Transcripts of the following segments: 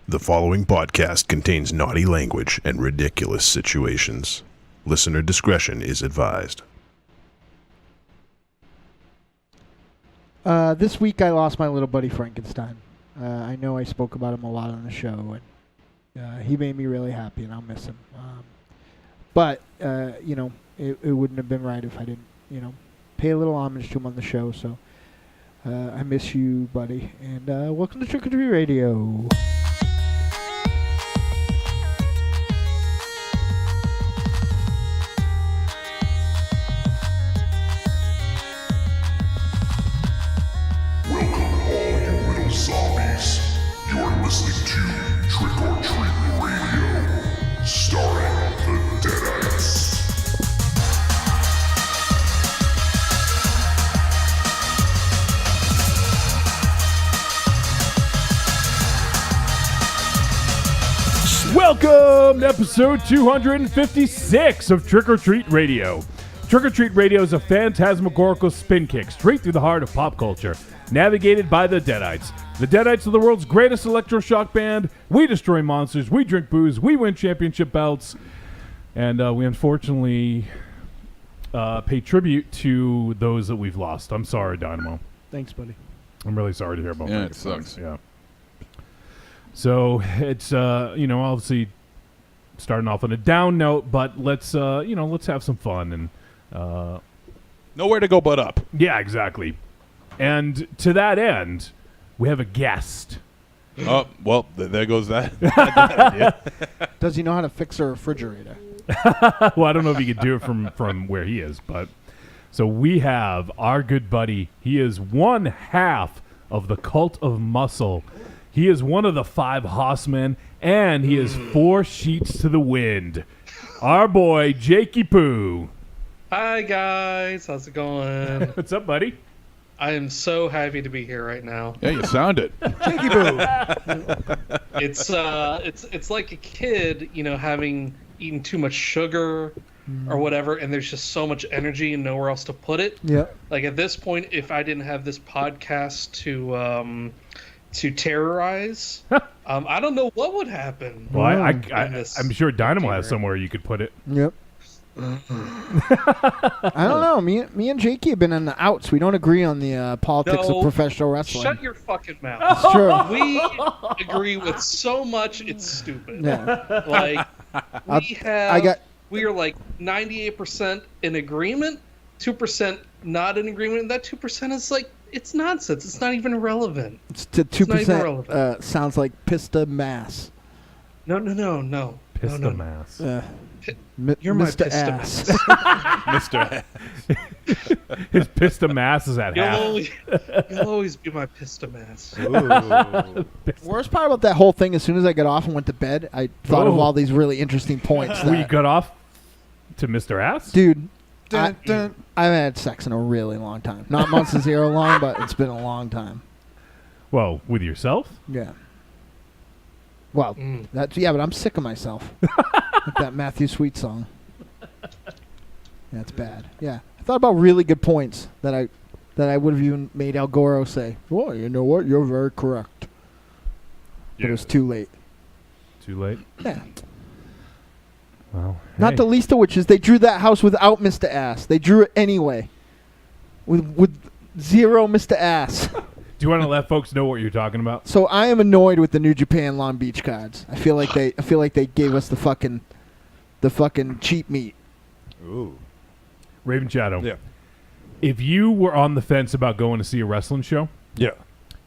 The following podcast contains naughty language and ridiculous situations. Listener discretion is advised. This week I lost my little buddy Frankenstein. I know I spoke about him a lot on the show, and he made me really happy, and I'll miss him. But it wouldn't have been right if I didn't, pay a little homage to him on the show. So I miss you, buddy, and welcome to Trick or Treat Radio. Zombies. You're listening to Trick or Treat Radio, starring the Deadites. Welcome to episode 256 of Trick or Treat Radio. Trick or Treat Radio is a phantasmagorical spin kick straight through the heart of pop culture, navigated by the Deadites. The Deadites are the world's greatest electroshock band. We destroy monsters, we drink booze, we win championship belts, and we unfortunately pay tribute to those that we've lost. I'm sorry, Dynamo. Thanks, buddy. I'm really sorry to hear about that. Yeah, it sucks. Yeah. So it's obviously starting off on a down note, but let's have some fun and Nowhere to go but up. yeah, exactly. And to that end, we have a guest. Oh, well, there goes that. Does he know how to fix a refrigerator? Well, I don't know if he could do it from where he is, but so we have our good buddy. He is one half of the Cult of Muscle. He is one of the 5 Hossmen, and he is 4 sheets to the wind. Our boy, Jakey-Poo. Hi guys, how's it going? What's up, buddy? I am so happy to be here right now. Yeah, you sound it. It's like a kid, having eaten too much sugar or whatever, and there's just so much energy and nowhere else to put it. Yeah. Like at this point, if I didn't have this podcast to terrorize, I don't know what would happen. Well, I'm sure Dynamo has somewhere you could put it. Yep. I don't know. Me and Jakey have been on the outs. We don't agree on the politics of professional wrestling. Shut your fucking mouth. It's true. We agree with so much, it's stupid. Yeah. Like, we are like 98% in agreement, 2% not in agreement, and that 2% is like, it's nonsense. It's not even relevant. It's to 2%. relevant. Sounds like Pista Mass. No. Pista Mass. You're my Mr. Pista Ass. Mr. His Pista Mass is at half. You'll always be my Pista Mass. Worst part about that whole thing, as soon as I got off and went to bed, I thought of all these really interesting points. We got off to Mr. Ass? Dude, I haven't had sex in a really long time. Not months and zero long, but it's been a long time. Well, with yourself? Yeah. Well, but I'm sick of myself. Like that Matthew Sweet song. That's bad. Yeah. I thought about really good points that I would have even made Al Goro say, well, you know what? You're very correct. But it was too late. Too late? Yeah. Well, Not the least of which is they drew that house without Mr. Ass. They drew it anyway. With zero Mr. Ass. Do you want to let folks know what you're talking about? So I am annoyed with the New Japan Long Beach cards. I feel like they gave us the fucking cheap meat. Ooh. Raven Shadow. Yeah. If you were on the fence about going to see a wrestling show, Yeah.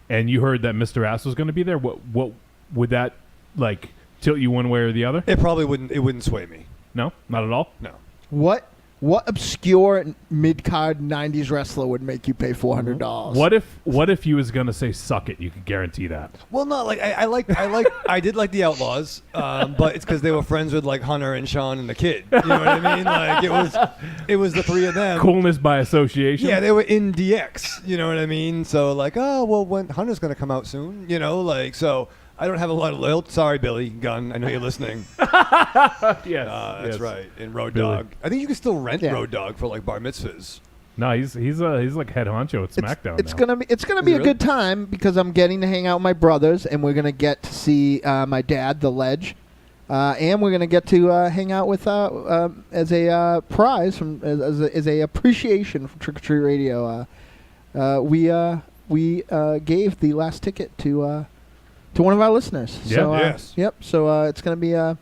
and you heard that Mr. Ass was going to be there, what would that like tilt you one way or the other? It probably wouldn't. It wouldn't sway me. No, not at all. No. What obscure mid-card 90s wrestler would make you pay $400? What if he was going to say suck it? You could guarantee that. Well, no. Like I did like the Outlaws, but it's because they were friends with like Hunter and Sean and the Kid. You know what I mean? Like it was the 3 of them. Coolness by association. Yeah, they were in DX. You know what I mean? So like, oh well, when Hunter's gonna come out soon. So. I don't have a lot of loyalty. Sorry, Billy Gunn. I know you're listening. Yes. That's right. In Road Billy. Dogg. I think you can still rent Road Dogg for like bar mitzvahs. No, he's like head honcho at SmackDown. It's now. gonna be a good time because I'm getting to hang out with my brothers, and we're gonna get to see my dad, the Ledge, and we're gonna get to hang out with as a prize from as a appreciation from Trick or Treat Radio. We gave the last ticket to one of our listeners. Yeah. So, Yes. Yep. So it's gonna be a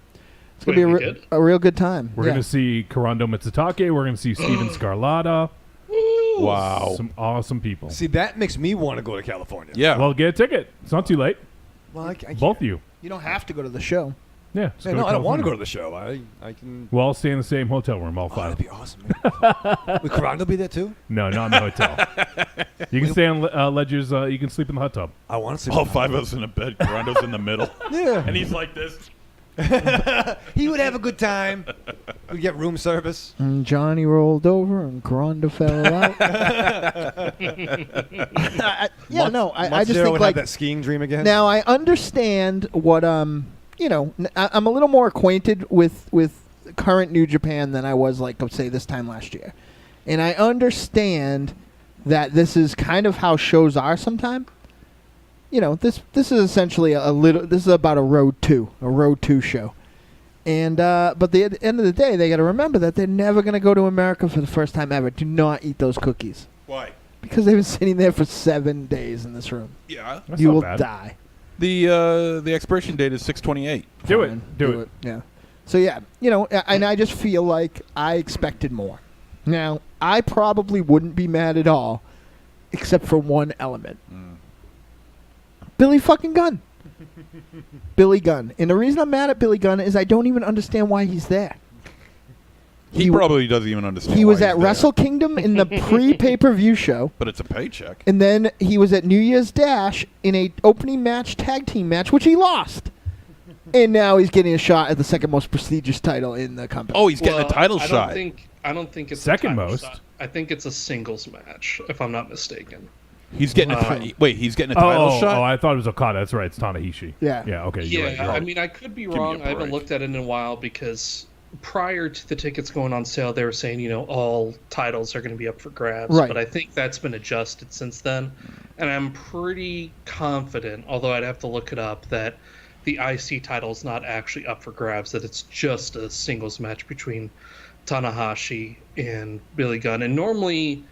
Wait, we did? real good time. We're gonna see Karando Mitsutake. We're gonna see Steven Scarlatta. Wow. Some awesome people. See, that makes me want to go to California. Yeah. Well, get a ticket. It's not too late. Well, I can't. Both of you. You don't have to go to the show. Yeah. Yeah, no, I don't want to go to the show. I can. We'll all stay in the same hotel room, all Oh, five. that'd be awesome. Would Karando be there too? No, not in the hotel. You can stay on Ledger's. You can sleep in the hot tub. I want to see All five of us in a bed. Grando's in the middle. Yeah. And he's like this. He would have a good time. We'd get room service. And Johnny rolled over and Gronda fell out. I just think would like have that skiing dream again. now I understand what I'm a little more acquainted with current New Japan than I was like let's say this time last year, and I understand that this is kind of how shows are sometimes. This is essentially this is about a road 2 show. And but at the end of the day, they got to remember that they're never going to go to America for the first time ever. Do not eat those cookies. Why? Because they've been sitting there for 7 days in this room. Yeah. That's You not will bad. die. The expiration date is 6/28. Do Fine. it. Do it. Yeah. So yeah, and I just feel like I expected more. Now, I probably wouldn't be mad at all, except for one element. Billy fucking Gunn. Billy Gunn. And the reason I'm mad at Billy Gunn is I don't even understand why he's there. He probably doesn't even understand. He why was he's at there. Wrestle Kingdom in the pre-pay-per-view show. But it's a paycheck. And then he was at New Year's Dash in a opening match, tag team match, which he lost. And now he's getting a shot at the second most prestigious title in the company. Oh, he's getting a title I shot. don't think it's Second a title most. shot. I think it's a singles match, if I'm not mistaken. He's getting he's getting a title shot? Oh, I thought it was Okada. That's right. It's Tanahashi. Yeah. Yeah. Okay. You're right. Yeah, You're right. I mean, I could be me wrong. a I haven't break. looked at it in a while because prior to the tickets going on sale, they were saying, all titles are going to be up for grabs. Right. But I think that's been adjusted since then. And I'm pretty confident, although I'd have to look it up, that the IC title is not actually up for grabs, that it's just a singles match between Tanahashi and Billy Gunn. And normally,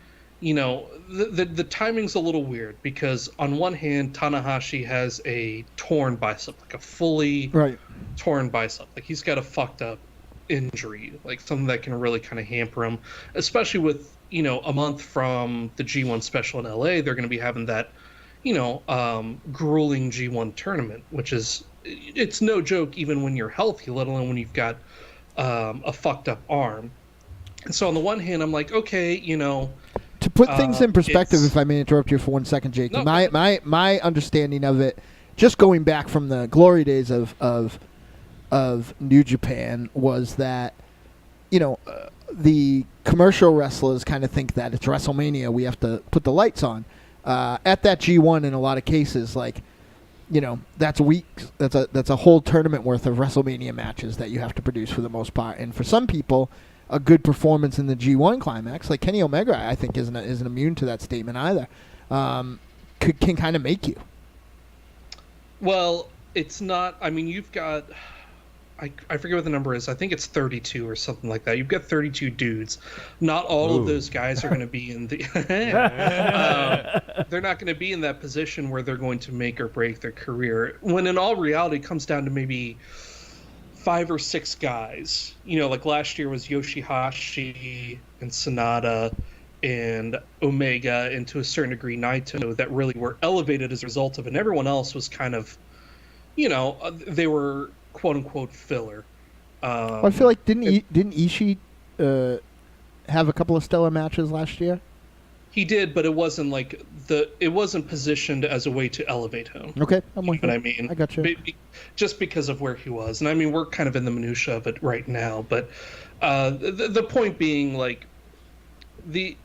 the timing's a little weird because on one hand, Tanahashi has a torn bicep, like a fully torn bicep. Like he's got a fucked up injury, like something that can really kind of hamper him, especially with, a month from the G1 special in LA, they're going to be having that, grueling G1 tournament, which is, it's no joke even when you're healthy, let alone when you've got a fucked up arm. And so on the one hand, I'm like, okay, To put things in perspective, it's- if I may interrupt you for 1 second, Jake, No, my understanding of it, just going back from the glory days of New Japan, was that the commercial wrestlers kind of think that it's WrestleMania, we have to put the lights on. At that G1, in a lot of cases, that's weeks. That's a whole tournament worth of WrestleMania matches that you have to produce for the most part. And for some people, a good performance in the G1 climax, like Kenny Omega, I think isn't immune to that statement either. Can kind of make you. Well, it's not. I mean, you've got. I forget what the number is. I think it's 32 or something like that. You've got 32 dudes. Not all of those guys are going to be in the. They're not going to be in that position where they're going to make or break their career. When in all reality, it comes down to maybe 5 or 6 guys. Like last year was Yoshihashi and Sonata and Omega, and to a certain degree Naito, that really were elevated as a result of it. And everyone else was kind of, they were quote unquote filler. I feel like didn't Ishii have a couple of stellar matches last year? He did, but it wasn't like it wasn't positioned as a way to elevate him. Okay, I'm with You know you. what I mean? I got you. Just because of where he was. And I mean, we're kind of in the minutia of it right now, but the point being, like, the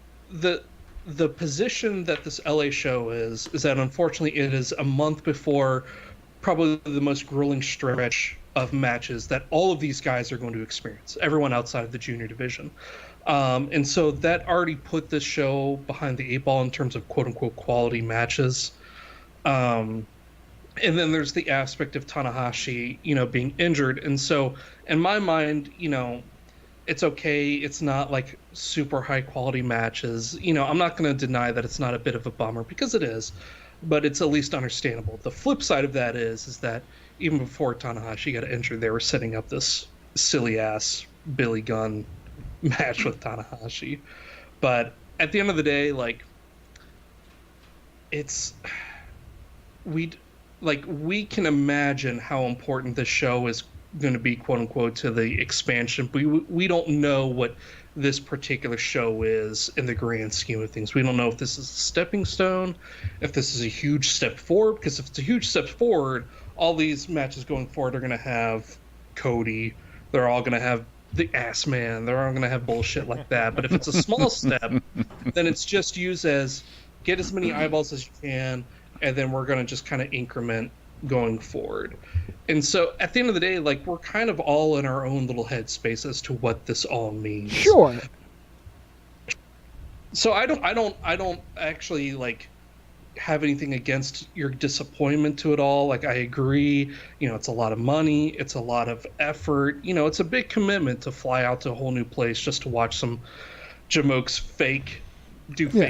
position that this LA show is that unfortunately it is a month before probably the most grueling stretch of matches that all of these guys are going to experience, everyone outside of the junior division. And so that already put this show behind the 8 ball in terms of quote unquote quality matches. And then there's the aspect of Tanahashi, being injured. And so in my mind, it's okay. It's not like super high quality matches. I'm not going to deny that it's not a bit of a bummer, because it is, but it's at least understandable. The flip side of that is that even before Tanahashi got injured, they were setting up this silly ass Billy Gunn match with Tanahashi. But at the end of the day, like, we can imagine how important this show is going to be, quote unquote, to the expansion, but we don't know what this particular show is in the grand scheme of things. We don't know if this is a stepping stone, if this is a huge step forward, because if it's a huge step forward, all these matches going forward are going to have Cody, they're all going to have the ass man, they're all going to have bullshit like that. But if it's a small step, then it's just used as get as many eyeballs as you can, and then we're going to just kind of increment going forward. And so at the end of the day, like, we're kind of all in our own little headspace as to what this all means. Sure. So I don't actually like have anything against your disappointment to it all. Like, I agree, it's a lot of money, it's a lot of effort, it's a big commitment to fly out to a whole new place just to watch some jamokes fake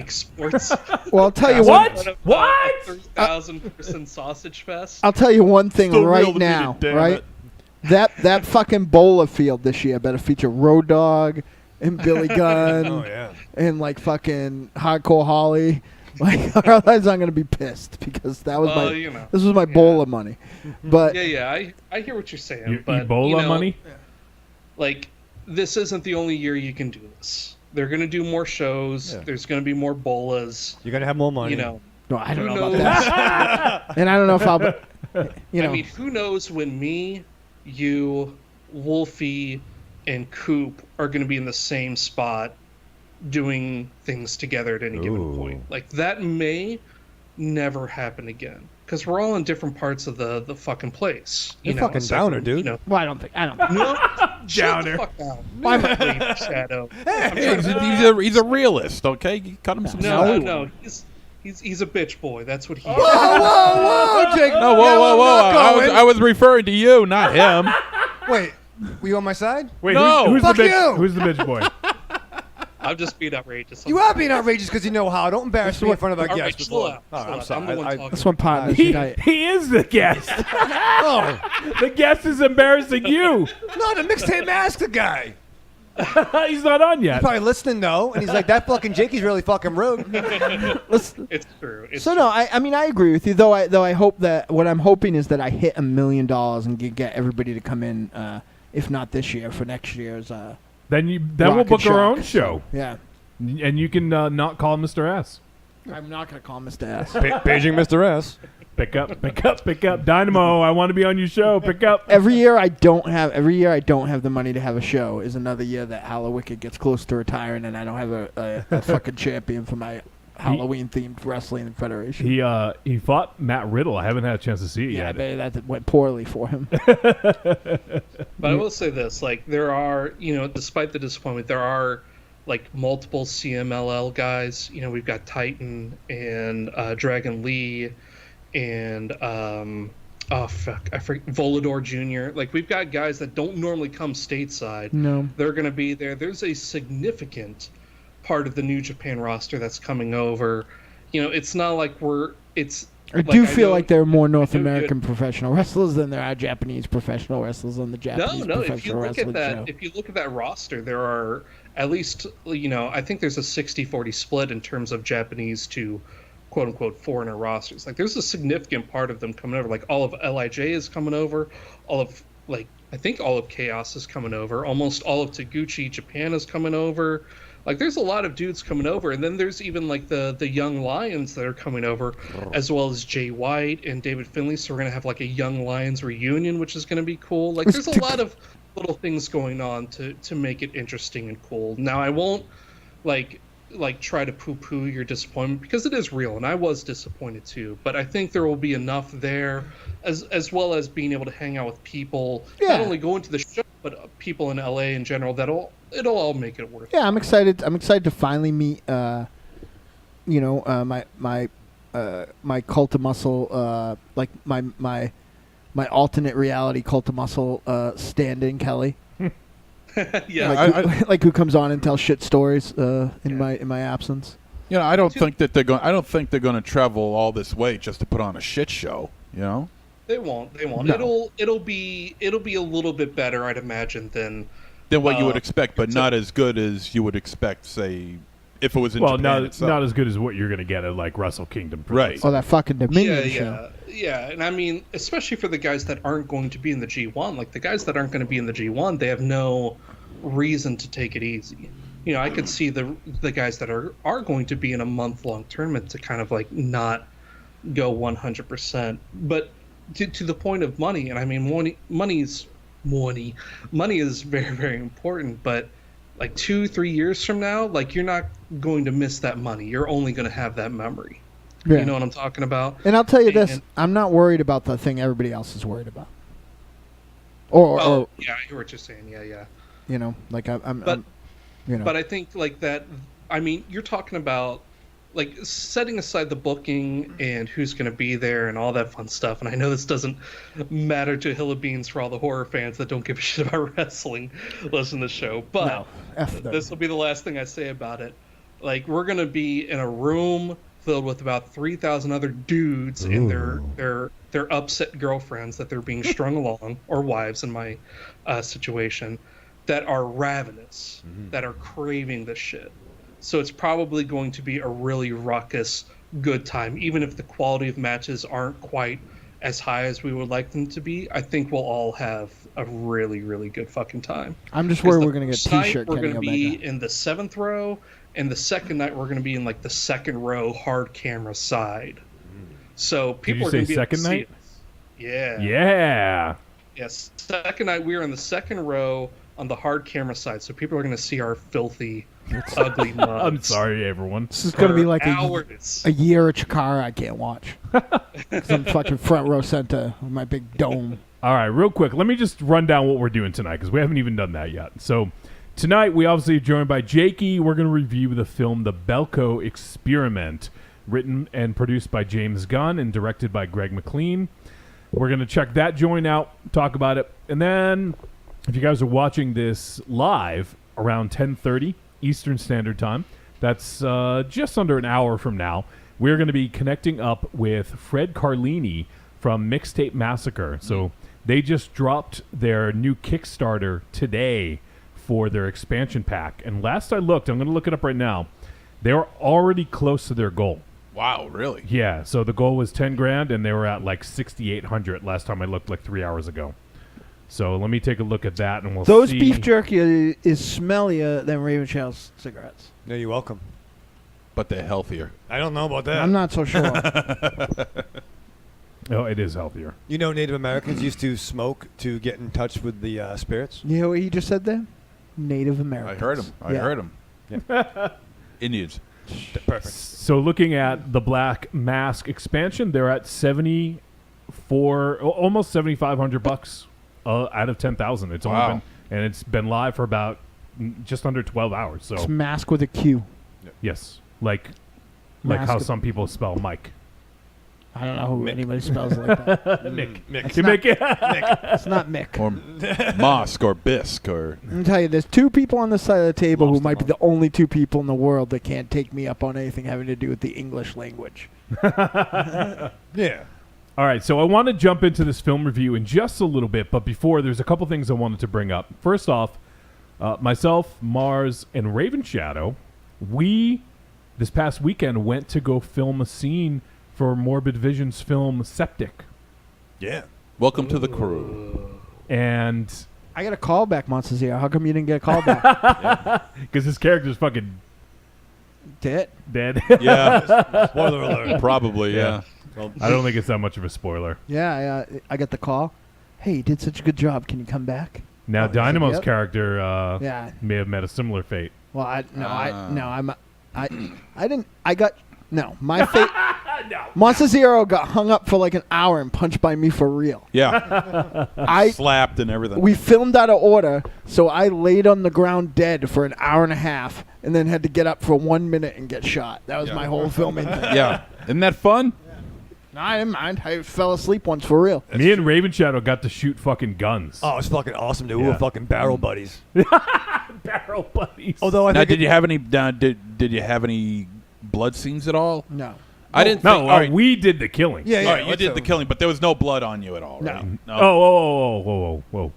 sports. Well, I'll tell you What? What? 3,000-person sausage fest. I'll tell you one thing Still right real to me, now, damn right? it. That fucking Bola field this year better feature Road Dogg and Billy Gunn Oh yeah. and like fucking Hardcore Holly. Like, otherwise I'm gonna be pissed, because that was this was my Bola money. But Yeah, I hear what you're saying. Your but Ebola money? like, this isn't the only year you can do this. They're going to do more shows. Yeah. There's going to be more bolas. You're gonna have more money. no, I don't Who know about knows? that. And I don't know if I'll I mean, who knows when me, you, Wolfie, and Coop are going to be in the same spot doing things together at any given point. Like, that may never happen again, because we're all in different parts of the fucking place. You're fucking aside downer, from, dude. Well, I don't think No, shut the fuck down. Why am I playing Shadow? He's a realist, okay? You cut him some slack. No. He's a bitch boy. That's what he is. Whoa, Jake. No, whoa. I was referring to you, not him. Wait, were you on my side? Wait, No. who's Fuck the bitch? you. Who's the bitch boy? I'm just being outrageous. You are being outrageous because you know how. Don't embarrass me in front of our All right, guests. chill out. Oh, Chill I'm out. sorry. I'm the one talking. that's one partners He, unite. he is the guest. Oh, The guest is embarrassing you. no, the Mixtape Massacre guy. He's not on He's yet. probably listening though, and he's like, "That fucking Jakey's really fucking rude." It's true. It's So no, I mean I agree with you. Though I hope that what I'm hoping is that I hit $1 million and get everybody to come in, if not this year, for next year's. Then we'll Rocket book our Shock. own show, Yeah, and you can not call Mr. S. I'm not gonna call Mr. S. Paging Mr. S. Pick up. Dynamo, I want to be on your show. Pick up. Every year I don't have the money to have a show. Is another year that Hallowicked gets close to retiring, and I don't have a fucking champion for my Halloween themed wrestling federation. He fought Matt Riddle. I haven't had a chance to see it Yeah, yet. that went poorly for him. But I will say this: like, there are, despite the disappointment, there are like multiple CMLL guys. We've got Titan and Dragon Lee and Volador Jr. Like, we've got guys that don't normally come stateside. No. They're going to be there. There's a significant part of the New Japan roster that's coming over. It's not like I do feel know- like there are more North I know American professional wrestlers than there are Japanese professional wrestlers on the Japanese No. If you professional look at wrestling that, show. if you look at that roster, there are at least, I think there's a 60-40 split in terms of Japanese to quote unquote foreigner rosters. Like, there's a significant part of them coming over. Like, all of LIJ is coming over. I think all of Chaos is coming over. Almost all of Taguchi Japan is coming over. Like, there's a lot of dudes coming over, and then there's even like the Young Lions that are coming over, as well as Jay White and David Finlay. So we're gonna have like a Young Lions reunion, which is gonna be cool. Like, there's a lot of little things going on to make it interesting and cool. Now, I won't like try to poo-poo your disappointment, because it is real, and I was disappointed too. But I think there will be enough there, as well as being able to hang out with people, Yeah. not only going to the show, but people in LA in general, it'll all make it worth it. Yeah, I'm excited. I'm excited to finally meet, my Cult of Muscle, like my alternate reality Cult of Muscle stand-in Kelly. Yeah. Like who comes on and tells shit stories in my absence. You know, I don't think they're going to travel all this way just to put on a shit show. You know, They won't. No. It'll be a little bit better, I'd imagine, than what you would expect, but not as good as you would expect, say, if it was in Japan itself. not as good as what you're going to get at like Wrestle Kingdom. for Right. instance. Oh, that fucking Dominion show. And I mean, especially for the guys that aren't going to be in the G1, like the guys that aren't going to be in the G1, they have no reason to take it easy. You know, I could see the guys that are going to be in a month-long tournament to kind of like not go 100%. But to the point of money, and I mean, money is very, very important, but like 2-3 years from now, like you're not going to miss that money. You're only going to have that memory. Yeah. You know what I'm talking about? And I'll tell you this: I'm not worried about the thing everybody else is worried about. Or yeah, I hear what you're saying. Yeah. you know, like I'm you know. But I think like that. I mean, you're talking about like setting aside the booking and who's going to be there and all that fun stuff. And I know this doesn't matter to a hill of beans for all the horror fans that don't give a shit about wrestling. Listen to the show, but No, F them. this will be the last thing I say about it. Like we're going to be in a room filled with about 3,000 other dudes and their upset girlfriends that they're being strung along, or wives in my situation, that are ravenous, that are craving this shit. So it's probably going to be a really raucous, good time. Even if the quality of matches aren't quite as high as we would like them to be, I think we'll all have a really, really good fucking time. I'm just worried we're going to get T-shirt We're Kenny going to be Omega. in the 7th row, and the second night we're going to be in like the 2nd row hard camera side. So people are say going to be second able to see night? us. Yeah. Yeah. Yes. Second night we are in the 2nd row on the hard camera side, so people are going to see our filthy, ugly mugs. I'm sorry, everyone. This is going to be like hours. a year of Chikara I can't watch. 'Cause I'm fucking front row center with my big dome. All right, real quick, let me just run down what we're doing tonight because we haven't even done that yet. So tonight we obviously are joined by Jakey. We're going to review the film The Belko Experiment, written and produced by James Gunn and directed by Greg McLean. We're going to check that joint out, talk about it, and then if you guys are watching this live around 10:30 Eastern Standard Time, that's just under an hour from now, we're going to be connecting up with Fred Carlini from Mixtape Massacre. So they just dropped their new Kickstarter today for their expansion pack. And last I looked, I'm going to look it up right now, they were already close to their goal. Wow, really? Yeah, so the goal was 10 grand, and they were at like 6,800 last time I looked, like 3 hours ago. So let me take a look at that, and we'll Those see. beef jerky is smellier than Raven Shell's cigarettes. No, you're welcome. But they're healthier. I don't know about that. I'm not so sure. Oh, it is healthier. You know, Native Americans used to smoke to get in touch with the spirits. You know what he just said there? Native Americans. I heard him. Yeah. Indians. Perfect. So looking at the Black Masque expansion, they're at almost $7,500 out of 10,000. It's only Wow. been, and it's been live for about just under 12 hours. So It's mask with a Q. yes, like how Mask- some people spell Mike. I don't know who anybody spells it like that. Mick. Mick. You make it. It's not Mick. Or Mosque or Bisque or... Let me tell you, there's two people on this side of the table who Lost might be them the only two people in the world that can't take me up on anything having to do with the English language. Yeah. All right, so I want to jump into this film review in just a little bit, but before, there's a couple things I wanted to bring up. First off, myself, Mars, and Raven Shadow, we, this past weekend, went to go film a scene for Morbid Vision's film Septic. Yeah. Welcome to the crew. And I got a callback, Monsters here. How come you didn't get a callback? because his character's fucking Did dead. Yeah, Spoiler alert. probably, yeah. Well, I don't think it's that much of a spoiler. Yeah, I got the call. Hey, you did such a good job. Can you come back? Now, Oh, Dynamo's yep. character Yeah. may have met a similar fate. Well, I didn't. I got no. My fate. No. Monster Zero got hung up for like an hour and punched by me for real. Yeah. I Slapped and everything. We filmed out of order, so I laid on the ground dead for an hour and a half, and then had to get up for 1 minute and get shot. That was my whole filming thing. Yeah. Isn't that fun? No, I didn't mind. I fell asleep once for real. Me and Raven Shadow got to shoot fucking guns. Oh, it's fucking awesome, dude. We Yeah. were fucking barrel buddies. Barrel buddies. Although I Now, think did you have any? Did you have any blood scenes at all? No. I didn't. No, Think, all right, we did the killing. yeah, all right, you let's did have- the killing, but there was no blood on you at all, right? No. Whoa.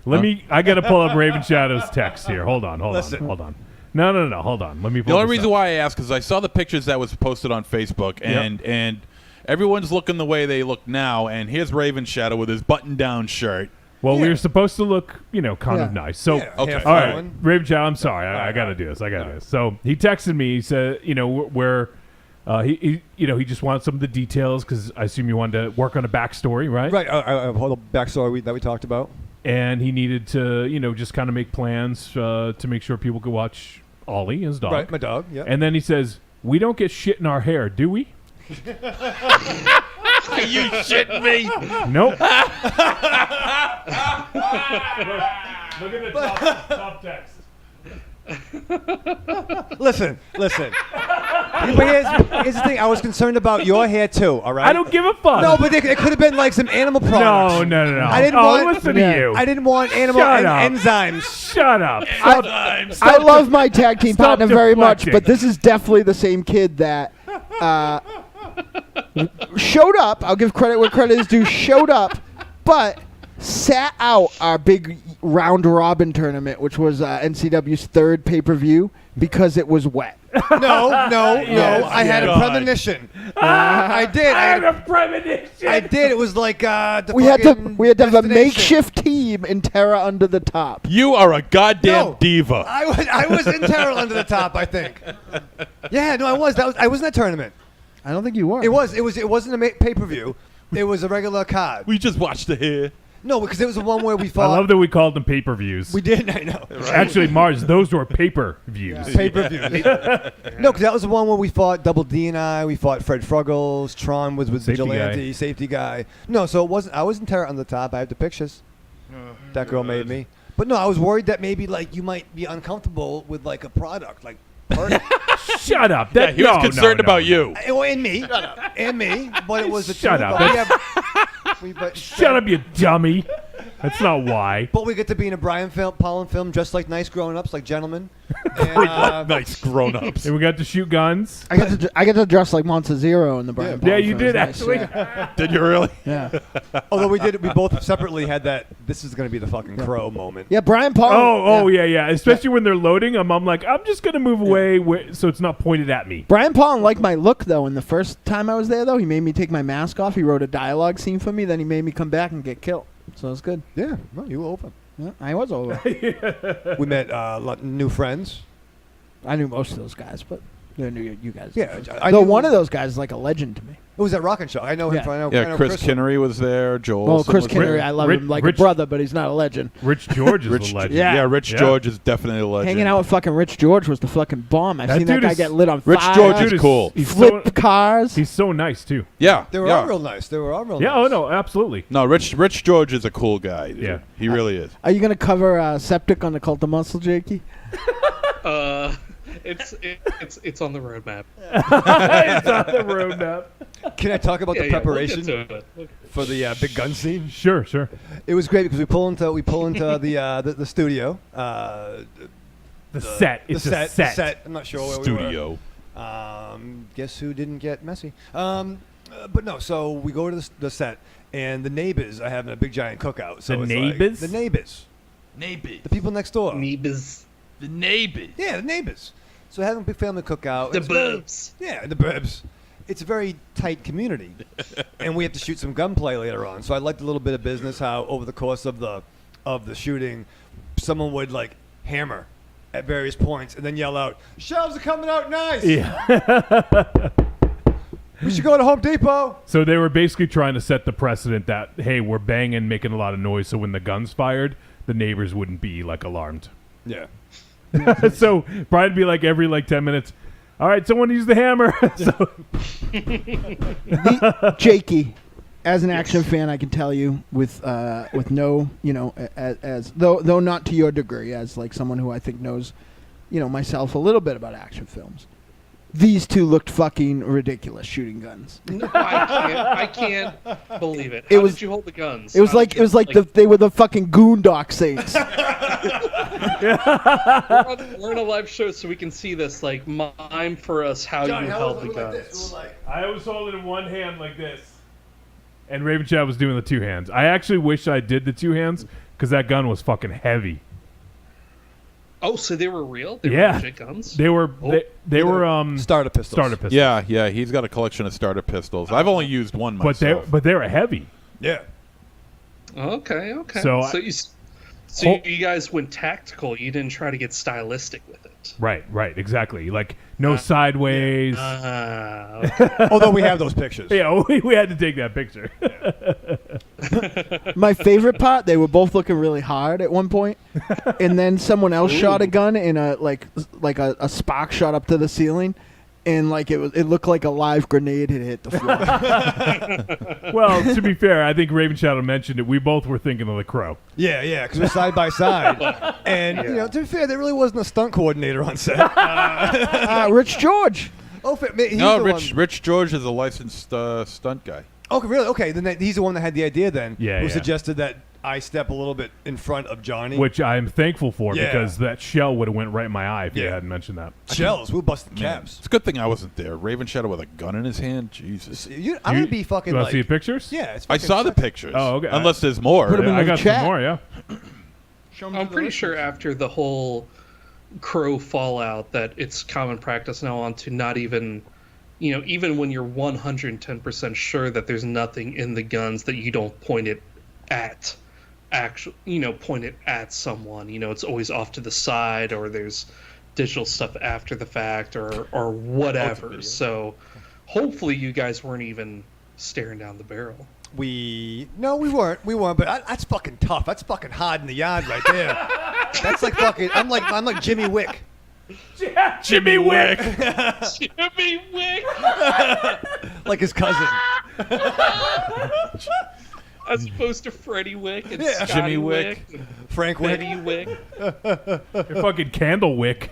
Let me. I gotta pull up Raven Shadow's text here. Hold on. Listen. Hold on. No. Hold on. Let me. The only reason why I asked is I saw the pictures that was posted on Facebook, and everyone's looking the way they look now. And here's Raven Shadow with his button-down shirt. Well, we Yeah. were supposed to look, kind of Yeah. So, Yeah, okay. half all right, fallen. Raven Shadow. I'm sorry. I got to do this. So he texted me. He said, where. He just wanted some of the details because I assume you wanted to work on a backstory, right? Right, hold the backstory that we talked about. And he needed to, just kind of make plans to make sure people could watch Ollie, his dog. Right, my dog, yeah. And then he says, "We don't get shit in our hair, do we?" Are you shitting me? Nope. Look at the top text. Listen. But here's the thing. I was concerned about your hair, too, all right? I don't give a fuck. No, but it could have been like some animal products. No. I didn't want want- listen to you. I didn't want animal Shut up. enzymes. Shut up. I love my tag team Stop partner very much, deflecting. but this is definitely the same kid that showed up. I'll give credit where credit is due. Showed up, but sat out our big round robin tournament, which was NCW's third pay-per-view, because it was wet. No. Yes, I had a God. premonition. I did. I have a premonition. I did. It was like the We had to fucking have a destination. makeshift team in Terra Under the Top. You are a goddamn No. diva. I was in Terrell Under the Top, I think. Yeah, no, I was. I was in that tournament. I don't think you were. It wasn't a pay-per-view. It was a regular card. We just watched the hair. No, because it was the one where we I fought. love that we called them pay-per-views. We did. I know. Actually, Mars, those were pay-per-views. Pay-per-views. No, because that was the one where we fought Double D and I. We fought Fred Fruggles. Tron was with Safety Vigilante, safety guy. No, so it wasn't. I wasn't Terror on the Top. I have the pictures. That girl made me. But no, I was worried that maybe like you might be uncomfortable with like a product like. Shut up. Yeah, he was concerned about you. And me. And me. But it was the Shut two up. of us. Shut up, you dummy. That's not why. But we get to be in a Brian Pollan film, dressed like nice grown-ups, like gentlemen. And, Nice grown-ups. And we got to shoot guns. I get to dress like Monster Zero in the Brian. Yeah, Paul you film. did, It was nice, actually. Did you really? Yeah. although we both separately had that. This is going to be the fucking crow moment. Yeah, Brian Paul. Oh, yeah. Especially when they're loading, I'm like, I'm just going to move away so it's not pointed at me. Brian Paul liked my look, though. And the first time I was there, though, he made me take my mask off. He wrote a dialogue scene for me. Then he made me come back and get killed. So it was good. Yeah, well, you were open. Yeah, I was over. We met new friends. I knew most of those guys, but I knew you guys. Yeah, Though one of those guys is like a legend to me. It was that Rockin' Show. I know him. Yeah. I know Chris Kinnery was there. Joel. Well, Chris was there. Kinnery, I love him like a brother, but he's not a legend. Rich George is Rich, a legend. Yeah. Rich George is definitely a legend. Hanging out with fucking Rich George was the fucking bomb. I've That seen that dude guy is- get lit on Rich fire. George is Dude cool. He's Flip cars. He's so nice, too. Yeah, They were yeah. all real nice. They were all real Yeah, nice. oh, no, absolutely. No, Rich George is a cool guy. Dude. Yeah. He really is. Are you gonna cover Septic on the Cult of Muscle, Jakey? It's on the roadmap. It's on the roadmap. Can I talk about the We'll get preparation to it. for the big gun scene? Sure. It was great because we pull into the studio. The set. It's the a set. set. I'm not sure where we Studio. were. Guess who didn't get messy? But no, so we go to the set, and the neighbors are having a big giant cookout. So The it's like- neighbors? the neighbors, Neighbors. the people next door. Meebs. The neighbors. Yeah, the neighbors. So having a big family cookout. The it's very- burbs. Yeah, the burbs. It's a very tight community, and we have to shoot some gunplay later on. So I liked a little bit of business how over the course of the shooting, someone would like hammer at various points and then yell out, "Shelves are coming out nice. Yeah. We should go to Home Depot." So they were basically trying to set the precedent that, hey, we're banging, making a lot of noise, so when the gun's fired, the neighbors wouldn't be, like, alarmed. Yeah. So Brian'd be like, every, 10 minutes, All right, someone use the hammer. So, Jakey, as an action fan, I can tell you with no, as though not to your degree, as like someone who I think knows, myself a little bit about action films. These two looked fucking ridiculous shooting guns. No, I can't believe it. How did you hold the guns? It was like they were the fucking Goondock Saints. We're on a live show, so we can see this. Like, mime for us how Johnny, you how held was the it like guns. this? It was like, I was holding in one hand like this, and Raven Chat was doing the two hands. I actually wish I did the two hands because that gun was fucking heavy. Oh, so they were real? They Yeah. were legit guns? They were they were starter pistols. starter pistols. Yeah, he's got a collection of starter pistols. I've only used one but myself. they were heavy. Yeah. Okay. So You guys went tactical. You didn't try to get stylistic with it. Right, exactly. Like no sideways. Okay. Although we have those pictures. Yeah, we had to take that picture. My favorite part, they were both looking really hard at one point, and then someone else shot a gun and a spark shot up to the ceiling, and it looked like a live grenade had hit the floor. Well, to be fair, I think Raven Shadow mentioned it. We both were thinking of the Crow. Yeah, because we're side by side. And, to be fair, there really wasn't a stunt coordinator on set. Rich George. Oh, he's no, the Rich George is a licensed stunt guy. Oh, really? Okay, then he's the one that had the idea then. Yeah, Who yeah. suggested that I step a little bit in front of Johnny. Which I'm thankful for Yeah. because that shell would have went right in my eye if you Yeah. hadn't mentioned that. Shells, we'll bust the Man, caps. it's a good thing I wasn't there. Raven Shadow with a gun in his hand. Jesus. I'm going to be fucking You want like... to see the pictures? Yeah, it's I fucking saw the sexy. pictures. Oh, okay. Unless there's more. Put 'em in I the got chat. some more, yeah. I'm pretty sure after the whole Crow fallout that it's common practice now on to not even, even when you're 110% sure that there's nothing in the guns, that you don't point it at point it at someone. It's always off to the side, or there's digital stuff after the fact, or whatever. So hopefully you guys weren't even staring down the barrel. No, we weren't, but that's fucking tough. That's fucking hard in the yard right there. That's like fucking, I'm like Jimmy Wick. Jimmy Wick. Jimmy Wick! Like his cousin. As opposed to Freddie Wick and Yeah. Scotty Jimmy Wick, Wick. and Frank Wick. Eddie Wick. Your fucking candle wick.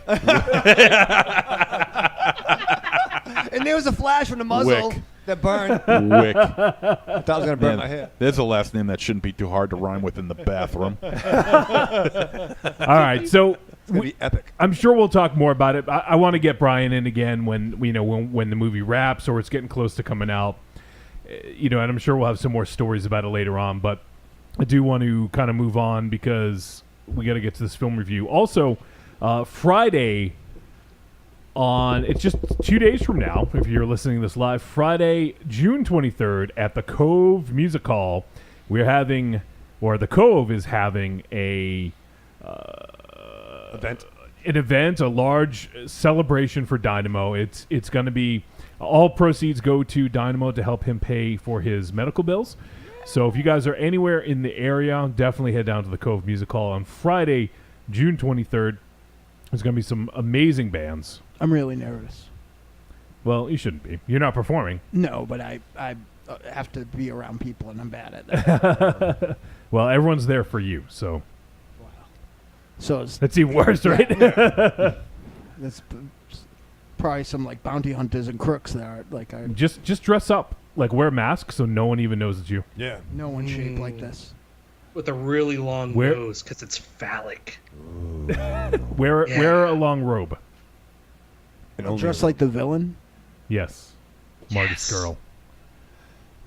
And there was a flash from the muzzle Wick. that burned. Wick. I thought I was going to burn my hair. There's a last name that shouldn't be too hard to rhyme with in the bathroom. All right, so It's going to be epic. I'm sure we'll talk more about it. I want to get Brian in again when the movie wraps or it's getting close to coming out. And I'm sure we'll have some more stories about it later on. But I do want to kind of move on because we got to get to this film review. Also, Friday it's just 2 days from now, if you're listening to this live, Friday, June 23rd at the Cove Music Hall, we're having, or the Cove is having an event, a large celebration for Dynamo. It's going to be, all proceeds go to Dynamo to help him pay for his medical bills. So if you guys are anywhere in the area, definitely head down to the Cove Music Hall on Friday, June 23rd. There's going to be some amazing bands. I'm really nervous. Well, you shouldn't be. You're not performing. No, but I have to be around people, and I'm bad at that. Well, everyone's there for you, so So it's that's even worse, right? that's probably some like bounty hunters and crooks there. Like Just dress up, like wear a mask so no one even knows it's you. Yeah. no one shaped like this. With a really long Where- nose, because it's phallic. Wear a long robe. Dressed like the villain. Yes. Marty Yes. Skrull.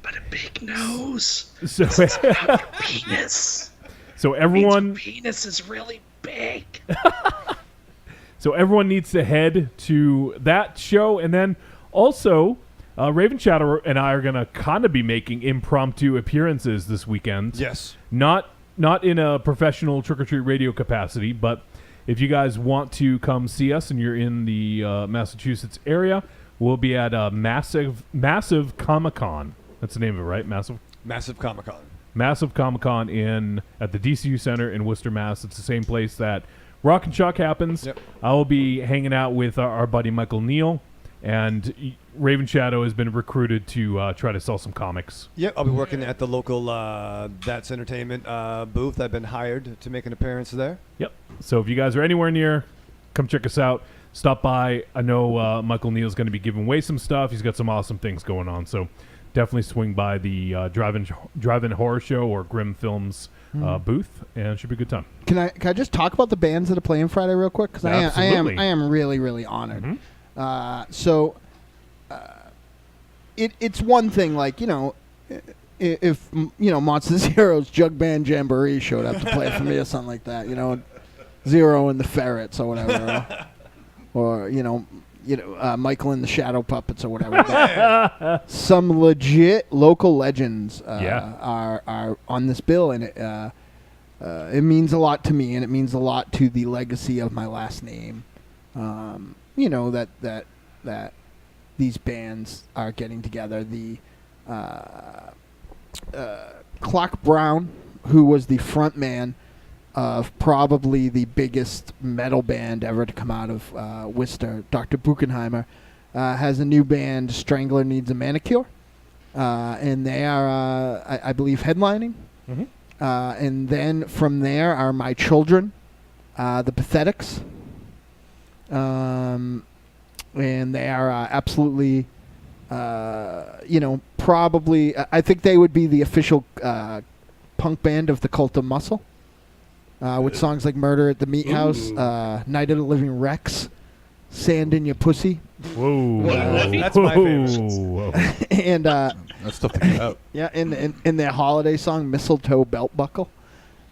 But a big nose. So Penis. so Means everyone your penis is really big. So everyone needs to head to that show. And then also, Raven Shadow and I are going to kind of be making impromptu appearances this weekend. Yes. Not in a professional Trick or Treat radio capacity, but if you guys want to come see us and you're in the Massachusetts area, we'll be at Massive Comic-Con. That's the name of it, right? Massive Comic-Con. Massive Comic-Con at the DCU Center in Worcester, Mass. It's the same place that Rock and Chalk happens. Yep. I will be hanging out with our buddy Michael Neal, and Raven Shadow has been recruited to try to sell some comics. Yep, I'll be working at the local That's Entertainment booth. I've been hired to make an appearance there. Yep. So if you guys are anywhere near, come check us out. Stop by. I know Michael Neal's going to be giving away some stuff. He's got some awesome things going on. So definitely swing by the Drive-In Horror Show or Grimm Films booth, and it should be a good time. Can I just talk about the bands that are playing Friday real quick? Because I am really, really honored. It's one thing, like, if Monster Zero's Jug Band Jamboree showed up to play for me or something like that, Zero and the Ferrets or whatever, or Michael and the Shadow Puppets or whatever. Some legit local legends are on this bill, and it means a lot to me, and it means a lot to the legacy of my last name. That these bands are getting together. The Clark Brown, who was the front man of probably the biggest metal band ever to come out of Worcester, Dr. Buchenheimer, has a new band, Strangler Needs a Manicure, and they are, I believe, headlining. And then from there are My Children, the Pathetics, and they are absolutely, probably, I think they would be the official punk band of the Cult of Muscle. With songs like Murder at the Meat House, Night of the Living Rex, Sand in Your Pussy. Whoa. That's my favorite. And That's tough to get out. yeah, and their holiday song, Mistletoe Belt Buckle.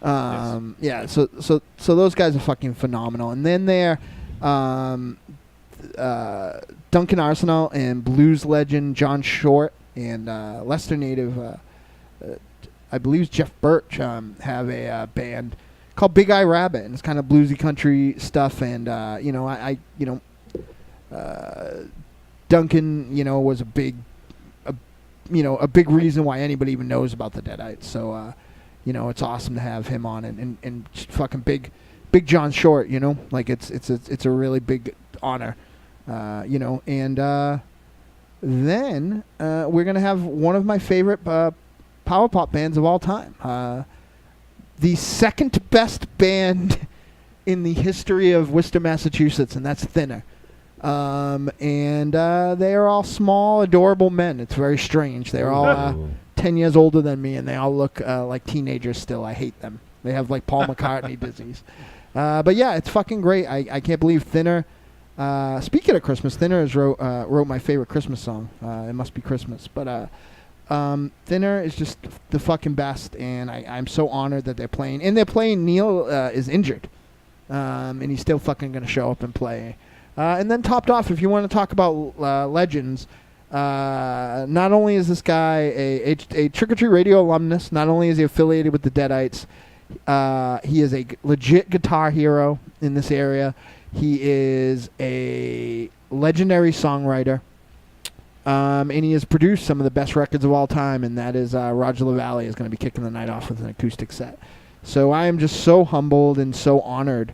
Yeah, so those guys are fucking phenomenal. And then there, Duncan Arsenal and blues legend John Short and Leicester native, I believe Jeff Birch, have a band called Big Eye Rabbit, and it's kind of bluesy country stuff. And Duncan, was a big reason why anybody even knows about the Deadites. So, it's awesome to have him on, and fucking big John Short. Like it's a really big honor. And then we're gonna have one of my favorite power pop bands of all time. The second best band in the history of Worcester, Massachusetts, and that's Thinner. And they are all small, adorable men. It's very strange. They're all 10 years older than me, and they all look like teenagers still. I hate them. They have like Paul McCartney disease. But yeah, it's fucking great. I can't believe Thinner. Speaking of Christmas, Thinner has wrote my favorite Christmas song. It Must Be Christmas. But Thinner is just the fucking best, and I'm so honored that they're playing. And they're playing. Neil is injured, and he's still fucking going to show up and play. And then topped off, if you want to talk about legends, not only is this guy a Trick or Treat Radio alumnus, not only is he affiliated with the Deadites, he is a legit guitar hero in this area. He is a legendary songwriter. And he has produced some of the best records of all time, and that is Roger LaValle is going to be kicking the night off with an acoustic set. So I am just so humbled and so honored,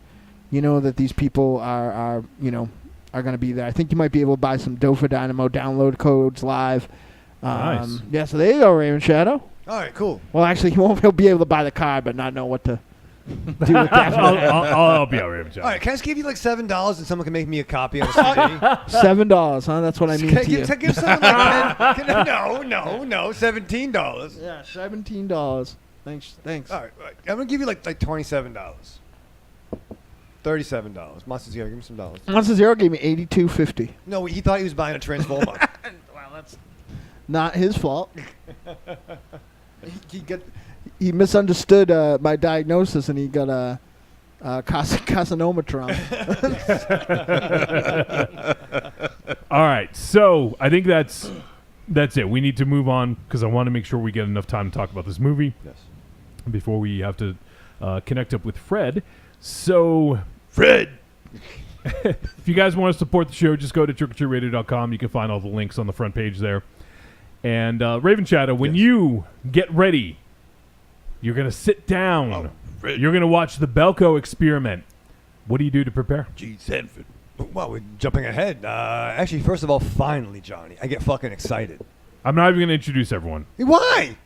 that these people are going to be there. I think you might be able to buy some Dofa Dynamo download codes live. Nice. Yeah, so there you go, Raven Shadow. All right, cool. Well, actually, he won't be able to buy the card, but not know what to do with that. I'll help you out, Raven Shadow. All right, can I just give you like $7 and someone can make me a copy of a CD? $7, huh? That's what I mean Can I to you. give someone like no, $17. Yeah, $17. Thanks. All right, I'm gonna give you like $27. $37. Monster Zero, give me some dollars. Monster Zero gave me $82.50. No, he thought he was buying a Transformer. Well, that's not his fault. He misunderstood my diagnosis, and he got a carcinomatron. All right, so I think that's it. We need to move on because I want to make sure we get enough time to talk about this movie. Yes. Before we have to connect up with Fred. So, Fred! if you guys want to support the show, just go to trickortreatradio.com. You can find all the links on the front page there. And Raven Shadow, when you get ready, you're going to sit down. You're going to watch the Belko Experiment. What do you do to prepare? Gene Sanford. Well, we're jumping ahead. Actually, first of all, finally, Johnny, I get fucking excited. I'm not even going to introduce everyone. Why?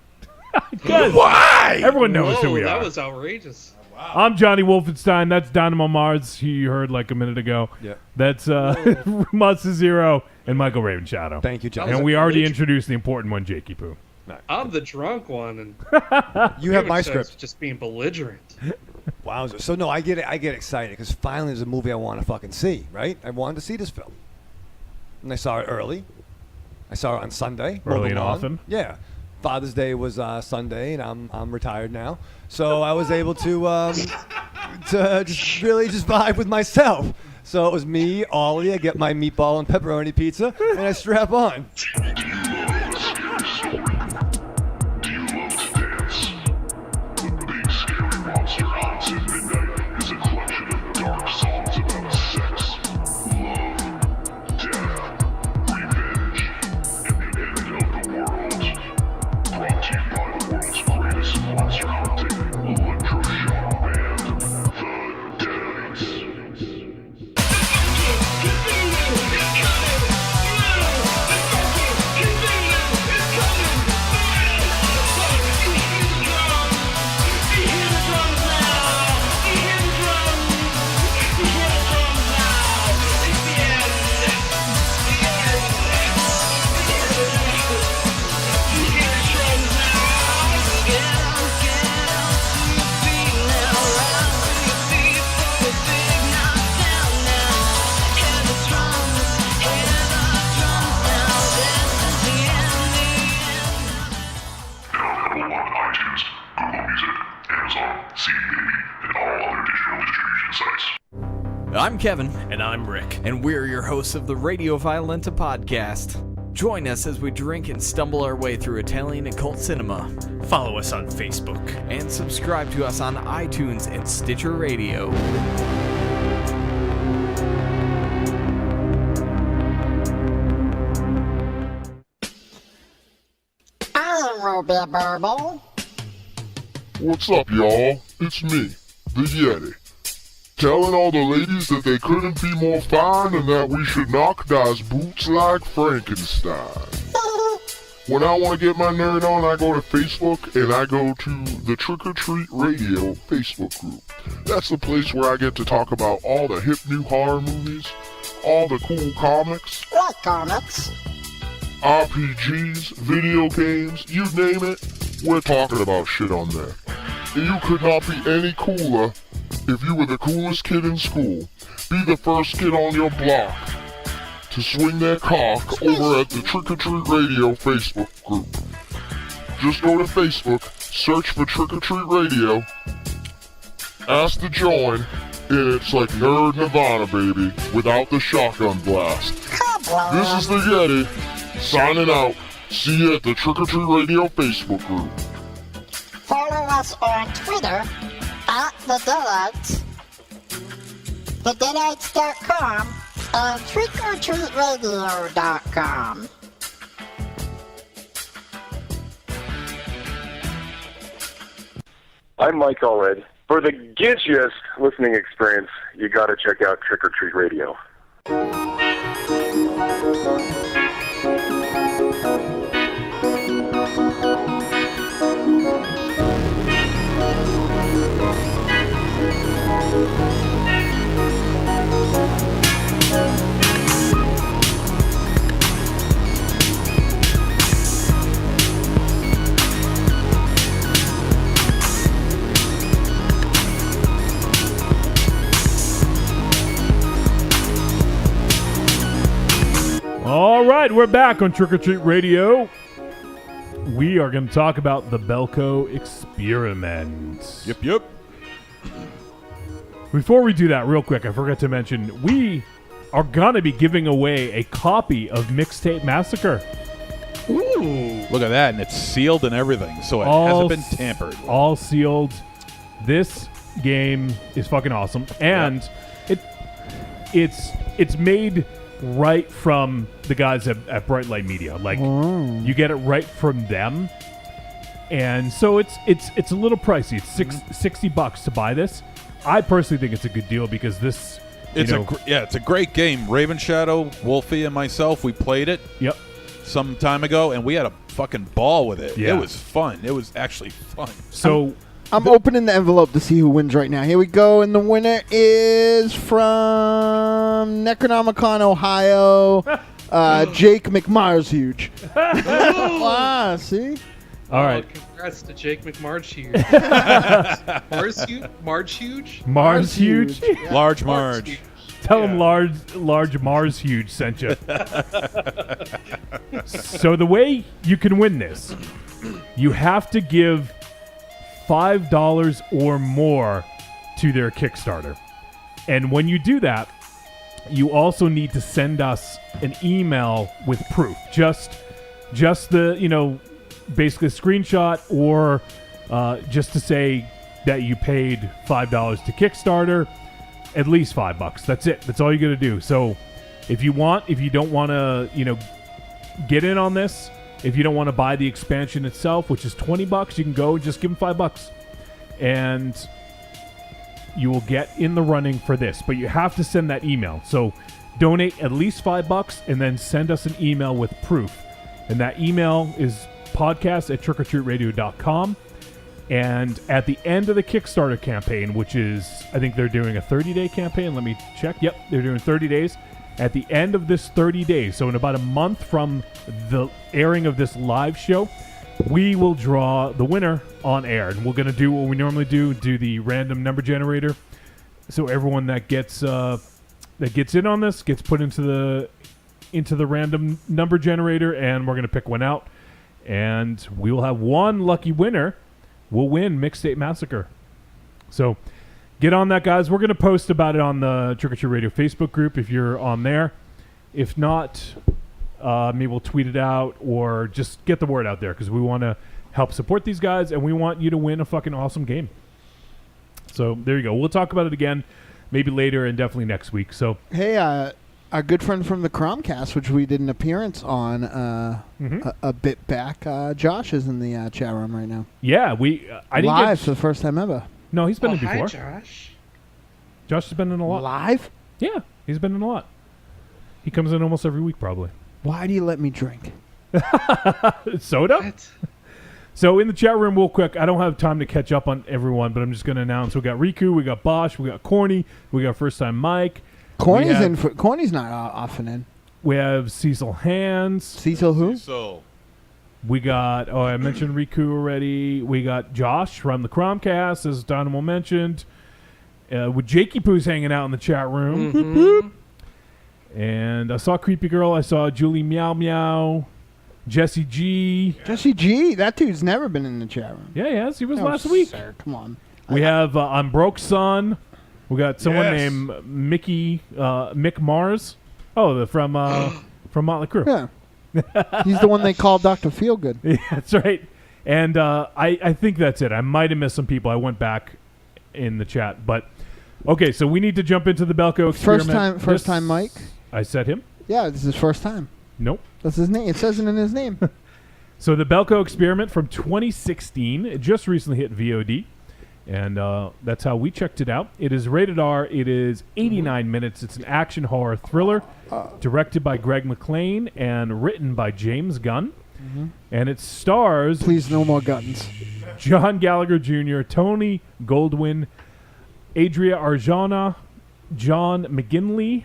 Because Why? everyone knows who we that are. was outrageous. I'm Johnny Wolfenstein. That's Dynamo Mars, who you heard like a minute ago. Yeah. That's Monster Zero and Michael Raven Shadow. Thank you, Johnny. And we already introduced the important one, Jakey-Poo. I'm the drunk one, and You have my David says script. just being belligerent. Wowzer. So no, I get excited because finally there's a movie I want to fucking see. Right? I wanted to see this film, and I saw it early. I saw it on Sunday. Early and mowed the lawn. often? Yeah. Father's Day was Sunday, and I'm retired now, so I was able to just really just vibe with myself. So it was me, Ollie. I get my meatball and pepperoni pizza, and I strap on. Do you love to dance? The big scary monster haunts at midnight is a collection of dark songs about sex, love, death, revenge, and the end of the world. Brought to you by the world's greatest monster hunting electroshock band, the Deadites. Available on iTunes, Google Music, Amazon, CD Baby, and all other digital distribution sites. I'm Kevin. And I'm Rick. And we're your hosts of the Radio Violenta podcast. Join us as we drink and stumble our way through Italian occult cinema. Follow us on Facebook. And subscribe to us on iTunes and Stitcher Radio. What's up, y'all? It's me, the Yeti. Telling all the ladies that they couldn't be more fine and that we should knock those boots like Frankenstein. When I want to get my nerd on, I go to Facebook and I go to the Trick or Treat Radio Facebook group. That's the place where I get to talk about all the hip new horror movies, all the cool comics. What comics? RPGs, video games, you name it, we're talking about shit on there. And you could not be any cooler if you were the coolest kid in school. Be the first kid on your block to swing their cock over at the Trick or Treat Radio Facebook group. Just go to Facebook, search for Trick or Treat Radio, ask to join, and it's like Nerd Nirvana, baby, without the shotgun blast. This is the Yeti, signing out. See you at the Trick or Treat Radio Facebook group. Follow us on Twitter at The Deadites, TheDeadites.com, and TrickOrTreatRadio.com. I'm Mike Allred. For the gidgiest listening experience, you gotta check out Trick or Treat Radio. All right, we're back on Trick or Treat Radio. We are going to talk about the Belko Experiment. Yep. Before we do that, real quick, I forgot to mention, we are going to be giving away a copy of Mixtape Massacre. Ooh. Look at that, and it's sealed and everything, so it hasn't been tampered. All sealed. This game is fucking awesome, and it's made right from the guys at Bright Light Media. Like, you get it right from them, and so it's a little pricey. It's $60 to buy this. I personally think it's a good deal because this. It's a great game. Raven Shadow, Wolfie, and myself, we played it. Yep. Some time ago, and we had a fucking ball with it. Yeah. It was fun. It was actually fun. So I'm opening the envelope to see who wins right now. Here we go, and the winner is from Necronomicon, Ohio. Jake McMarshuge. Wow, see? All right. Congrats to Jake McMarshuge. Marge Mars-huge? Yeah. Large Marge. Tell him large Mars-huge sent you. So the way you can win this, you have to give $5 or more to their Kickstarter. And when you do that, you also need to send us an email with proof. Just the, basically a screenshot or just to say that you paid $5 to Kickstarter, at least $5. That's it. That's all you got to do. So if you don't want to, get in on this, if you don't want to buy the expansion itself, which is $20, you can go and just give them $5. And you will get in the running for this. But you have to send that email. So donate at least $5 and then send us an email with proof. And that email is podcast@trickortreatradio.com. And at the end of the Kickstarter campaign, which is, I think they're doing a 30-day campaign. Let me check. Yep, they're doing 30 days. At the end of this 30 days, so in about a month from the airing of this live show, we will draw the winner on air. And we're going to do what we normally do the random number generator. So everyone that gets in on this gets put into the random number generator, and we're going to pick one out. And we will have one lucky winner will win Mixtape Massacre. So get on that, guys. We're going to post about it on the Trick or Treat Radio Facebook group if you're on there. If not, maybe we'll tweet it out or just get the word out there because we want to help support these guys and we want you to win a fucking awesome game. So there you go. We'll talk about it again maybe later and definitely next week. So Hey, our good friend from the Cromcast, which we did an appearance on a bit back, Josh is in the chat room right now. Yeah, I didn't live for the first time ever. No, he's been in before. Hi, Josh. Josh has been in a lot. Live? Yeah, he's been in a lot. He comes in almost every week, probably. Why do you let me drink? Soda? What? So in the chat room, real quick, I don't have time to catch up on everyone, but I'm just going to announce we got Riku, we got Bosch, we got Corny, we got First Time Mike. Corny's not often in. We have Cecil Hands. Cecil who? So We got, I mentioned Riku already. We got Josh from the Cromcast, as Dynamo mentioned. With Jakey-Poo's hanging out in the chat room. Mm-hmm. And I saw Creepy Girl. I saw Julie Meow Meow. Jesse G. Jesse G. That dude's never been in the chat room. Yeah, yes. He was last week. Sir, come on. We have I'm Broke Son. We got someone named Mick Mars. Oh, from Motley Crue. Yeah. He's the one they call Dr. Feelgood. Yeah, that's right. And I think that's it. I might have missed some people. I went back in the chat. But, okay, so we need to jump into the Belko Experiment. First time Mike? I said him? Yeah, this is his first time. Nope. That's his name. It says it in his name. So the Belko Experiment from 2016. It just recently hit VOD. And that's how we checked it out. It is rated R. It is 89 minutes. It's an action horror thriller directed by Greg McLean and written by James Gunn. Mm-hmm. And it stars... Please, no more guns. John Gallagher Jr., Tony Goldwyn, Adria Arjona, John McGinley,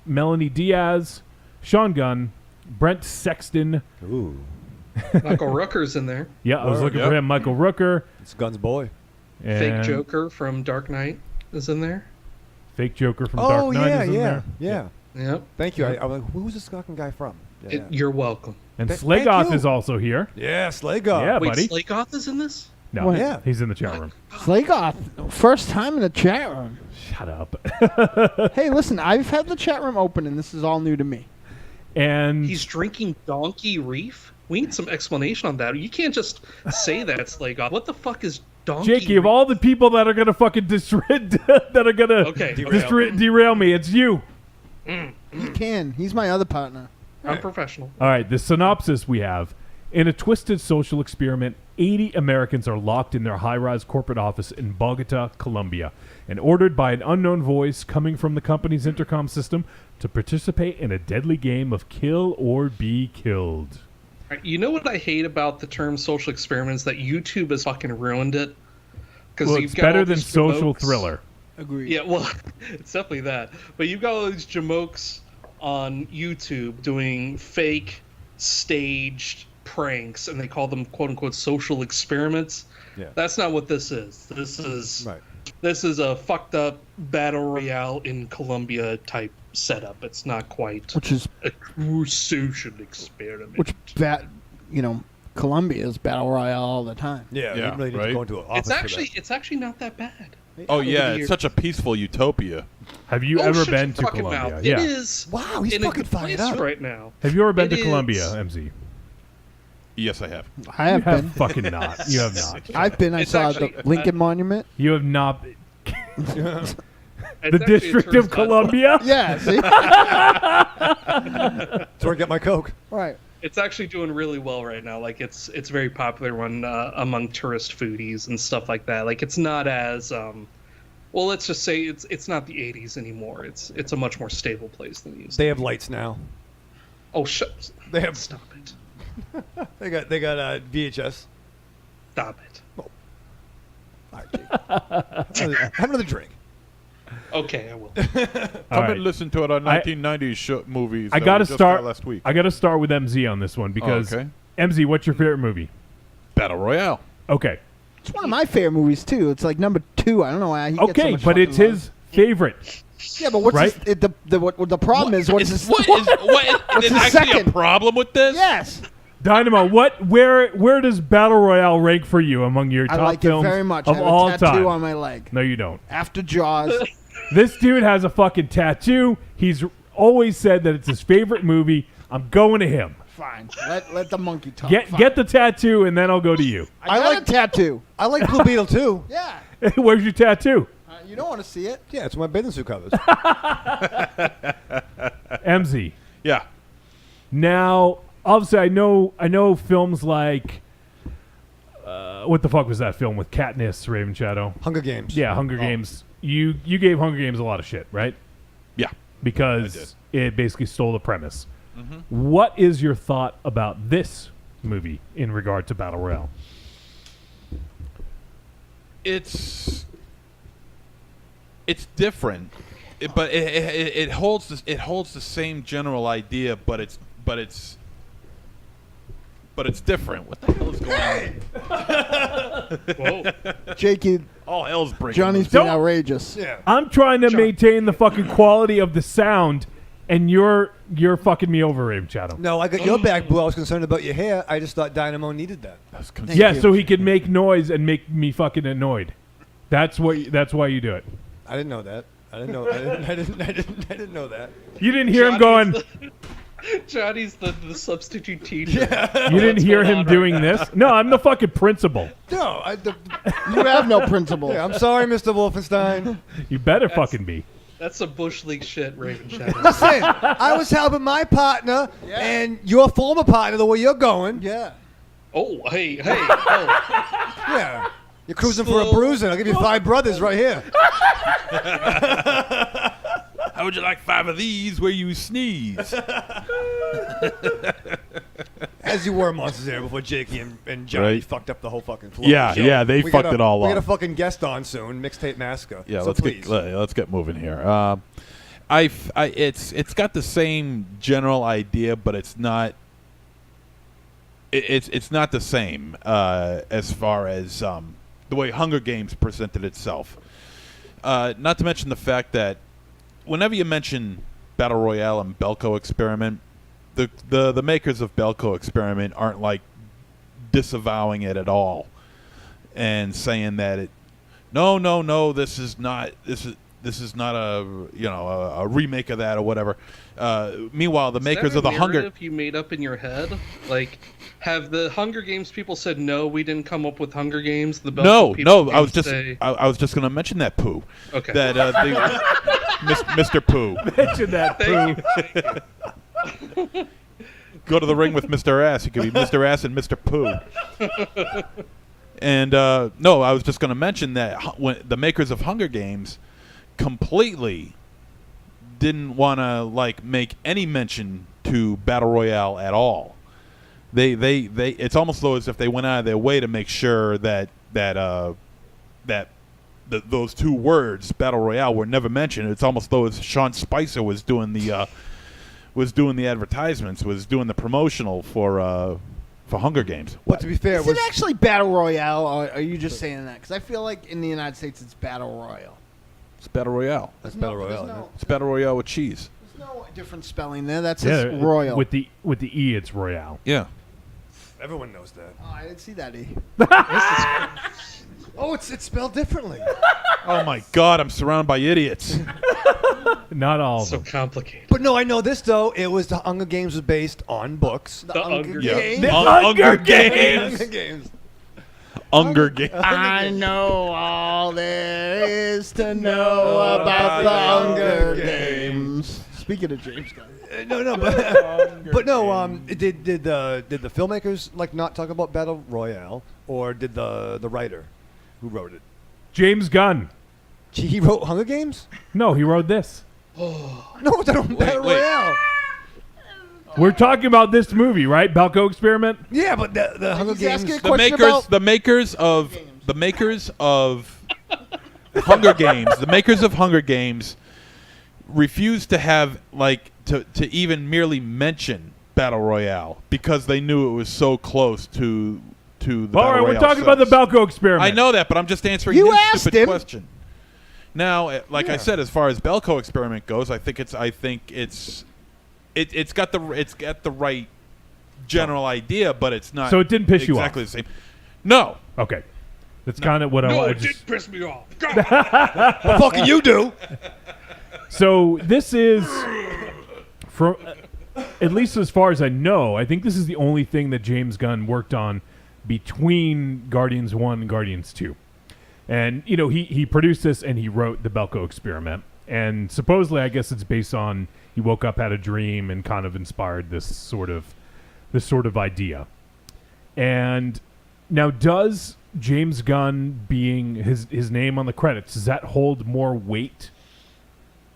Melanie Diaz, Sean Gunn, Brent Sexton. Ooh. Michael Rooker's in there. Yeah, I was looking for him. Michael Rooker. It's Gunn's boy. Fake Joker from Dark Knight is in there. Fake Joker from Dark Knight is in there. Yeah. Yep. Thank you. I was like, who's this fucking guy from? Yeah. You're welcome. And Thank Slagoth you. is also here. Yeah, Slagoth. Yeah, Wait, buddy. Slagoth is in this? No, What? Yeah. he's in the chat room. Slagoth, first time in the chat room. Shut up. Hey, listen, I've had the chat room open, and this is all new to me. And He's drinking Donkey Reef? We need some explanation on that. You can't just say that, Slagoth. What the fuck is Donkey Jakey, of Reef? all the people that are gonna fucking derail me, it's you. He can. He's my other partner. I'm professional. All right, the synopsis we have. In a twisted social experiment, 80 Americans are locked in their high-rise corporate office in Bogota, Colombia, and ordered by an unknown voice coming from the company's intercom system to participate in a deadly game of kill or be killed. You know what I hate about the term social experiments? That YouTube has fucking ruined it. Well, it's better than social thriller. Agreed. Yeah, well, it's definitely that. But you've got all these jamokes on YouTube doing fake, staged pranks, and they call them quote-unquote social experiments. Yeah. That's not what this is. This is a fucked up battle royale in Colombia type setup. It's not quite Which is a true social experiment. Colombia's battle royale all the time. Yeah, Yeah, you really need right? to go into an office. It's actually not that bad. Oh Over yeah, the it's years. such a peaceful utopia. Have you Oh, ever shut been your to fucking Colombia? mouth. Yeah. It is. Wow, he's in a fucking good fired place up right now. Have you ever been It to Colombia, is. MZ? Yes, I have. I have You have been. fucking not. You have not. I've been. I It's saw actually- the Lincoln Monument. You have not. It's The actually a District of tourist hotspot. Columbia? Yeah, see? That's where I get my Coke. Right. It's actually doing really well right now. Like it's very popular one among tourist foodies and stuff like that. Like it's not as well, let's just say it's not the 80s anymore. It's a much more stable place than it used to They be. have lights now. Oh, shut. They have. Stop it. They got VHS. Stop it. All right, Jake. Have another drink. Okay, I will. All Come right. and listen to our 1990s movies. I that gotta we just start got last week. I gotta start with MZ on this one because okay. MZ, what's your favorite movie? Battle Royale. Okay, It's one of my favorite movies too. It's like number 2. I don't know why. He gets so okay, much but fucking it's love. his favorite. Yeah, but what's right? the problem is what's his What is What's there's the actually second? a problem with this? Yes, Dynamo, where does Battle Royale rank for you among your I top like it films very much. of I have all a tattoo time? on my leg. No, you don't. After Jaws. This dude has a fucking tattoo. He's always said that it's his favorite movie. I'm going to him. Fine. Let the monkey talk. Fine. Get the tattoo, and then I'll go to you. I got a tattoo. I like Blue Beetle too. Yeah. Where's your tattoo? You don't want to see it. Yeah, it's what my bathing suit covers. MZ. Yeah. Now, obviously, I know films like what the fuck was that film with Katniss, Raven Shadow? Hunger Games. Yeah, Hunger Games. You gave Hunger Games a lot of shit, right? Yeah. Because it basically stole the premise. Mm-hmm. What is your thought about this movie in regard to Battle Royale? It's different, but it holds the same general idea, but it's different. What the hell is going on? Whoa. Jakey, All hell's breaking Johnny's loose. being outrageous. Yeah. I'm trying to maintain the fucking quality of the sound, and you're fucking me over, Raven Shadow. No, I got your back, Boo. I was concerned about your hair. I just thought Dynamo needed that. Thank Yeah, you. so he could make noise and make me fucking annoyed. That's why you do it. I didn't know that. I didn't know. I didn't know that. You didn't hear him going. Johnny's the substitute teacher. You didn't hear going him on doing right this. No, I'm the fucking principal. No, You have no principle. yeah, I'm sorry, Mr. Wolfenstein. You better fucking be. That's some Bush League shit, Raven Shadow. Listen, I was helping my partner and your former partner the way you're going. Yeah. Oh, hey. Oh. Yeah. You're cruising for a bruising. I'll give you 5 brothers right here. How would you like 5 of these where you sneeze? As you were monsters there before Jakey and Johnny Right. fucked up the whole fucking floor. Yeah, So yeah, they we fucked got a- it all We up. got a fucking guest on soon, Mixtape Massacre. Yeah, so let's get moving here. It's got the same general idea, but it's not. It's not the same as far as the way Hunger Games presented itself. Not to mention the fact that whenever you mention Battle Royale and Belko Experiment, the makers of Belko Experiment aren't like disavowing it at all and saying that it this is not a remake of that or whatever. Meanwhile, the makers of the Hunger you made up in your head, like, have the Hunger Games people said no, we didn't come up with Hunger Games? The Belko people I was came just say, I was just going to mention that Pooh. Okay. That Mr. Pooh. Mention that, Pooh. go to the ring with Mr. Ass. You could be Mr. Ass and Mr. Pooh. And no, I was just going to mention that when the makers of Hunger Games completely didn't want to make any mention to Battle Royale at all. They it's almost though as if they went out of their way to make sure that those two words, Battle Royale, were never mentioned. It's almost though as Sean Spicer was doing the advertisements, was doing the promotional for Hunger Games. But to be fair, Is it actually Battle Royale, or are you just saying that? Because I feel like in the United States it's Battle Royale. It's Battle Royale. That's Battle Royale. No, It's Battle Royale with cheese. there's no different spelling there. That's just Royal. With the E, it's Royale. Yeah. Everyone knows that. Oh, I didn't see that, E. Oh, it's spelled differently. Oh my God! I'm surrounded by idiots. Not all of So them. complicated. But no, I know this though. It was the Hunger Games was based on books. The Hunger Yeah. Games. The Hunger Games. Hunger Games. Hunger Games. I know all there is to know about the Hunger Games. Speaking of James Gunn. No, but did the filmmakers not talk about Battle Royale, or did the writer who wrote it? James Gunn. He wrote Hunger Games? No, he wrote this. No, it's not Battle wait. Royale. We're talking about this movie, right? Belko Experiment. Yeah, but the Hunger He's Games. asking a The question makers, about the makers of the makers of Hunger Games, the makers of Hunger Games refused to have to even merely mention Battle Royale because they knew it was so close to the All Battle right, we're Royale talking about the sense. Belko Experiment. I know that, but I'm just answering You his asked stupid him. question. Now, I said, as far as Belko Experiment goes, I think it's got the right general idea, but it's not. So it didn't piss you off? exactly the same. No. Okay. That's kind of what I No, wanted it to did piss me off. God. What the fuck can you do? So this is, from at least as far as I know, I think this is the only thing that James Gunn worked on between Guardians 1 and Guardians 2. And, he produced this and he wrote the Belko Experiment. And supposedly, I guess it's based on, he woke up, had a dream, and kind of inspired this sort of idea. And now, does James Gunn being his name on the credits, does that hold more weight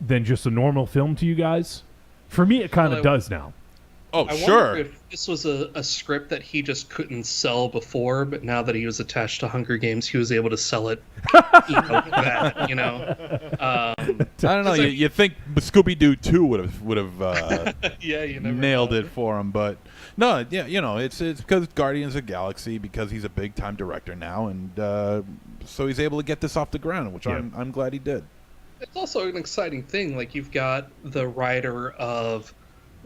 than just a normal film to you guys? For me, it kind of does now. Oh, I sure. wonder if this was a script that he just couldn't sell before, but now that he was attached to Hunger Games, he was able to sell it. I don't know. You think Scooby-Doo 2 would have yeah, you never nailed know. it for him, but no. Yeah, it's because Guardians of the Galaxy, because he's a big-time director now, and so he's able to get this off the ground, which I'm glad he did. It's also an exciting thing. Like, you've got the writer of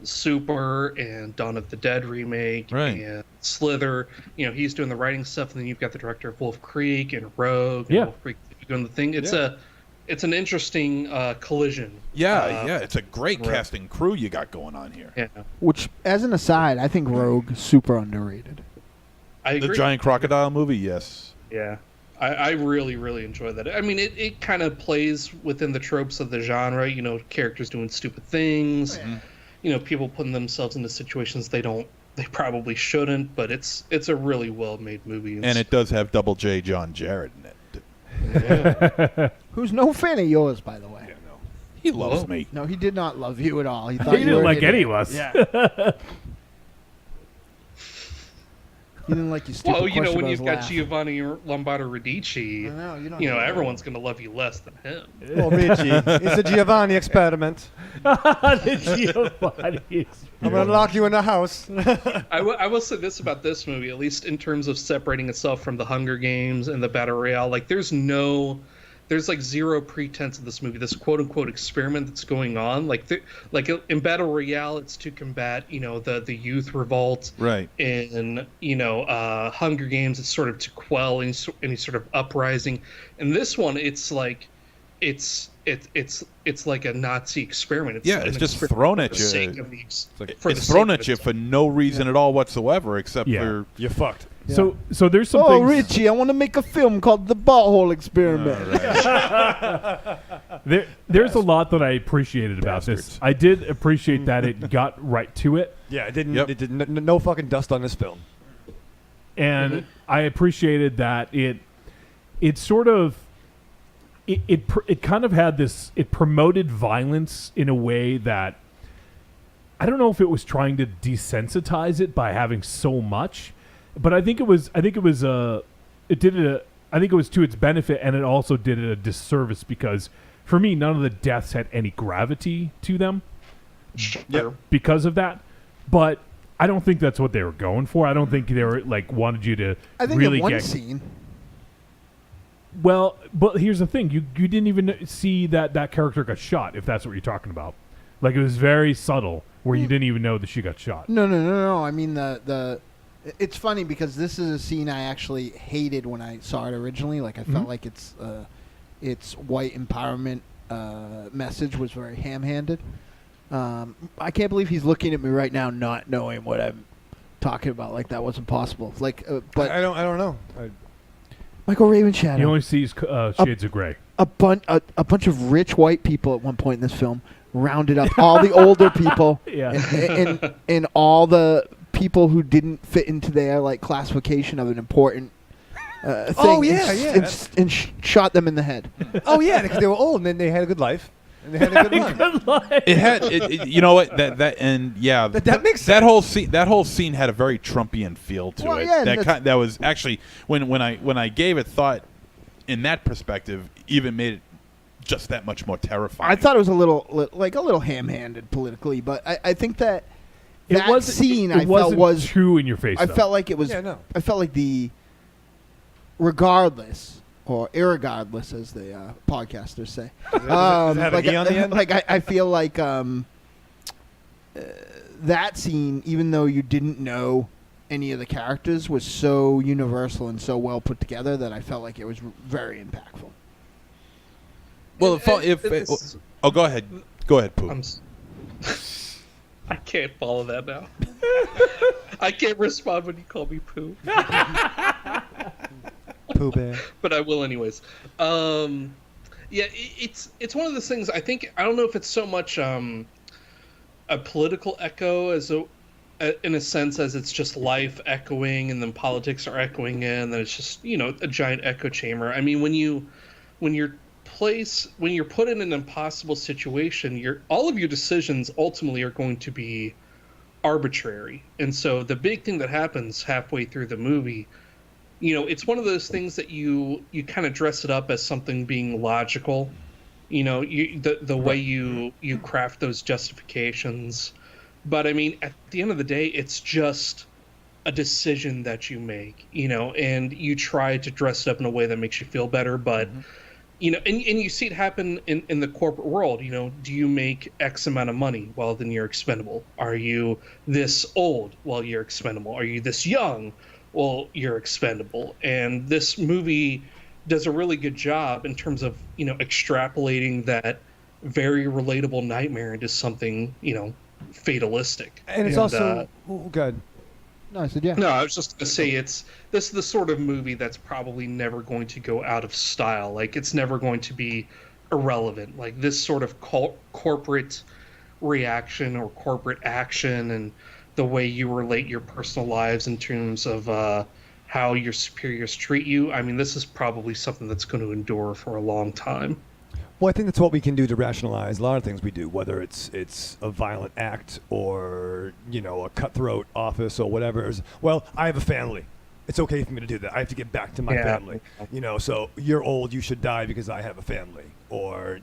Super and Dawn of the Dead remake and Slither. He's doing the writing stuff, and then you've got the director of Wolf Creek and Rogue. And Wolf Creek doing the thing. It's an interesting collision. It's a great casting crew you got going on here. Yeah. Which, as an aside, I think Rogue is super underrated. I agree. The giant crocodile movie, yes. Yeah. I really, really enjoy that. I mean, it kind of plays within the tropes of the genre, characters doing stupid things, people putting themselves into situations they probably shouldn't, but it's a really well-made movie. And it does have Double J John Jarrett in it. Yeah. Who's no fan of yours, by the way. Yeah, no. He loves me. No, he did not love you at all. He thought He you didn't were like an any idiot. of us. Yeah. He didn't like you stupid Well, question when about you've his got laugh. Giovanni Lombardo Radici, everyone's going to love you less than him. Well, Richie, it's a Giovanni experiment. The Giovanni Experiment. I'm going to lock you in the house. I will say this about this movie, at least in terms of separating itself from the Hunger Games and the Battle Royale. Like, there's zero pretense of this movie, this quote-unquote experiment that's going on. Like in Battle Royale, it's to combat, the youth revolt. Right. In, Hunger Games, it's sort of to quell any sort of uprising. And this one, it's like it's like a Nazi experiment. It's just thrown at you. It's thrown at you for no reason at all whatsoever, except for you're fucked. Yeah. So there's some Oh, things. Richie, I want to make a film called The Butthole Experiment. There's a lot that I appreciated about this. I did appreciate that it got right to it. Yeah, it didn't. Yep. It did no fucking dust on this film. And I appreciated that it sort of it kind of had this. It promoted violence in a way that I don't know if it was trying to desensitize it by having so much, but I think it was to its benefit, and it also did it a disservice because for me none of the deaths had any gravity to them because of that. But I don't think that's what they were going for. I don't think they were wanted you to I think really in one get scene. Well, but here's the thing: you didn't even see that character got shot. If that's what you're talking about, it was very subtle, where you didn't even know that she got shot. No. I mean the. It's funny because this is a scene I actually hated when I saw it originally. I felt like its white empowerment message was very ham-handed. I can't believe he's looking at me right now, not knowing what I'm talking about. That wasn't possible. But I don't know. Michael Ravenshadow. He only sees shades of gray. A bunch of rich white people at one point in this film rounded up all the older people and all the people who didn't fit into their classification of an important thing. Oh yeah, and shot them in the head. Oh yeah, because they were old and then they had a good life. And they had a good run. It had, you know what? That makes sense. That whole scene had a very Trumpian feel to it. Yeah, that was actually when I gave it thought in that perspective, even made it just that much more terrifying. I thought it was a little ham-handed politically, but I think that scene it wasn't was true in your face. I though. felt like it was. Yeah, no. I felt like the regardless. Or irregardless, as the podcasters say. Does it have an E on the end? I feel like that scene, even though you didn't know any of the characters, was so universal and so well put together that I felt like it was very impactful. Well, go ahead. Go ahead, Pooh. I can't follow that now. I can't respond when you call me Pooh. Pooh Bear. But I will anyways. It's one of those things. I don't know if it's so much a political echo in a sense as it's just life echoing, and then politics are echoing in, and then it's just a giant echo chamber. I mean, when you're put in an impossible situation, all of your decisions ultimately are going to be arbitrary, and so the big thing that happens halfway through the movie. It's one of those things that you kind of dress it up as something being logical. The way you craft those justifications. But I mean, at the end of the day, it's just a decision that you make, and you try to dress it up in a way that makes you feel better. But, and you see it happen in the corporate world. Do you make X amount of money? Well, then you're expendable. Are you this old? Well, you're expendable. Are you this young? Well, you're expendable. And this movie does a really good job in terms of, extrapolating that very relatable nightmare into something, fatalistic. And it's also good. No, I said yeah. No, I was just going to say this is the sort of movie that's probably never going to go out of style. It's never going to be irrelevant. This sort of corporate reaction or corporate action and the way you relate your personal lives in terms of how your superiors treat you. I mean, this is probably something that's going to endure for a long time. Well, I think that's what we can do to rationalize a lot of things we do, whether it's a violent act or, a cutthroat office or whatever. Well, I have a family. It's okay for me to do that. I have to get back to my family. So you're old, you should die because I have a family. Or,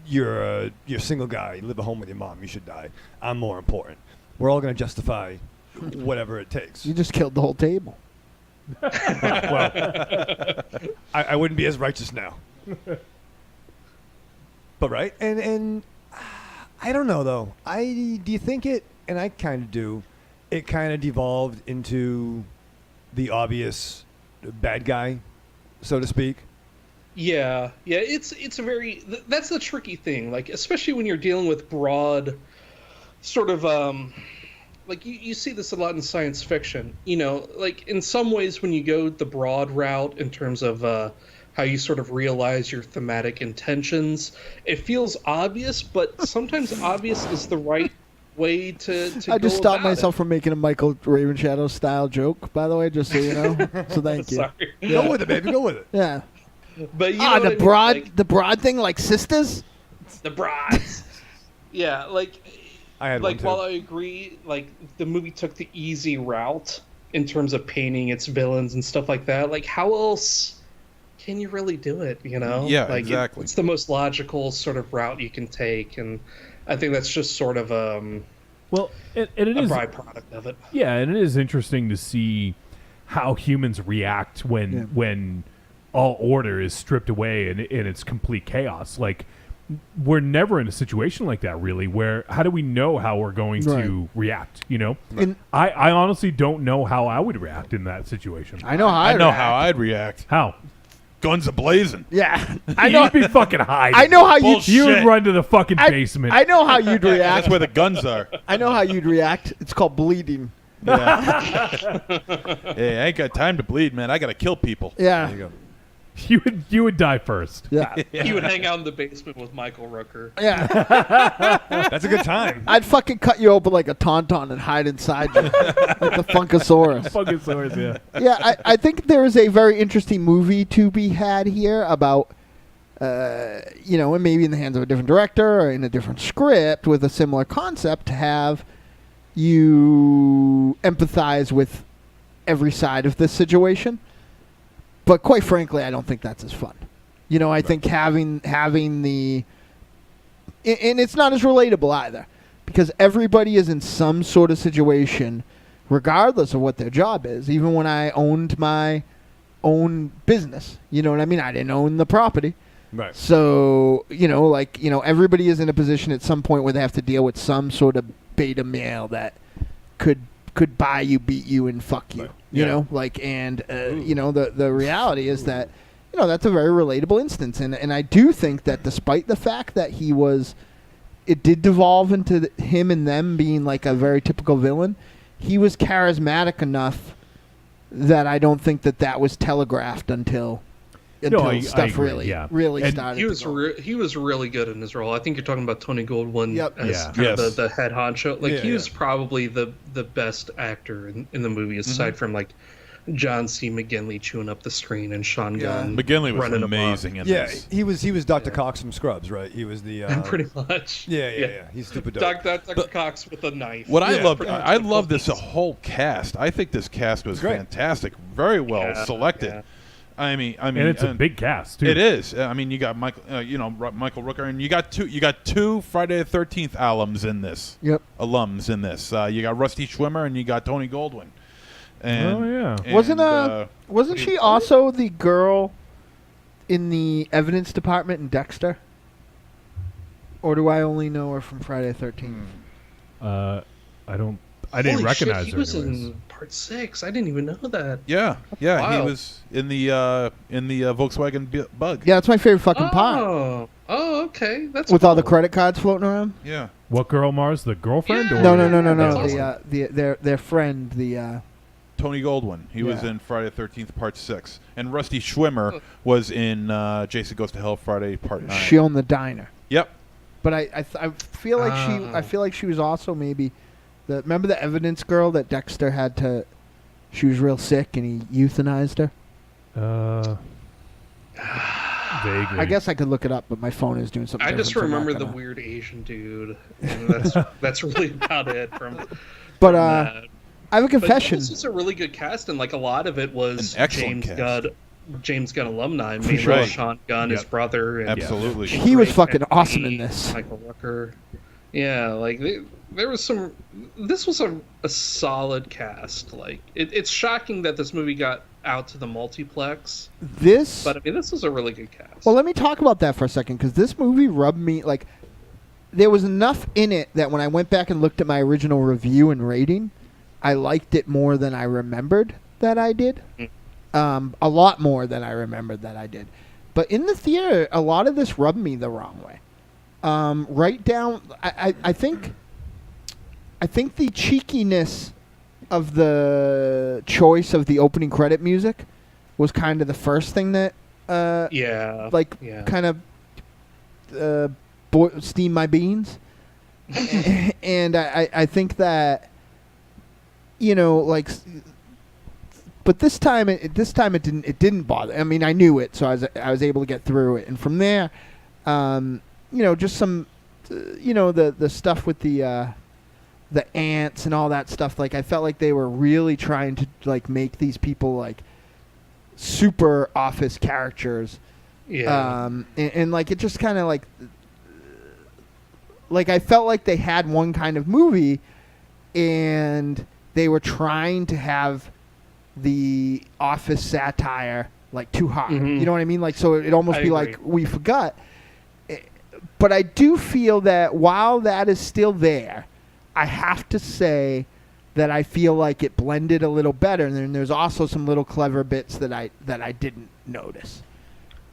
you're a single guy, you live at home with your mom, you should die. I'm more important. We're all going to justify whatever it takes. You just killed the whole table. Well, I wouldn't be as righteous now. But right? And I don't know, though. Do you think it, and I kind of do, it kind of devolved into the obvious bad guy, so to speak? Yeah. It's a very, that's the tricky thing. Especially when you're dealing with broad sort of you see this a lot in science fiction, in some ways when you go the broad route in terms of how you sort of realize your thematic intentions, it feels obvious, but sometimes obvious is the right way to I just go stopped about myself from making a Michael Raven Shadow style joke, by the way, just so you know. So thank you. Sorry. Go with it, baby. Go with it. Yeah. But you know what I mean? Like, the broad thing, like sisters. the brides. Yeah, like I had like one too. while I agree, like the movie took the easy route in terms of painting its villains and stuff like that. Like, how else can you really do it? You know? Yeah, like, exactly. It's the most logical sort of route you can take, and I think that's just sort of Well, it a is byproduct of it. Yeah, and it is interesting to see how humans react when all order is stripped away and it's complete chaos. Like, we're never in a situation like that, really, where how do we know how we're going to react, you know? And- I honestly don't know how I would react in that situation. I know how I know how I'd react. How? Guns a-blazing. Yeah. I know. You'd be fucking hiding. I know how you. Bullshit. You would run to the fucking basement. I know how you'd react. That's where the guns are. I know how you'd react. It's called bleeding. Yeah. Hey, I ain't got time to bleed, man. I got to kill people. Yeah. There you go. You would die first. Yeah. He would hang out in the basement with Michael Rooker. Yeah. That's a good time. I'd fucking cut you open like a tauntaun and hide inside you, like the Funkasaurus. Fucking swords, yeah. Yeah, I think there is a very interesting movie to be had here about, you know, and maybe in the hands of a different director or in a different script with a similar concept, to have you empathize with every side of this situation. But quite frankly, I don't think that's as fun. You know, I think having the... And it's not as relatable either. Because everybody is in some sort of situation, regardless of what their job is. Even when I owned my own business. You know what I mean? I didn't own the property. Right. So, you know, like, you know, everybody is in a position at some point where they have to deal with some sort of beta male that could buy you, beat you, and fuck you. Right. You Yeah. know, like, and you know, the reality is that, you know, that's a very relatable instance, and I do think that despite the fact that it did devolve into him and them being like a very typical villain, he was charismatic enough that I don't think that was telegraphed until I stuff agree, really yeah. really And started. He was to go. he was really good in his role. I think you're talking about Tony Goldwyn Yep. as Yeah. kind of Yes. the head honcho. Like Yeah, he was yeah. probably the best actor in the movie, aside from like John C. McGinley chewing up the screen and Sean Yeah. Gunn. McGinley was running amok. amazing in Yeah, this. he was Dr. Cox from Scrubs, right? He was the Pretty much. Yeah. He's stupid dope. Dr. Cox with a knife. What I Yeah. love, Pretty much I the love this focus. whole cast. I think this cast was Great. fantastic, very well Yeah, selected. yeah. I mean, And it's a big cast, too. It is. I mean, you got Michael Rooker, and you got two Friday the 13th alums in this. Yep. Alums in this. You got Rusty Schwimmer, and you got Tony Goldwyn. And, Oh, yeah. and, Wasn't she also the girl in the evidence department in Dexter? Or do I only know her from Friday the 13th? I didn't Holy recognize shit, her. he was anyways. in part 6. I didn't even know that. Yeah, he Wow. was in the Volkswagen Bug. Yeah, that's my favorite fucking part. Oh, okay. That's With all the cool. credit cards floating around. Yeah. What girl, Mars? The girlfriend? Yeah. Or No. That's Their friend. The Tony Goldwyn. He was Yeah. in Friday the 13th, Part 6. And Rusty Schwimmer was in Jason Goes to Hell, Friday, Part 9. she owned the diner. Yep. But I feel like she was also maybe remember the evidence girl that Dexter had to. She was real sick and he euthanized her. Vaguely. I guess I could look it up, but my phone is doing something. I just different, so I'm remember not the gonna- weird Asian dude. And that's really about it. But that. I have a But confession. this is a really good cast, and like a lot of it was An excellent James Gunn alumni, For mainly sure. Sean Gunn, his brother, and Absolutely. He was Drake fucking and awesome in Pete, this. Michael Rooker. Yeah, like there was some. This was a solid cast. Like it's shocking that this movie got out to the multiplex. But I mean, this was a really good cast. Well, let me talk about that for a second, because this movie rubbed me like there was enough in it that when I went back and looked at my original review and rating, I liked it more than I remembered that I did. A lot more than I remembered that I did. But in the theater, a lot of this rubbed me the wrong way. Right down, I think the cheekiness of the choice of the opening credit music was kind of the first thing that kind of steamed my beans. And I think that, you know, like, but this time it didn't bother. I mean, I knew it, so I was able to get through it, and from there, you know, just some, you know, the stuff with the ants and all that stuff. Like, I felt like they were really trying to like make these people like super Office characters. Yeah. And like it just kind of like I felt like they had one kind of movie, and they were trying to have the Office satire like too hard. Mhm. You know what I mean? Like, so it'd almost I be agree. like we forgot. But I do feel that while that is still there, I have to say that I feel like it blended a little better, and then there's also some little clever bits that I didn't notice.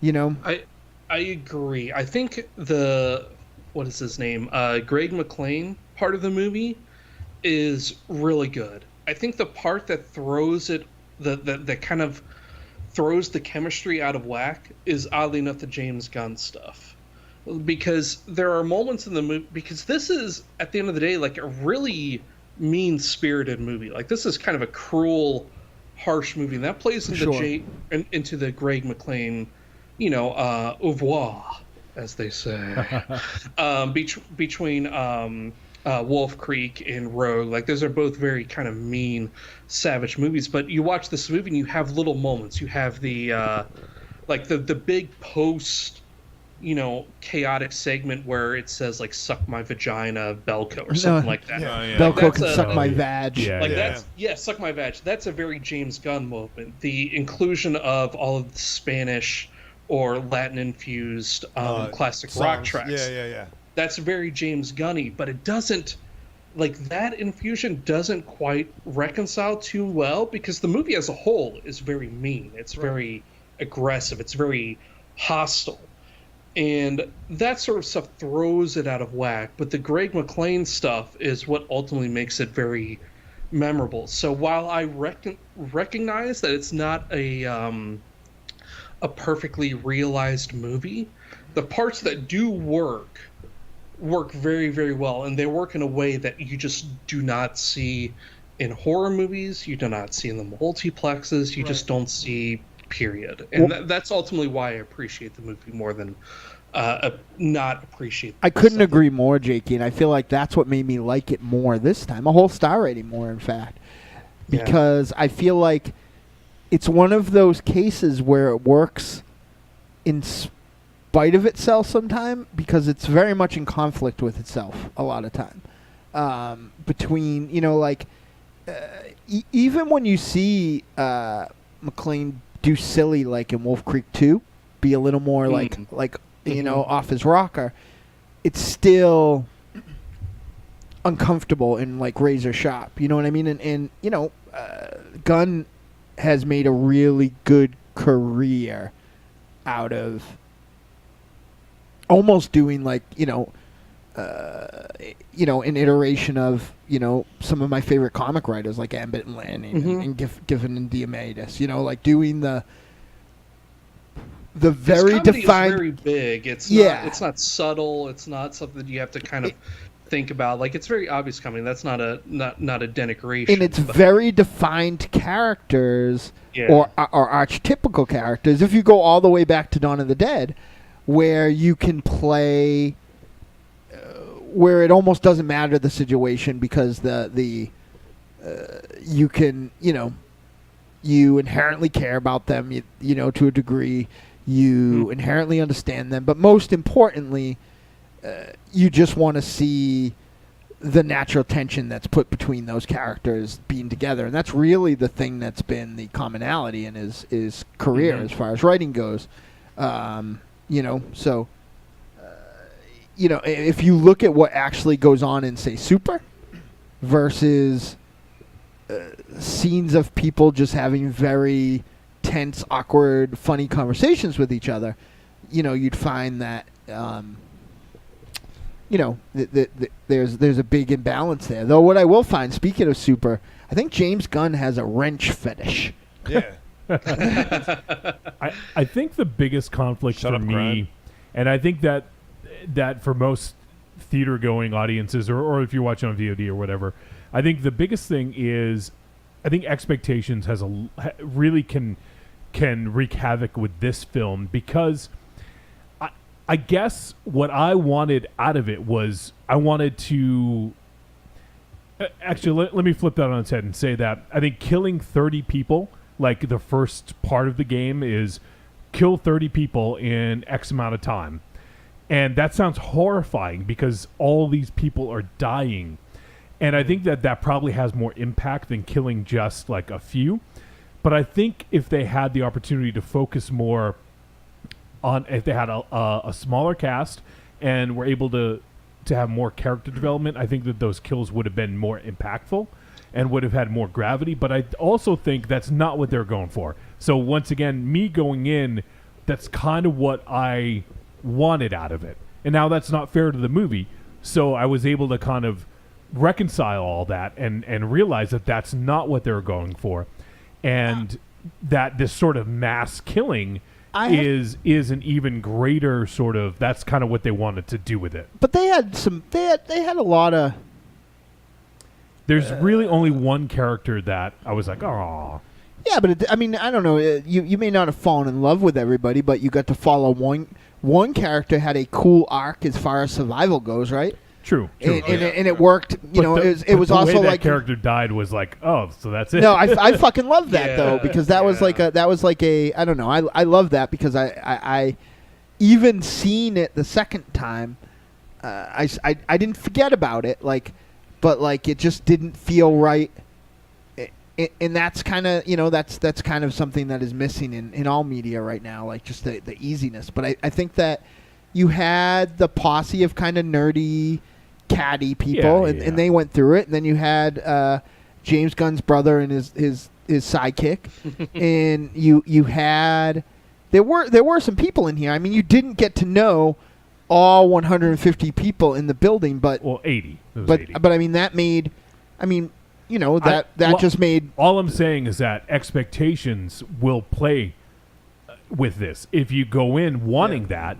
You know? I agree. I think what is his name? Greg McLean part of the movie is really good. I think the part that throws it, that kind of throws the chemistry out of whack is oddly enough the James Gunn stuff. Because there are moments in the movie, because this is, at the end of the day, like a really mean-spirited movie. Like, this is kind of a cruel, harsh movie, and that plays into into the Greg McLean, you know, au revoir, as they say, between Wolf Creek and Rogue. Like, those are both very kind of mean, savage movies. But you watch this movie and you have little moments. You have the like the big post, you know, chaotic segment where it says like "suck my vagina, Belko" or something like that. Belko can suck my vag. Suck my vag. That's a very James Gunn moment. The inclusion of all of the Spanish or Latin infused classic songs. rock tracks. Yeah. That's very James Gunny, but it doesn't, like, that infusion doesn't quite reconcile too well, because the movie as a whole is very mean. It's very aggressive. It's very hostile. And that sort of stuff throws it out of whack. But the Greg McLean stuff is what ultimately makes it very memorable. So while I recognize that it's not a perfectly realized movie, the parts that do work very, very well. And they work in a way that you just do not see in horror movies. You do not see in the multiplexes. You just don't see, period. And that's ultimately why I appreciate the movie more than not appreciate. I couldn't agree more, Jakey, and I feel like that's what made me like it more this time. A whole star rating more, in fact. Because I feel like it's one of those cases where it works in spite of itself sometime, because it's very much in conflict with itself a lot of time. Between, you know, like, even when you see McLean do silly, like in Wolf Creek 2, be a little more like you know, off his rocker, it's still uncomfortable and like razor sharp. You know what I mean? And you know, Gunn has made a really good career out of almost doing like, you know, an iteration of, you know, some of my favorite comic writers like Ambit and Lanning and Giffen and Diomedes. You know, like doing the very defined. Is very big. It's not subtle. It's not something that you have to kind of think about. Like, it's very obvious comedy. That's not a denigration. And it's very defined characters or archetypical characters. If you go all the way back to Dawn of the Dead, where you can play, where it almost doesn't matter the situation, because you can, you know, you inherently care about them, you know, to a degree. You inherently understand them, but most importantly, you just want to see the natural tension that's put between those characters being together, and that's really the thing that's been the commonality in his career as far as writing goes. You know, so you know, if you look at what actually goes on in, say, Super versus scenes of people just having very tense, awkward, funny conversations with each other, you know, you'd find that, you know, there's a big imbalance there. Though what I will find, speaking of Super, I think James Gunn has a wrench fetish. Yeah. I think the biggest conflict for me, and I think that for most theater-going audiences, or if you're watching on VOD or whatever, I think the biggest thing is, I think expectations really can wreak havoc with this film, because I guess what I wanted out of it was I wanted to actually let me flip that on its head and say that I think killing 30 people, like the first part of the game is kill 30 people in X amount of time, and that sounds horrifying because all these people are dying, and I think that probably has more impact than killing just like a few. But I think if they had the opportunity to focus more on, if they had a smaller cast and were able to have more character development, I think that those kills would have been more impactful and would have had more gravity. But I also think that's not what they're going for. So once again, me going in, that's kind of what I wanted out of it. And now that's not fair to the movie. So I was able to kind of reconcile all that and realize that that's not what they're going for. And that this sort of mass killing is an even greater sort of, that's kind of what they wanted to do with it. But they had a lot of. There's really only one character that I was like, oh. Yeah, but I mean, I don't know. You may not have fallen in love with everybody, but you got to follow one character had a cool arc as far as survival goes, right? True. And it worked. It was also the way like that character died was like, oh, so that's it. No, I fucking love that though, because that was like a I don't know. I love that because I even seen it the second time, I didn't forget about it, but it just didn't feel right. And that's kind of that's kind of something that is missing in all media right now, like just the easiness. But I think that you had the posse of kind of nerdy, catty people, and they went through it. And then you had James Gunn's brother and his sidekick, and you had there were some people in here. I mean, you didn't get to know all 150 people in the building, but 80. But 80. I mean that made, just made. All I'm saying is that expectations will play with this. If you go in wanting that,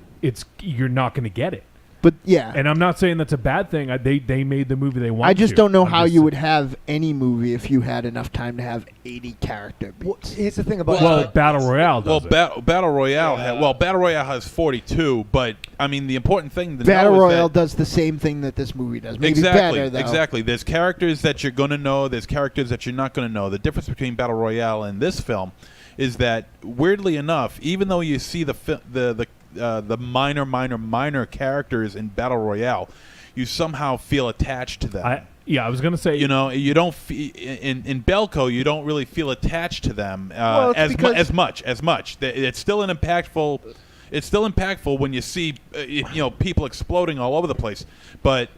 you're not going to get it. But yeah, and I'm not saying that's a bad thing. They made the movie they wanted. I just don't know how you would have any movie if you had enough time to have 80 character beats. Well, here's the thing about Battle Royale. Battle Royale. Battle Royale has 42, but I mean the important thing. Battle Royale does the same thing that this movie does. Maybe better, though. Exactly. There's characters that you're going to know. There's characters that you're not going to know. The difference between Battle Royale and this film is that, weirdly enough, even though you see the minor characters in Battle Royale, you somehow feel attached to them. I was going to say, you don't in Belko, you don't really feel attached to them as much. It's still an impactful. It's still impactful when you see people exploding all over the place, but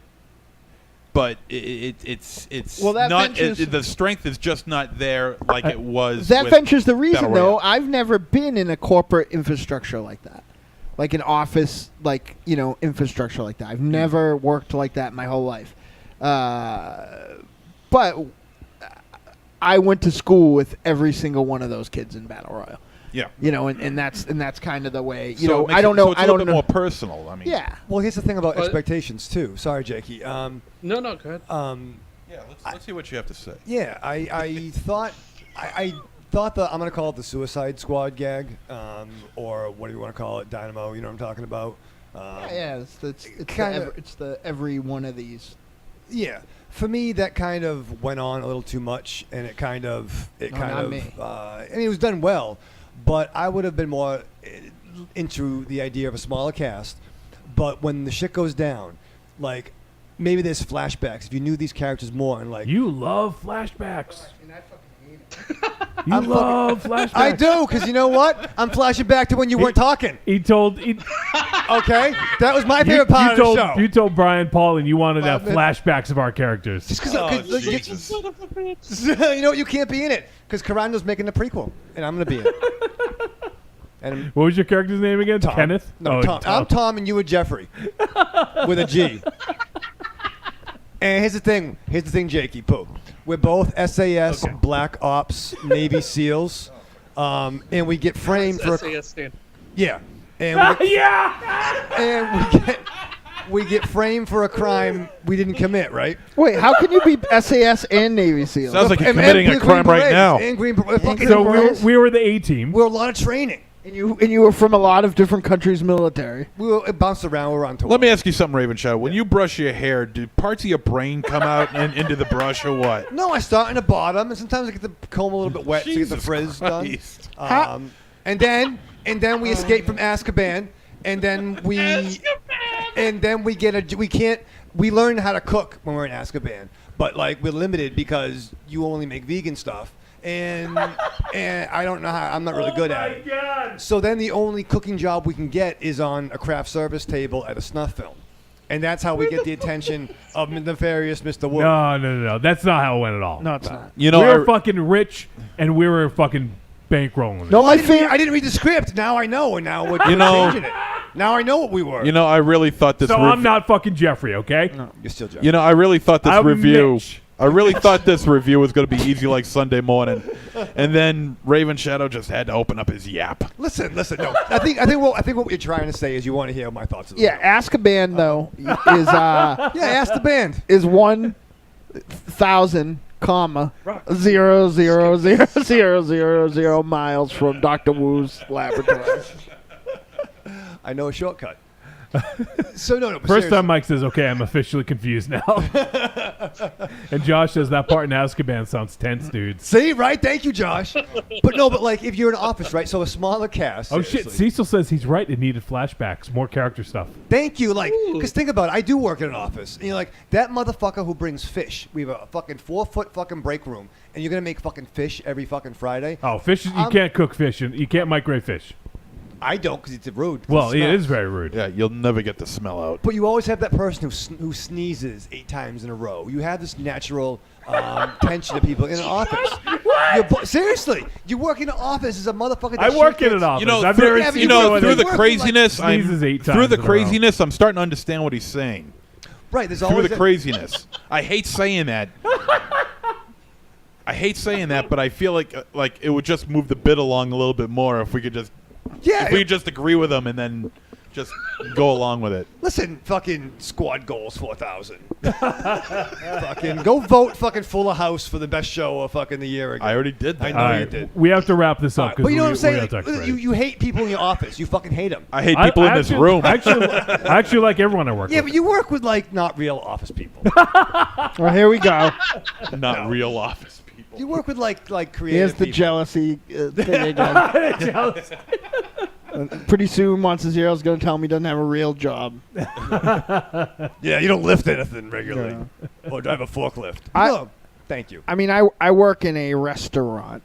it's not. The strength is just not there like it was. That venture's the reason, though. I've never been in a corporate infrastructure like that. Like an office, infrastructure like that. I've never worked like that my whole life. But I went to school with every single one of those kids in Battle Royale. Yeah. And that's kind of the way. I don't know. It's a little bit more personal. I mean. Yeah. Well, here's the thing about expectations too. Sorry, Jakey. No, go ahead. Yeah. Let's see what you have to say. Yeah. I thought I'm going to call it the Suicide Squad gag, or what do you want to call it, Dynamo? You know what I'm talking about? It's the every one of these. Yeah, for me that kind of went on a little too much, and it was done well, but I would have been more into the idea of a smaller cast. But when the shit goes down, like maybe there's flashbacks. If you knew these characters more, and you love flashbacks. You love flashbacks. I do, because you know what? I'm flashing back to when you weren't talking. Okay, that was my favorite part of the show. You told Brian Paul and you wanted to have flashbacks of our characters. Just because you know what? You can't be in it because Carando's making the prequel, and I'm going to be in it. And what was your character's name again? Tom. Kenneth? No, Tom. I'm Tom, and you were Jeffrey with a G. And here's the thing, Jakey-Poo. We're both SAS, Black Ops, Navy SEALs, and we get framed for SAS stand. Yeah, and we get, we get framed for a crime we didn't commit, right? Wait, how can you be SAS and Navy SEAL? Sounds like you're And committing a Green crime right Berets, now. And Green Berets. Fucking So Berets. we were the A team. We were a lot of training. And you were from a lot of different countries' military. It bounced around. We were on tour. Let me ask you something, Raven Shadow. When you brush your hair, do parts of your brain come out and into the brush or what? No, I start in the bottom, and sometimes I get the comb a little bit wet to get the Jesus frizz Christ. done. And then we escape from Azkaban, and then we we learn how to cook when we're in Azkaban, but like we're limited because you only make vegan stuff. And I don't know how. I'm not really good at it. God. So then the only cooking job we can get is on a craft service table at a snuff film, and that's how we get the attention of nefarious Mr. Wu. No. That's not how it went at all. No, it's not. You know, we were fucking rich, and we were fucking bankrolling. No, I didn't read the script. Now I know, and now we're changing it. Now I know what we were. You know, I really thought this. So I'm not fucking Jeffrey, okay? No. You're still Jeffrey. You know, I really thought this I'm review. Mitch. I really thought this review was going to be easy like Sunday morning, and then Raven Shadow just had to open up his yap. Listen. No, I think what you're trying to say is you want to hear my thoughts. Yeah, Azkaban though is ask the band is 1,000, 0.00000 miles from Dr. Wu's laboratory. I know a shortcut. So no. But First seriously. time Mike says, okay, I'm officially confused now. And Josh says, that part in Azkaban sounds tense, dude. See, right? Thank you, Josh. But like if you're in an office, right? So a smaller cast. Oh, shit. seriously. Cecil says he's right. It needed flashbacks, more character stuff. Thank you. Like, because think about it. I do work in an office. And you're like, that motherfucker who brings fish. We have a fucking 4-foot fucking break room. And you're going to make fucking fish every fucking Friday. Oh, fish, you can't cook fish. And you can't microwave fish. I don't because it's rude. Well, it smells. is very rude. Yeah, you'll never get the smell out. But you always have that person who sneezes 8 times in a row. You have this natural tension to people in an office. Seriously, you work in an office as a motherfucker. I work in an office. You know, I've through, never seen you know, someone through that the craziness, sneezes 8 through times the in a row. craziness, I'm starting to understand what he's saying. Right, there's Through always the craziness, I hate saying that. I hate saying that, but I feel like it would just move the bit along a little bit more if we could just just agree with them and then just go along with it. Listen, fucking squad goals 4,000. Fucking go vote fucking Fuller House for the best show of fucking the year again. I already did that. I know All you right, did. we have to wrap this up. But you know what I'm saying? we gotta talk Freddy. You hate people in your office. You fucking hate them. I hate people in this room. I actually like everyone I work Yeah, with. but you work with like not real office people. Well, here we go. Not real office people. You work with like creative Here's the people. jealousy thing again. Jealous. Pretty soon, Monster Zero's going to tell me he doesn't have a real job. Yeah, you don't lift anything regularly or drive a forklift. No, thank you. I mean, I work in a restaurant,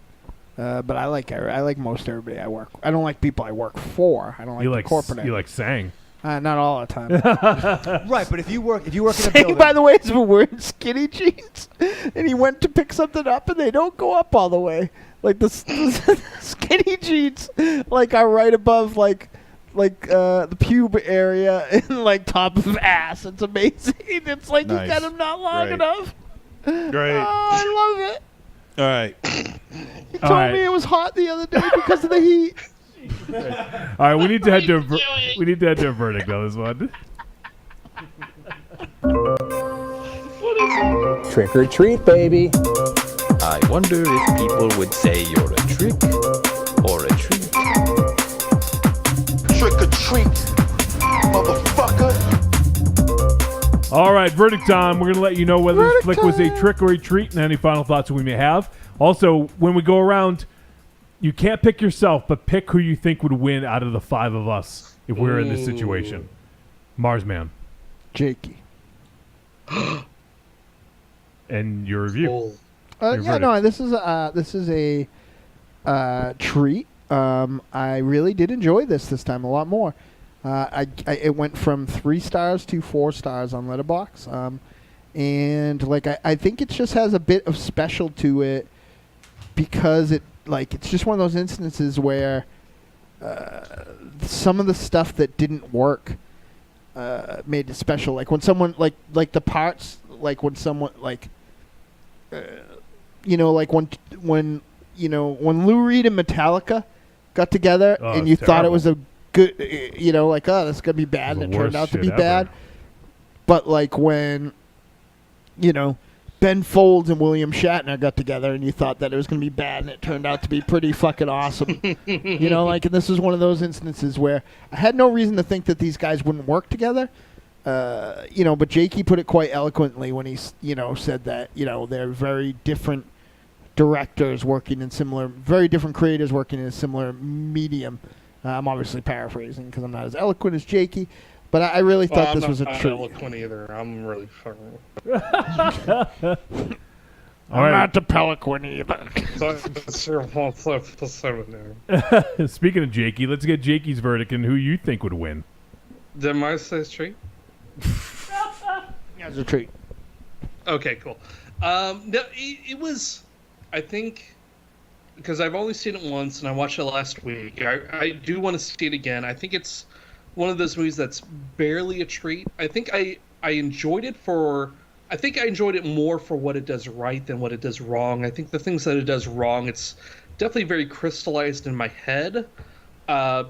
but I like most everybody I work. I don't like people I work for. I don't like You the like corporate. you like sang. Not all the time. Right, but if you work in a Saying, building, by the way, is wearing skinny jeans, and he went to pick something up, and they don't go up all the way. Like the skinny jeans, like are right above like the pube area and like top of ass. It's amazing. It's like Nice. you got him not long Great. enough. Great. Oh, I love it. All right. He told me it was hot the other day because of the heat. All right, we need to head to a verdict on this one. Trick or treat, baby. I wonder if people would say you're a trick or a treat. Trick or treat, motherfucker. All right, verdict time. We're going to let you know whether this flick was a trick or a treat and any final thoughts we may have. Also, when we go around, you can't pick yourself, but pick who you think would win out of the 5 of us if we were in this situation. Marsman. Jakey. And your review. This is a treat. I really did enjoy this time a lot more. It went from 3 stars to 4 stars on Letterboxd, and I think it just has a bit of special to it because it's just one of those instances where some of the stuff that didn't work made it special. Like when someone like the parts, like when someone when Lou Reed and Metallica got together and you thought it was a good, this is gonna be bad, and it turned out to be bad. But like when, Ben Folds and William Shatner got together and you thought that it was going to be bad and it turned out to be pretty fucking awesome. And this is one of those instances where I had no reason to think that these guys wouldn't work together. But Jakey put it quite eloquently when he, said that, they're very different directors working in very different creators working in a similar medium. I'm obviously paraphrasing because I'm not as eloquent as Jakey. But I really thought this was a treat. I'm not eloquent either. I'm really fucking. I'm not the Pelican either. Speaking of Jakey, let's get Jakey's verdict and who you think would win. Did Mars say treat? Yeah, it's a treat. Okay, cool. No, it was, I think, because I've only seen it once and I watched it last week. I do want to see it again. I think it's one of those movies that's barely a treat. I think I enjoyed it more for what it does right than what it does wrong. I think the things that it does wrong, it's definitely very crystallized in my head,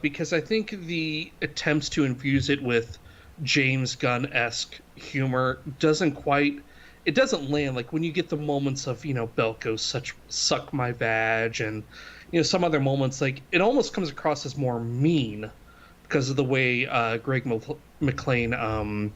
because I think the attempts to infuse it with James Gunn-esque humor doesn't land. Like when you get the moments of, Belko suck my vag and, some other moments, like it almost comes across as more mean because of the way Greg McLean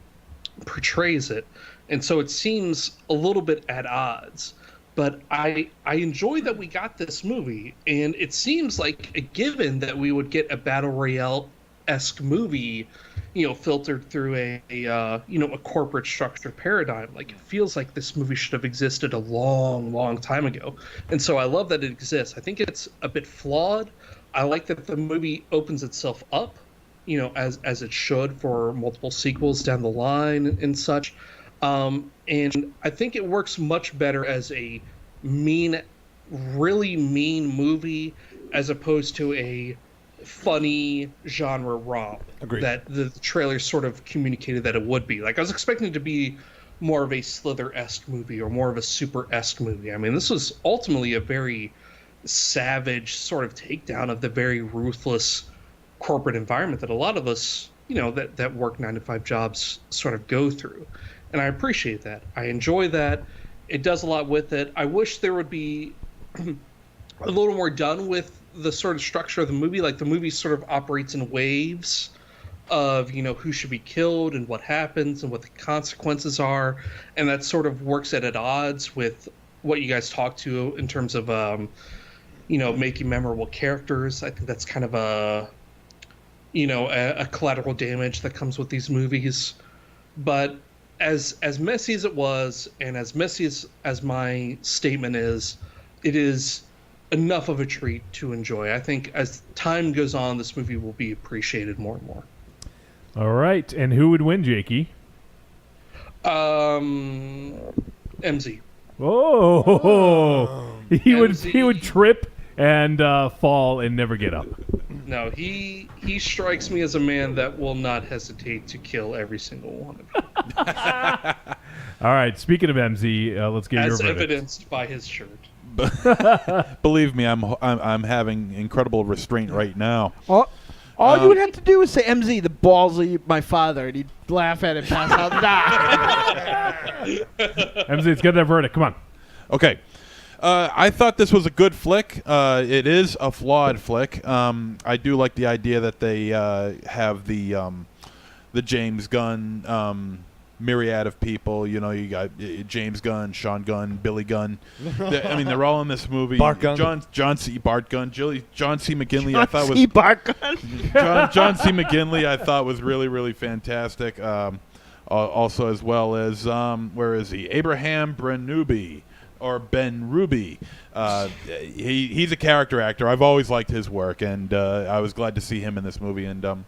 portrays it. And so it seems a little bit at odds. But I enjoy that we got this movie, and it seems like a given that we would get a Battle Royale-esque movie, filtered through a corporate structure paradigm. Like, it feels like this movie should have existed a long, long time ago. And so I love that it exists. I think it's a bit flawed. I like that the movie opens itself up, as it should for multiple sequels down the line and such. And I think it works much better as a really mean movie as opposed to a funny genre romp. Agreed. That the trailer sort of communicated that it would be. Like, I was expecting it to be more of a Slither-esque movie or more of a Super-esque movie. I mean, this was ultimately a very savage sort of takedown of the very ruthless corporate environment that a lot of us, that work 9-to-5 jobs sort of go through. And I appreciate that. I enjoy that. It does a lot with it. I wish there would be a little more done with the sort of structure of the movie. Like, the movie sort of operates in waves of, who should be killed and what happens and what the consequences are. And that sort of works at odds with what you guys talked to in terms of, making memorable characters. I think that's kind of a collateral damage that comes with these movies. But as messy as it was, and as messy as my statement is, it is enough of a treat to enjoy. I think as time goes on, this movie will be appreciated more and more. All right, and who would win, Jakey? MZ. Oh, he would trip and fall and never get up. No, he strikes me as a man that will not hesitate to kill every single one of you. All right, speaking of MZ, let's get your verdict. As evidenced by his shirt. Believe me, I'm having incredible restraint right now. All you would have to do is say MZ, the ballsy my father, and he'd laugh at it, pass out, die. MZ, let's get that verdict. Come on. Okay. I thought this was a good flick. It is a flawed flick. I do like the idea that they have the James Gunn myriad of people. You got James Gunn, Sean Gunn, Billy Gunn. They're all in this movie. Bart Gunn. John C. John C. McGinley. John C. Bart Gunn. John C. McGinley. I thought was really, really fantastic. Also, as well as where is he? Abraham Brenubi. Or Ben Ruby. He's a character actor. I've always liked his work, and I was glad to see him in this movie. And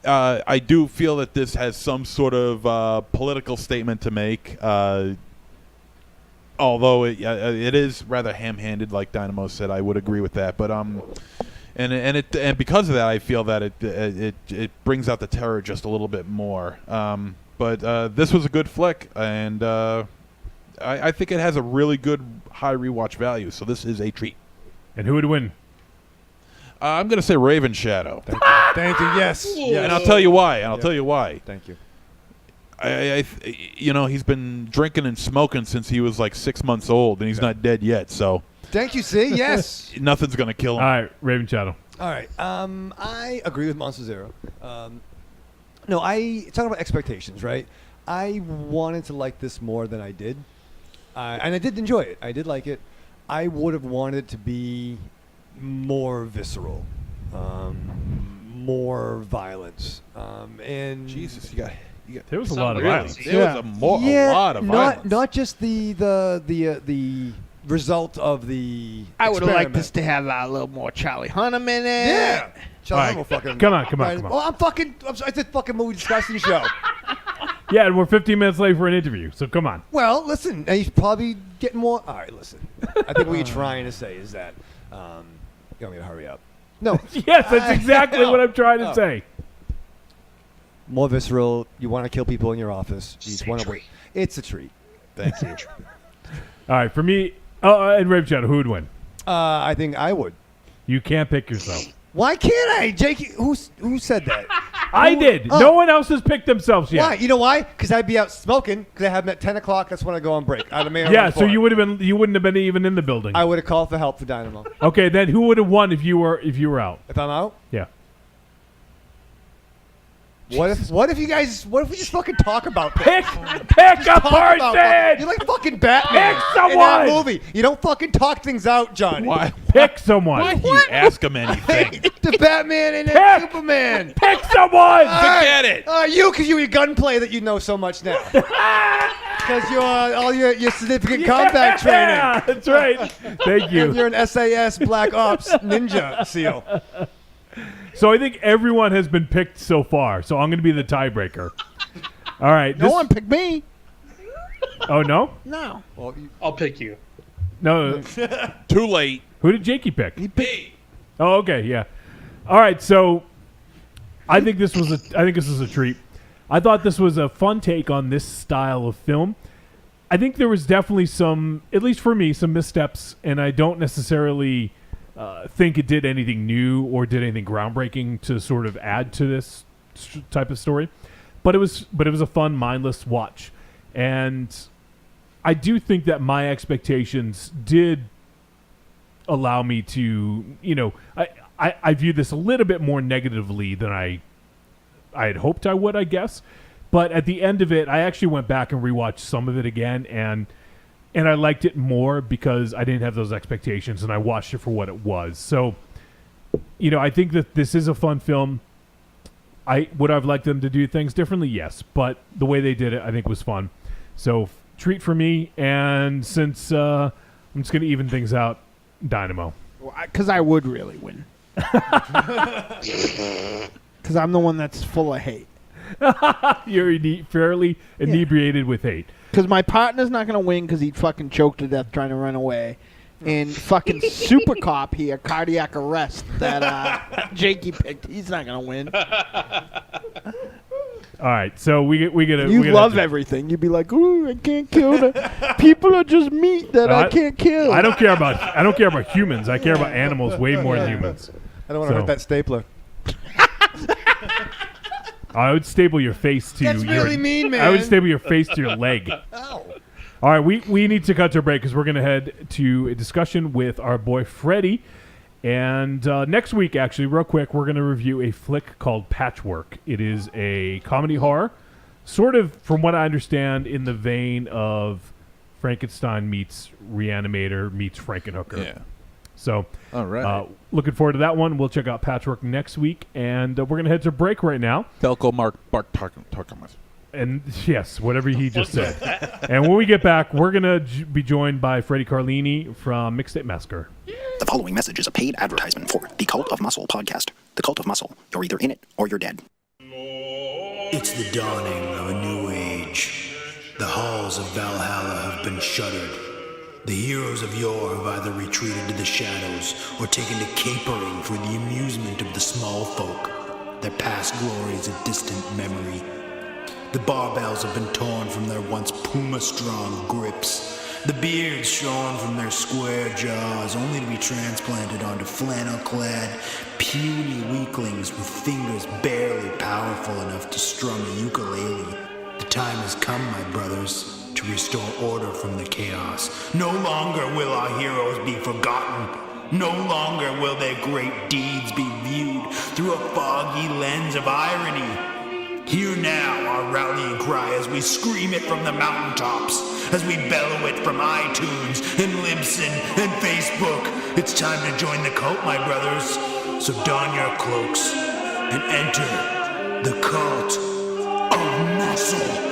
I do feel that this has some sort of political statement to make, although it is rather ham-handed, like Dynamo said. I would agree with that. But and because of that, I feel that it brings out the terror just a little bit more. But this was a good flick, and I think it has a really good high rewatch value, so this is a treat. And who would win? I'm going to say Raven Shadow. Thank you. Yes. And I'll tell you why. Tell you why. Thank you. he's been drinking and smoking since he was like 6 months old, and he's not dead yet. So Thank you, C. Yes. nothing's gonna kill him. All right, Raven Shadow. All right. I agree with Monster Zero. No, talking about expectations, right? I wanted to like this more than I did, and I did enjoy it. I did like it. I would have wanted it to be more visceral, more violence, and Jesus, you got. There was a lot of violence. There was a lot of violence. Not just the result of the. I would have liked experiment. this to have a little more Charlie Hunnam in it. Yeah. All right, come on. Oh, it's a fucking movie discussion show. Yeah, and we're 15 minutes late for an interview, so come on. Well, listen, he's probably getting more. All right, listen. I think what you're trying to say is that you want me to hurry up. No. Yes, that's exactly what I'm trying to say. More visceral. You want to kill people in your office. You just want to wait. It's a treat. Thank you. All right, for me, and Raven Shadow, who would win? I think I would. You can't pick yourself. Why can't I, Jakey? Who said that? I did. No one else has picked themselves yet. Why? You know why? Because I'd be out smoking. Because I have them at 10 o'clock. That's when I go on break. I'd have made Yeah, so you wouldn't have been even in the building. I would have called for help for Dynamo. Okay, then who would have won if you were out? If I'm out? Yeah. What if we just fucking talk about pick a person? You're like fucking Batman. Pick someone. In that movie. You don't fucking talk things out, Johnny. Why? Pick someone. Why do you ask him anything? The Batman and Superman. Pick someone. Forget it. Because you're a gunplay that you know so much now. Because you're all your significant combat training. Yeah, that's right. Thank you. And you're an SAS Black Ops Ninja SEAL. So I think everyone has been picked so far. So I'm going to be the tiebreaker. All right. No one picked me. Oh, no? No. Well, I'll pick you. No. Too late. Who did Jakey pick? He picked. Oh, okay. Yeah. All right. So I think this was a treat. I thought this was a fun take on this style of film. I think there was definitely some, at least for me, some missteps, and I don't necessarily think it did anything new or did anything groundbreaking to sort of add to this type of story. But it was a fun, mindless watch. And I do think that my expectations did allow me to, I view this a little bit more negatively than I had hoped I would, I guess. But at the end of it, I actually went back and rewatched some of it again, and I liked it more because I didn't have those expectations, and I watched it for what it was. So, I think that this is a fun film. Would I've liked them to do things differently? Yes. But the way they did it, I think, was fun. So, treat for me, and since I'm just going to even things out, Dynamo. Because I would really win. Because I'm the one that's full of hate. You're fairly inebriated with hate. Because my partner's not going to win because he fucking choked to death trying to run away. And fucking Super Cop here, cardiac arrest, that Jakey picked. He's not going to win. All right, so we gotta. You love everything. You'd be like, "Ooh, I can't kill them. People are just meat that I can't kill." I don't care about humans. I care about animals way more than humans. I don't want to hurt that stapler. I would staple your face to. That's really mean, man. I would staple your face to your leg. Ow. All right, we need to cut to a break because we're going to head to a discussion with our boy Freddie. And next week, actually, real quick, we're going to review a flick called Patchwork. It is a comedy horror, sort of, from what I understand, in the vein of Frankenstein meets Reanimator meets Frankenhooker. Yeah. So, all right. Looking forward to that one. We'll check out Patchwork next week, and we're going to head to break right now. Belko Experiment. And yes, whatever he just said. And when we get back, we're going to be joined by Fred Carlini from Mixtape Massacre. The following message is a paid advertisement for the Cult of Muscle podcast. The Cult of Muscle. You're either in it or you're dead. It's the dawning of a new age. The halls of Valhalla have been shuttered. The heroes of yore have either retreated to the shadows or taken to capering for the amusement of the small folk. Their past glory is a distant memory. The barbells have been torn from their once puma-strong grips. The beards shorn from their square jaws, only to be transplanted onto flannel-clad, puny weaklings with fingers barely powerful enough to strum a ukulele. The time has come, my brothers, to restore order from the chaos. No longer will our heroes be forgotten. No longer will their great deeds be viewed through a foggy lens of irony. Hear now our rallying cry as we scream it from the mountaintops, as we bellow it from iTunes and Libsyn and Facebook. It's time to join the cult, my brothers. So don your cloaks and enter the cult of muscle.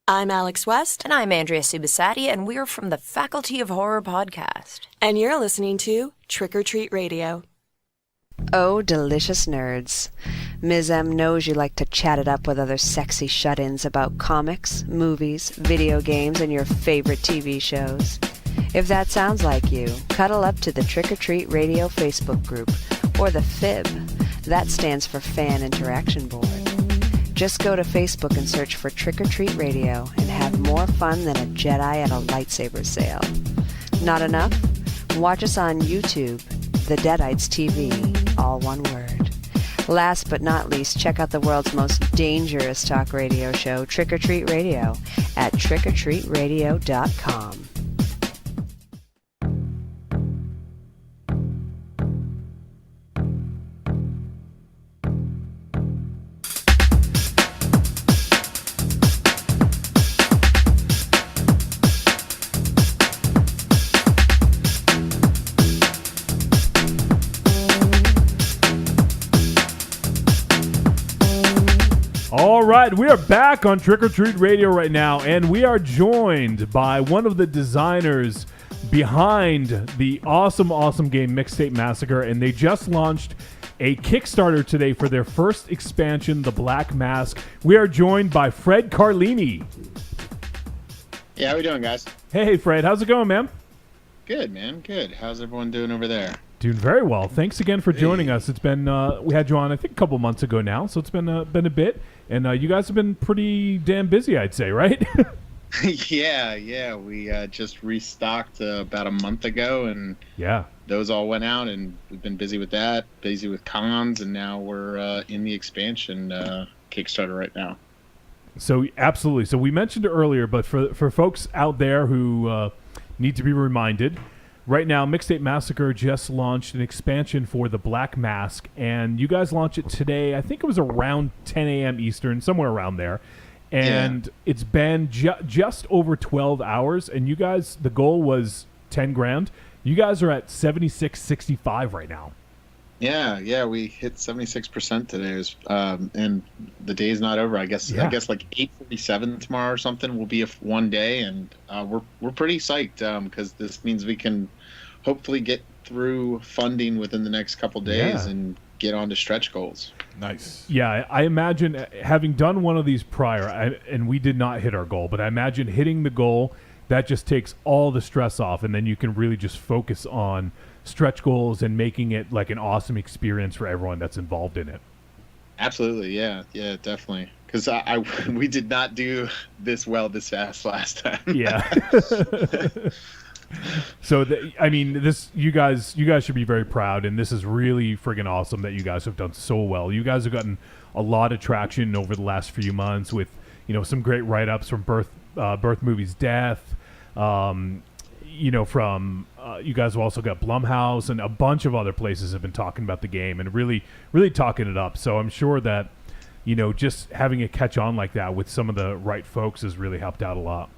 I'm Alex West. And I'm Andrea Subasati, and we're from the Faculty of Horror podcast. And you're listening to Trick or Treat Radio. Oh, delicious nerds. Ms. M knows you like to chat it up with other sexy shut-ins about comics, movies, video games, and your favorite TV shows. If that sounds like you, cuddle up to the Trick or Treat Radio Facebook group, or the FIB. That stands for Fan Interaction Board. Just go to Facebook and search for Trick or Treat Radio and have more fun than a Jedi at a lightsaber sale. Not enough? Watch us on YouTube, The Deadites TV, all one word. Last but not least, check out the world's most dangerous talk radio show, Trick or Treat Radio, at trickortreatradio.com. All right, we are back on Trick or Treat Radio right now, and we are joined by one of the designers behind the awesome game Mixtape Massacre, and they just launched a Kickstarter today for their first expansion, the Black Masque. We are joined by Fred Carlini. Yeah, how we doing, guys? Hey, Fred, how's it going, man? Good, man. Good. How's everyone doing over there? Doing very well. Thanks again for joining us. It's been we had you on I think a couple months ago now, so it's been a bit, and you guys have been pretty damn busy, I'd say, right? Yeah. We just restocked about a month ago, and those all went out, and we've been busy with that, busy with cons, and now we're in the expansion Kickstarter right now. So absolutely. So we mentioned it earlier, but for folks out there who need to be reminded. Right now, Mixtape Massacre just launched an expansion for the Black Masque, and you guys launched it today. I think it was around 10 a.m. Eastern, somewhere around there. And it's been just over 12 hours, and you guys, the goal was 10 grand. You guys are at 76.65 right now. Yeah, we hit 76% today, and the day's not over. I guess like 8:47 tomorrow or something will be one day, and we're pretty psyched because this means we can hopefully get through funding within the next couple days and get on to stretch goals. Nice. Yeah, I imagine having done one of these prior, and we did not hit our goal, but I imagine hitting the goal, that just takes all the stress off, and then you can really just focus on stretch goals and making it like an awesome experience for everyone that's involved in it. Absolutely, yeah, definitely. Because we did not do this well this fast last time. Yeah. So you guys should be very proud, and this is really friggin' awesome that you guys have done so well. You guys have gotten a lot of traction over the last few months with some great write-ups from Birth Movies Death. From you guys have also got Blumhouse, and a bunch of other places have been talking about the game and really, really talking it up. So I'm sure that, just having it catch on like that with some of the right folks has really helped out a lot.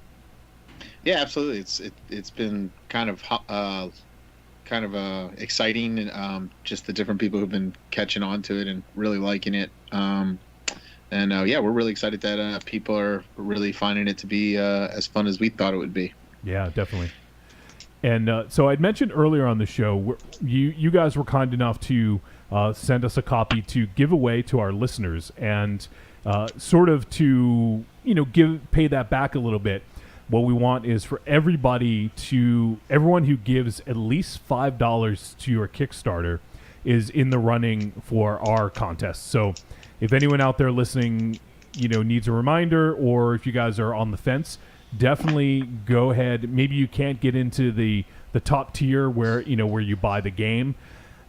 Yeah, absolutely. It's been kind of exciting, and just the different people who've been catching on to it and really liking it. We're really excited that people are really finding it to be as fun as we thought it would be. Yeah, definitely. And so I'd mentioned earlier on the show, you guys were kind enough to send us a copy to give away to our listeners, and sort of to pay that back a little bit. What we want is for everyone who gives at least $5 to your Kickstarter is in the running for our contest. So if anyone out there listening, needs a reminder, or if you guys are on the fence, definitely go ahead. Maybe you can't get into the top tier where you buy the game.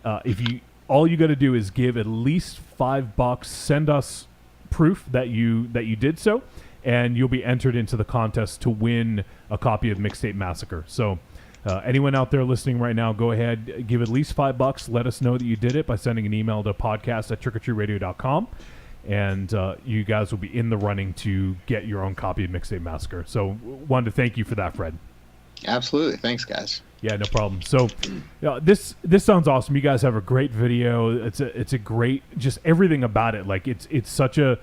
If all you got to do is give at least $5. Send us proof that you did so, and you'll be entered into the contest to win a copy of Mixtape Massacre. So anyone out there listening right now, go ahead, give at least $5. Let us know that you did it by sending an email to podcast@trickortreatradio.com, and you guys will be in the running to get your own copy of Mixtape Massacre. So wanted to thank you for that, Fred. Absolutely. Thanks, guys. Yeah, no problem. So this sounds awesome. You guys have a great video. It's a great, just everything about it. Like it's such a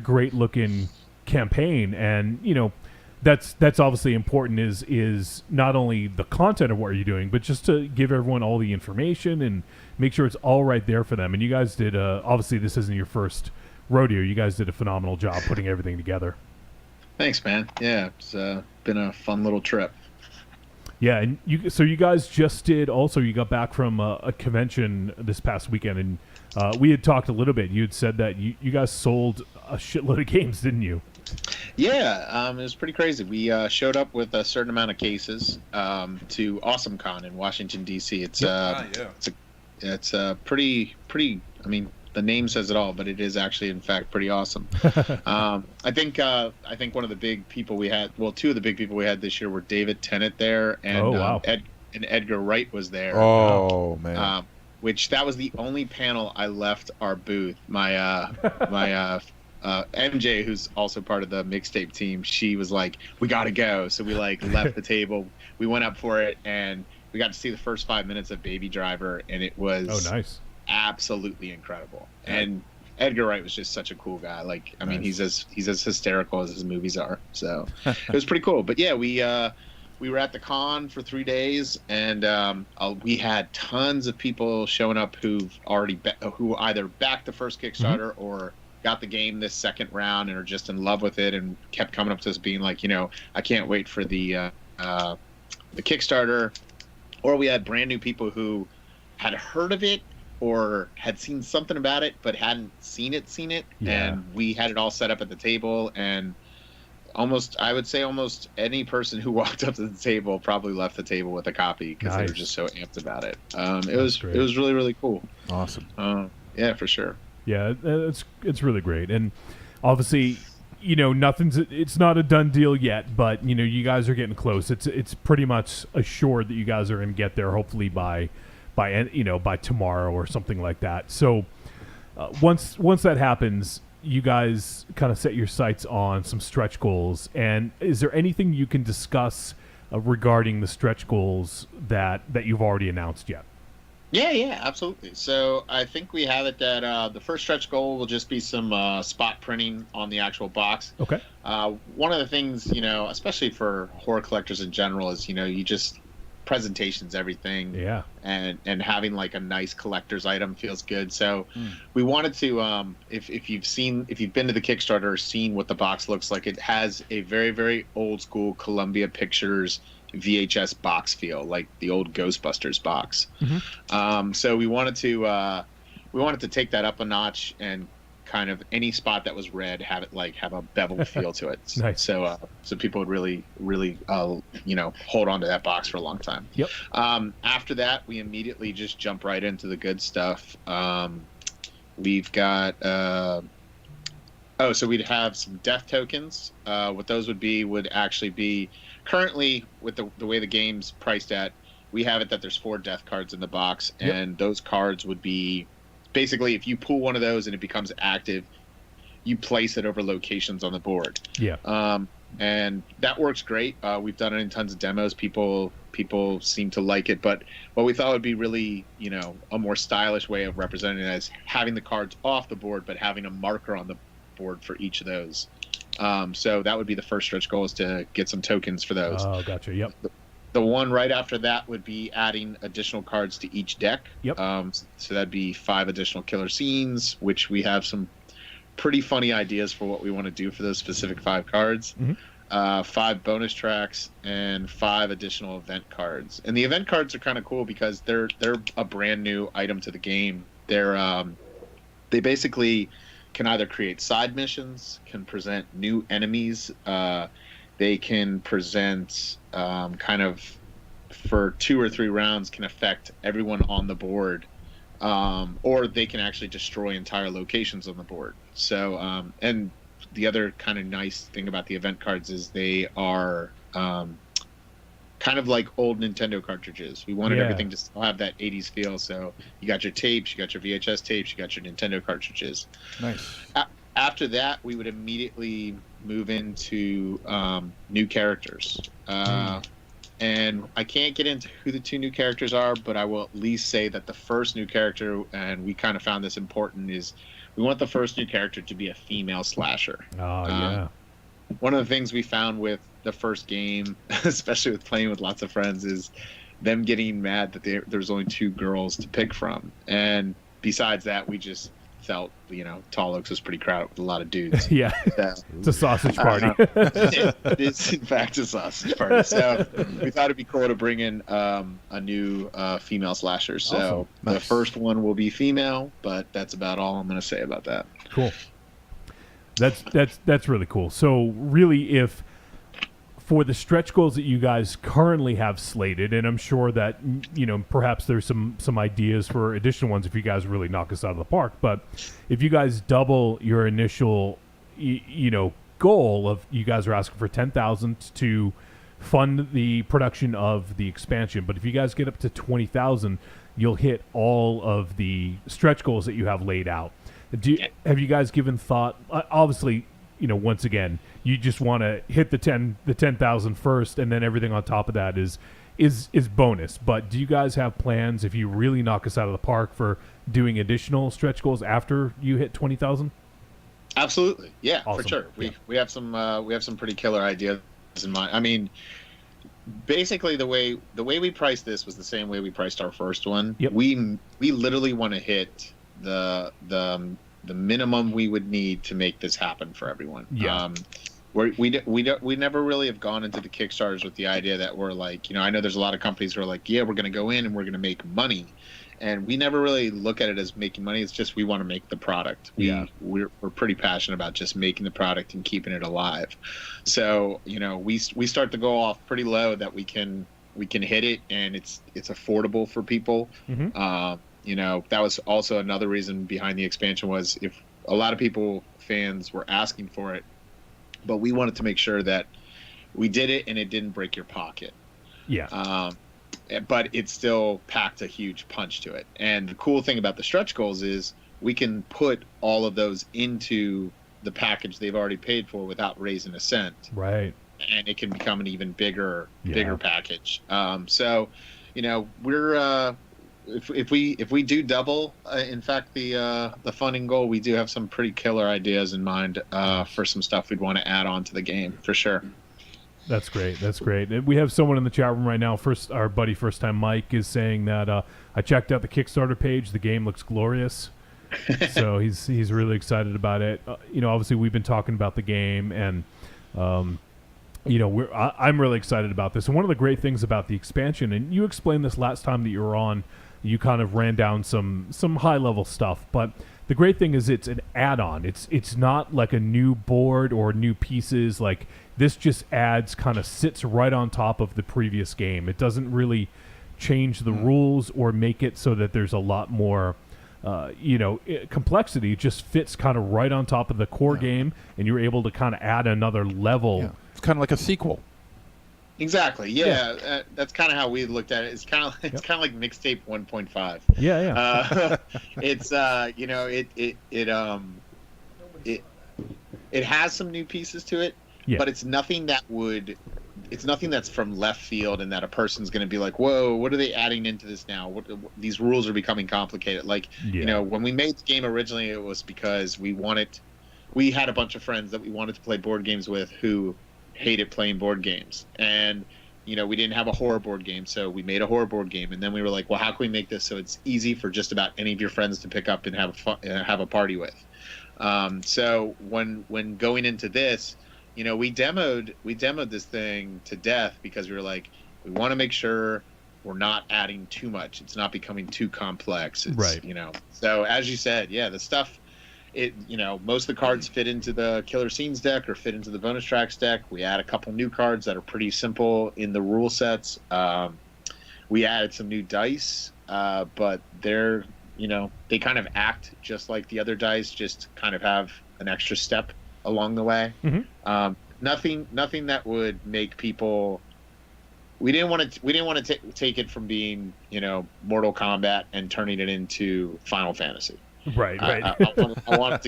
great looking campaign, and that's obviously important is not only the content of what you're doing, but just to give everyone all the information and make sure it's all right there for them. And you guys did obviously this isn't your first rodeo. You guys did a phenomenal job putting everything together. Thanks, man. Yeah, it's been a fun little trip. Yeah, and you guys just did also. You got back from a convention this past weekend, and we had talked a little bit. You had said that you guys sold a shitload of games, didn't you? Yeah, it was pretty crazy. We showed up with a certain amount of cases to AwesomeCon in Washington D.C. It's pretty. I mean, the name says it all, but it is actually, in fact, pretty awesome. I think one of the big people we had, well, two of the big people we had this year were David Tennant there, and and Edgar Wright was there. Oh man! Which that was the only panel I left our booth. My MJ, who's also part of the mixtape team, she was like, "We gotta go," so we left the table. We went up for it, and we got to see the first 5 minutes of Baby Driver, and it was nice. Absolutely incredible. And Edgar Wright was just such a cool guy. I mean, he's as hysterical as his movies are. So it was pretty cool. But yeah, we were at the con for 3 days, and we had tons of people showing up who either backed the first Kickstarter or got the game this second round and are just in love with it, and kept coming up to us being like, I can't wait for the Kickstarter. Or we had brand new people who had heard of it or had seen something about it but hadn't seen it, and we had it all set up at the table, and I would say almost any person who walked up to the table probably left the table with a copy because they were just so amped about it. It was really, really cool. Awesome. Yeah, for sure. Yeah, it's really great, and obviously, it's not a done deal yet, but you guys are getting close. It's pretty much assured that you guys are going to get there, hopefully by tomorrow or something like that. So once that happens, you guys kind of set your sights on some stretch goals. And is there anything you can discuss regarding the stretch goals that you've already announced yet? Yeah, absolutely. So I think we have it that the first stretch goal will just be some spot printing on the actual box. Okay. One of the things, especially for horror collectors in general, is you just presentation's everything. Yeah. And having a nice collector's item feels good. So we wanted to, if you've been to the Kickstarter or seen what the box looks like, it has a very, very old school Columbia Pictures VHS box feel, like the old Ghostbusters box. So we wanted to take that up a notch and kind of any spot that was red have it have a beveled feel to it. Nice. So people would really hold on to that box for a long time. Yep. After that, we immediately just jump right into the good stuff. We've got so we'd have some death tokens. What those would actually be currently with the way the game's priced at, we have it that there's 4 death cards in the box, and those cards would be basically, if you pull one of those and it becomes active, you place it over locations on the board. Yeah. And that works great. We've done it in tons of demos. People seem to like it, but what we thought would be really, a more stylish way of representing it as having the cards off the board, but having a marker on the board for each of those. So that would be the first stretch goal, is to get some tokens for those. Oh, gotcha. Yep. The one right after that would be adding additional cards to each deck. Yep. So that'd be 5 additional killer scenes, which we have some pretty funny ideas for what we want to do for those specific 5 cards. 5 bonus tracks and 5 additional event cards. And the event cards are kind of cool because they're a brand new item to the game. They basically can either create side missions, can present new enemies. They can present kind of for 2 or 3 rounds, can affect everyone on the board or they can actually destroy entire locations on the board. So, and the other kind of nice thing about the event cards is they are kind of like old Nintendo cartridges. We wanted everything to still have that 80s feel. So you got your tapes, you got your VHS tapes, you got your Nintendo cartridges. Nice. After that, we would immediately move into new characters. And I can't get into who the 2 new characters are, but I will at least say that the first new character, and we kind of found this important, is we want the first new character to be a female slasher. Oh, yeah. One of the things we found with the first game, especially with playing with lots of friends, is them getting mad that there's only 2 girls to pick from. And besides that, we just felt, Tall Oaks was pretty crowded with a lot of dudes. Yeah. It's a sausage party. It is, in fact, a sausage party. So we thought it'd be cool to bring in a new female slasher. So Awesome. the Nice. first one will be female, but that's about all I'm going to say about that. Cool. That's really cool. So really, if for the stretch goals that you guys currently have slated, and I'm sure that perhaps there's some ideas for additional ones if you guys really knock us out of the park, but if you guys double your initial goal of, you guys are asking for 10,000 to fund the production of the expansion, but if you guys get up to 20,000, you'll hit all of the stretch goals that you have laid out. Have you guys given thought? Obviously, once again, you just want to hit the 10,000 first, and then everything on top of that is bonus. But do you guys have plans, if you really knock us out of the park, for doing additional stretch goals after you hit 20,000? Absolutely, yeah, Awesome. for sure. We have some pretty killer ideas in mind. I mean, basically the way we priced this was the same way we priced our first one. Yep. We literally want to hit the minimum we would need to make this happen for everyone. Yeah. We never really have gone into the Kickstarters with the idea that we're like, I know there's a lot of companies who are like, yeah, we're going to go in and we're going to make money. And we never really look at it as making money. It's just we want to make the product. We're pretty passionate about just making the product and keeping it alive. So, we start to go off pretty low that we can hit it, and it's affordable for people. Mm-hmm. That was also another reason behind the expansion, was if a lot of fans were asking for it, but we wanted to make sure that we did it and it didn't break your pocket. Yeah. But it still packed a huge punch to it. And the cool thing about the stretch goals is we can put all of those into the package they've already paid for without raising a cent. Right. And it can become an even bigger package. So, we're if we do double, in fact, the funding goal, we do have some pretty killer ideas in mind for some stuff we'd want to add on to the game for sure. That's great. We have someone in the chat room right now. Our buddy First Time Mike is saying that I checked out the Kickstarter page. The game looks glorious. So he's really excited about it. Obviously we've been talking about the game, and I'm really excited about this. And one of the great things about the expansion, and you explained this last time that you were on, you kind of ran down some high level stuff, but the great thing is it's an add-on. It's not like a new board or new pieces. Like, this just sits right on top of the previous game. It doesn't really change the rules or make it so that there's a lot more complexity. It just fits kind of right on top of the core game, and you're able to kind of add another level. Yeah. It's kind of like a sequel. Exactly. Yeah. That's kind of how we looked at it. It's kind of like Mixtape 1.5. Yeah. It's it has some new pieces to it, but it's nothing that's from left field and that a person's going to be like, whoa, what are they adding into this now? These rules are becoming complicated. Like, when we made the game originally, it was because we had a bunch of friends that we wanted to play board games with who hated playing board games, and we didn't have a horror board game, so we made a horror board game. And then we were like, well, how can we make this so it's easy for just about any of your friends to pick up and have a party with? So when going into this, we demoed this thing to death, because we were like, we want to make sure we're not adding too much. It's not becoming too complex. Right. So as you said, the stuff, most of the cards fit into the Killer Scenes deck or fit into the bonus tracks deck. We add a couple new cards that are pretty simple in the rule sets. We added some new dice, but they're they kind of act just like the other dice, just kind of have an extra step along the way. Nothing that would make people. We didn't want to take it from being Mortal Kombat and turning it into Final Fantasy. Right. I wanted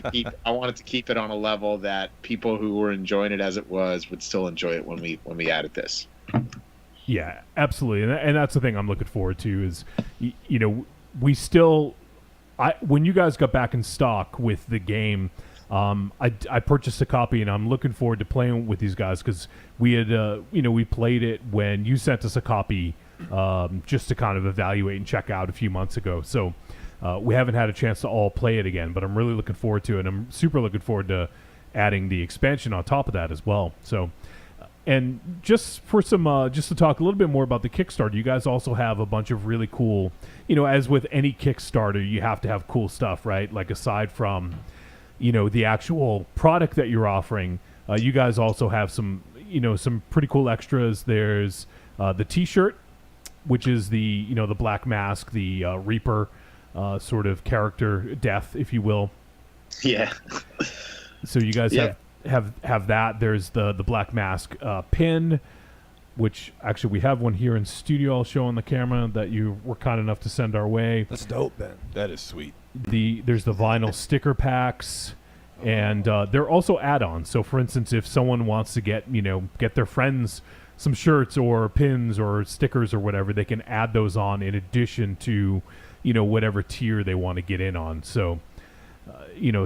to keep it on a level that people who were enjoying it as it was would still enjoy it when we added this. Yeah, absolutely, and that's the thing I'm looking forward to is, we still, when you guys got back in stock with the game, I purchased a copy and I'm looking forward to playing with these guys because we had, we played it when you sent us a copy, just to kind of evaluate and check out a few months ago. So we haven't had a chance to all play it again, but I'm really looking forward to it. And I'm super looking forward to adding the expansion on top of that as well. So. And just for some, just to talk a little bit more about the Kickstarter, you guys also have a bunch of really cool, as with any Kickstarter, you have to have cool stuff, right? Like aside from, the actual product that you're offering, you guys also have some, some pretty cool extras. There's the T-shirt, which is the, the Black Masque, the Reaper sort of character death, if you will. Yeah. So you guys have that. There's the Black Masque pin, which actually we have one here in studio. I'll show on the camera that you were kind enough to send our way. That's dope, Ben. That is sweet. There's the vinyl sticker packs, and they're also add-ons. So for instance, if someone wants to get their friends some shirts or pins or stickers or whatever, they can add those on in addition to whatever tier they want to get in on. So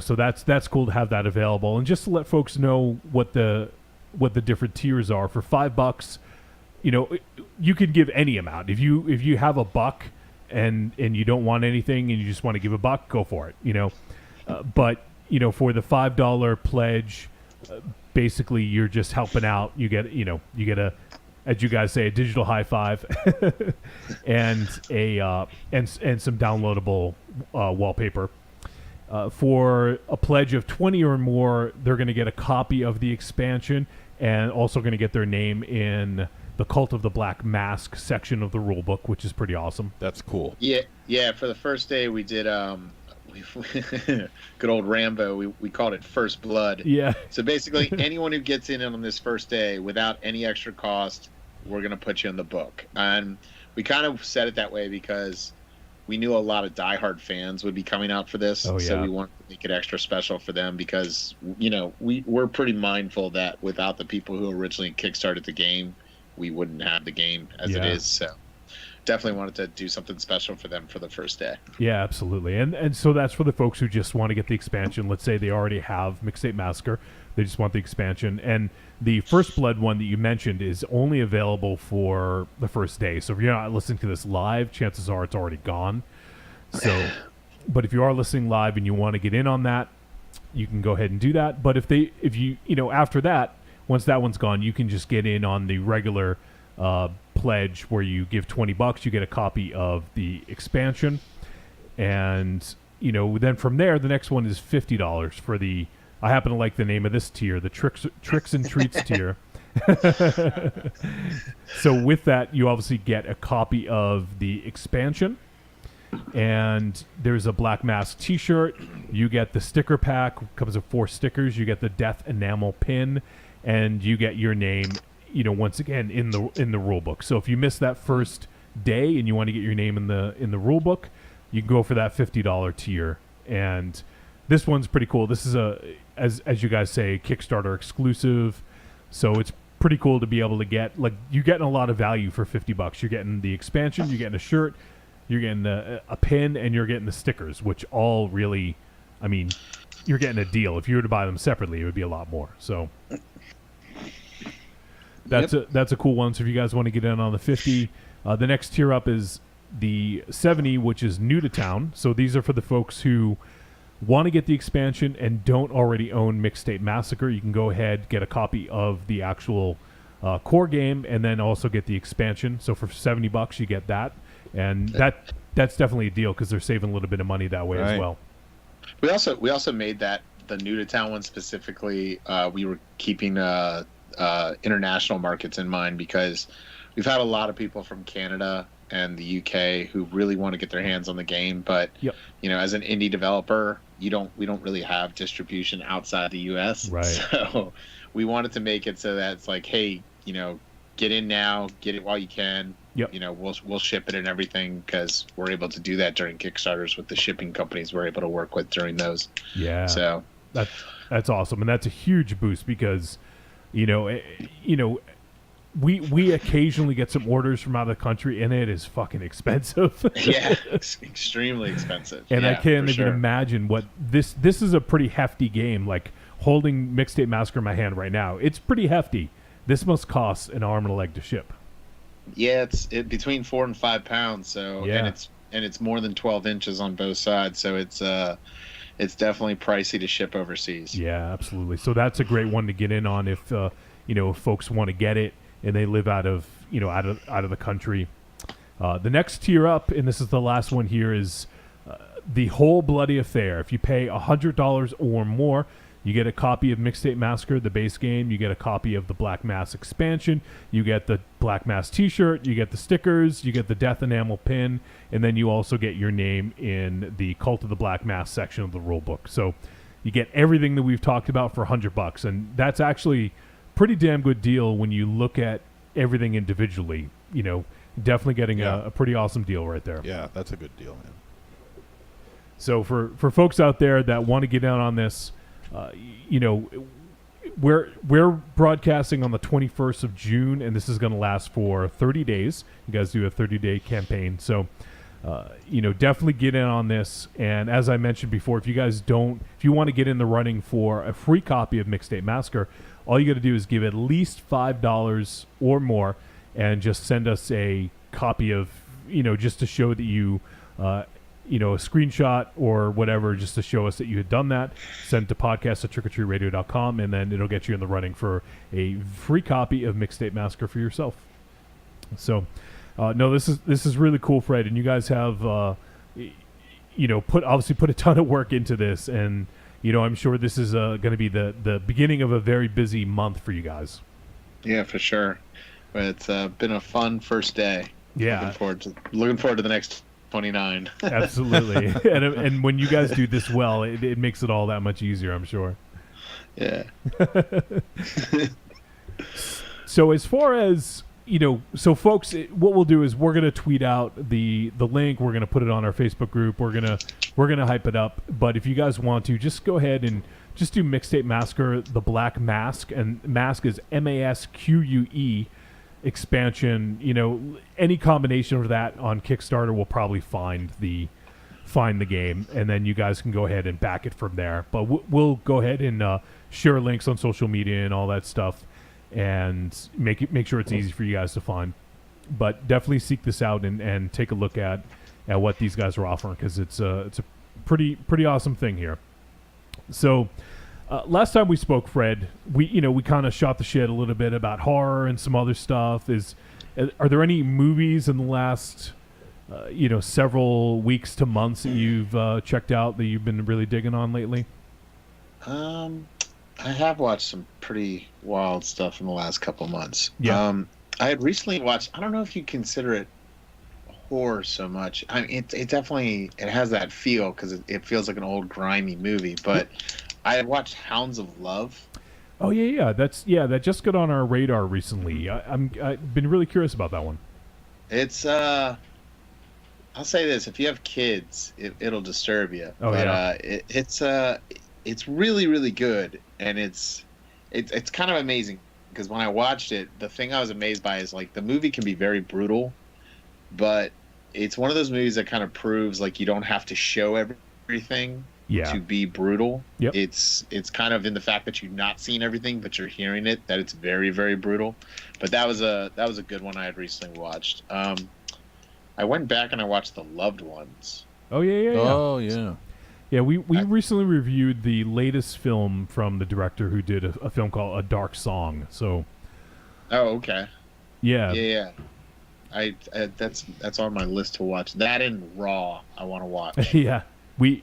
so that's cool to have that available. And just to let folks know what the different tiers are, for $5, you could give any amount. If you have $1 and you don't want anything and you just want to give $1, go for it. But for the $5 pledge, basically you're just helping out. You get a, as you guys say, a digital high five and some downloadable wallpaper. For a pledge of 20 or more, they're going to get a copy of the expansion and also going to get their name in the Cult of the Black Masque section of the rulebook, which is pretty awesome. That's cool. Yeah. For the first day, we did good old Rambo. We called it First Blood. Yeah. So basically, anyone who gets in on this first day without any extra cost, we're going to put you in the book. And we kind of said it that way because we knew a lot of diehard fans would be coming out for this, so we wanted to make it extra special for them because, we're pretty mindful that without the people who originally kickstarted the game, we wouldn't have the game as it is. So definitely wanted to do something special for them for the first day. Yeah, absolutely. And so that's for the folks who just want to get the expansion. Let's say they already have Mixtape Massacre. They just want the expansion. And the First Blood one that you mentioned is only available for the first day. So if you're not listening to this live, chances are it's already gone. So, but if you are listening live and you want to get in on that, you can go ahead and do that. But if you after that, once that one's gone, you can just get in on the regular pledge where you give $20, you get a copy of the expansion. And, then from there, the next one is $50 for the, I happen to like the name of this tier, the Tricks and Treats tier. So with that, you obviously get a copy of the expansion, and there's a Black Masque t-shirt. You get the sticker pack, comes with 4 stickers. You get the Death Enamel pin, and you get your name, once again in the rule book. So if you miss that first day and you want to get your name in the rule book, you can go for that $50 tier. And this one's pretty cool. This is as you guys say, Kickstarter exclusive. So it's pretty cool to be able to get, you're getting a lot of value for $50. You're getting the expansion, you're getting a shirt, you're getting a pin, and you're getting the stickers, which all really, you're getting a deal. If you were to buy them separately, it would be a lot more. So that's a cool one. So if you guys want to get in on the 50, the next tier up is the 70, which is new to town. So these are for the folks who want to get the expansion and don't already own Mixtape Massacre. You can go ahead, get a copy of the actual core game, and then also get the expansion. So for $70, you get that, and that's definitely a deal because they're saving a little bit of money that way as well. We also made that the new to town one specifically. We were keeping international markets in mind because we've had a lot of people from Canada and the UK who really want to get their hands on the game, but Yep. you know, as an indie developer, we don't really have distribution outside the US. Right. So we wanted to make it so that it's like, hey, you know, get in now, get it while you can. Yep. You know, we'll ship it and everything because we're able to do that during Kickstarters with the shipping companies we're able to work with during those. Yeah. So that's awesome, and that's a huge boost because, you know, we occasionally get some orders from out of the country, and it is fucking expensive. Yeah, it's extremely expensive. And yeah, I can't for even sure. imagine what this is a pretty hefty game. Like holding Mixtape Massacre in my hand right now, it's pretty hefty. This must cost an arm and a leg to ship. Yeah, it's between 4 and 5 pounds. So Yeah. and it's more than 12 inches on both sides. So it's definitely pricey to ship overseas. Yeah, absolutely. So that's a great one to get in on if you know, if folks want to get it and they live out of the country. The next tier up, and this is the last one here, is the Whole Bloody Affair. If you pay $100 or more, you get a copy of Mixtape Massacre, the base game. You get a copy of the Black Masque expansion. You get the Black Masque t-shirt. You get the stickers. You get the Death Enamel pin. And then you also get your name in the Cult of the Black Masque section of the rulebook. So you get everything that we've talked about for $100. And that's actually pretty damn good deal when you look at everything individually. You know, definitely getting a pretty awesome deal right there. Yeah, that's a good deal, man. So for folks out there that want to get in on this, you know, we're broadcasting on the 21st of June, and this is going to last for 30 days. You guys do a 30-day campaign. So, you know, definitely get in on this. And as I mentioned before, if you want to get in the running for a free copy of Mixtape Massacre, all you got to do is give at least $5 or more and just send us a copy of, you know, just to show that you, you know, a screenshot or whatever, just to show us that you had done that. Send it to podcast@trickortreatradio.com, and then it'll get you in the running for a free copy of Mixtape Massacre for yourself. So, no, this is really cool, Fred, and you guys have, you know, put a ton of work into this, and you know, I'm sure this is going to be the beginning of a very busy month for you guys. Yeah, for sure. But it's been a fun first day. Yeah, looking forward to the next 29. Absolutely. and when you guys do this well, it makes it all that much easier, I'm sure. Yeah. So as far as, you know, so folks, what we'll do is we're going to tweet out the link. We're going to put it on our Facebook group. We're going to hype it up. But if you guys want to, just go ahead and just do Mixtape Massacre, the Black Masque, and Masque is MASQUE expansion. You know, any combination of that on Kickstarter will probably find the game, and then you guys can go ahead and back it from there. But we'll go ahead and share links on social media and all that stuff, and make sure it's easy for you guys to find. But definitely seek this out and take a look at what these guys are offering, because it's a pretty awesome thing here. So last time we spoke, Fred, we kind of shot the shit a little bit about horror and some other stuff. Are there any movies in the last several weeks to months that you've checked out that you've been really digging on lately? I have watched some pretty wild stuff in the last couple months. Yeah. I had recently watched, I don't know if you consider it horror so much. I mean, it definitely, it has that feel because it feels like an old grimy movie, but I had watched Hounds of Love. Oh yeah. That just got on our radar recently. I've been really curious about that one. It's I'll say this: if you have kids, it'll disturb you. Oh, but yeah. It's really, really good, and it's kind of amazing because when I watched it, the thing I was amazed by is like the movie can be very brutal, but it's one of those movies that kind of proves like you don't have to show everything to be brutal. Yep. It's kind of in the fact that you've not seen everything, but you're hearing it, that it's very, very brutal. But that was a good one I had recently watched. I went back and I watched The Loved Ones. Oh yeah. Oh yeah. Yeah, we recently reviewed the latest film from the director who did a film called A Dark Song. So. Oh, okay. Yeah. Yeah. I that's on my list to watch. That and Raw, I want to watch. Yeah. We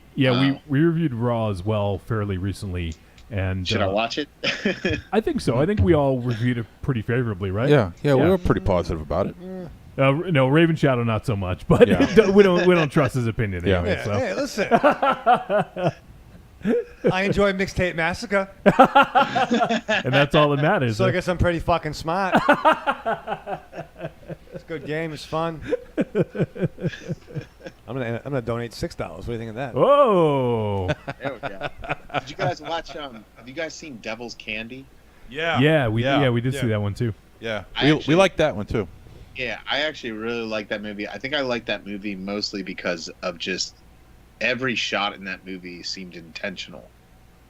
reviewed Raw as well fairly recently. And should I watch it? I think so. I think we all reviewed it pretty favorably, right? Yeah, we were pretty positive about it. No, Raven Shadow not so much, but we don't trust his opinion anyway. So. Hey, listen. I enjoy Mixtape Massacre. And that's all that matters. So I guess I'm pretty fucking smart. It's a good game. It's fun. I'm gonna donate $6. What do you think of that? Whoa! There we go. Did you guys watch? Have you guys seen Devil's Candy? Yeah. We did see that one too. Yeah, we like that one too. Yeah, I actually really like that movie. I think I like that movie mostly because of just every shot in that movie seemed intentional.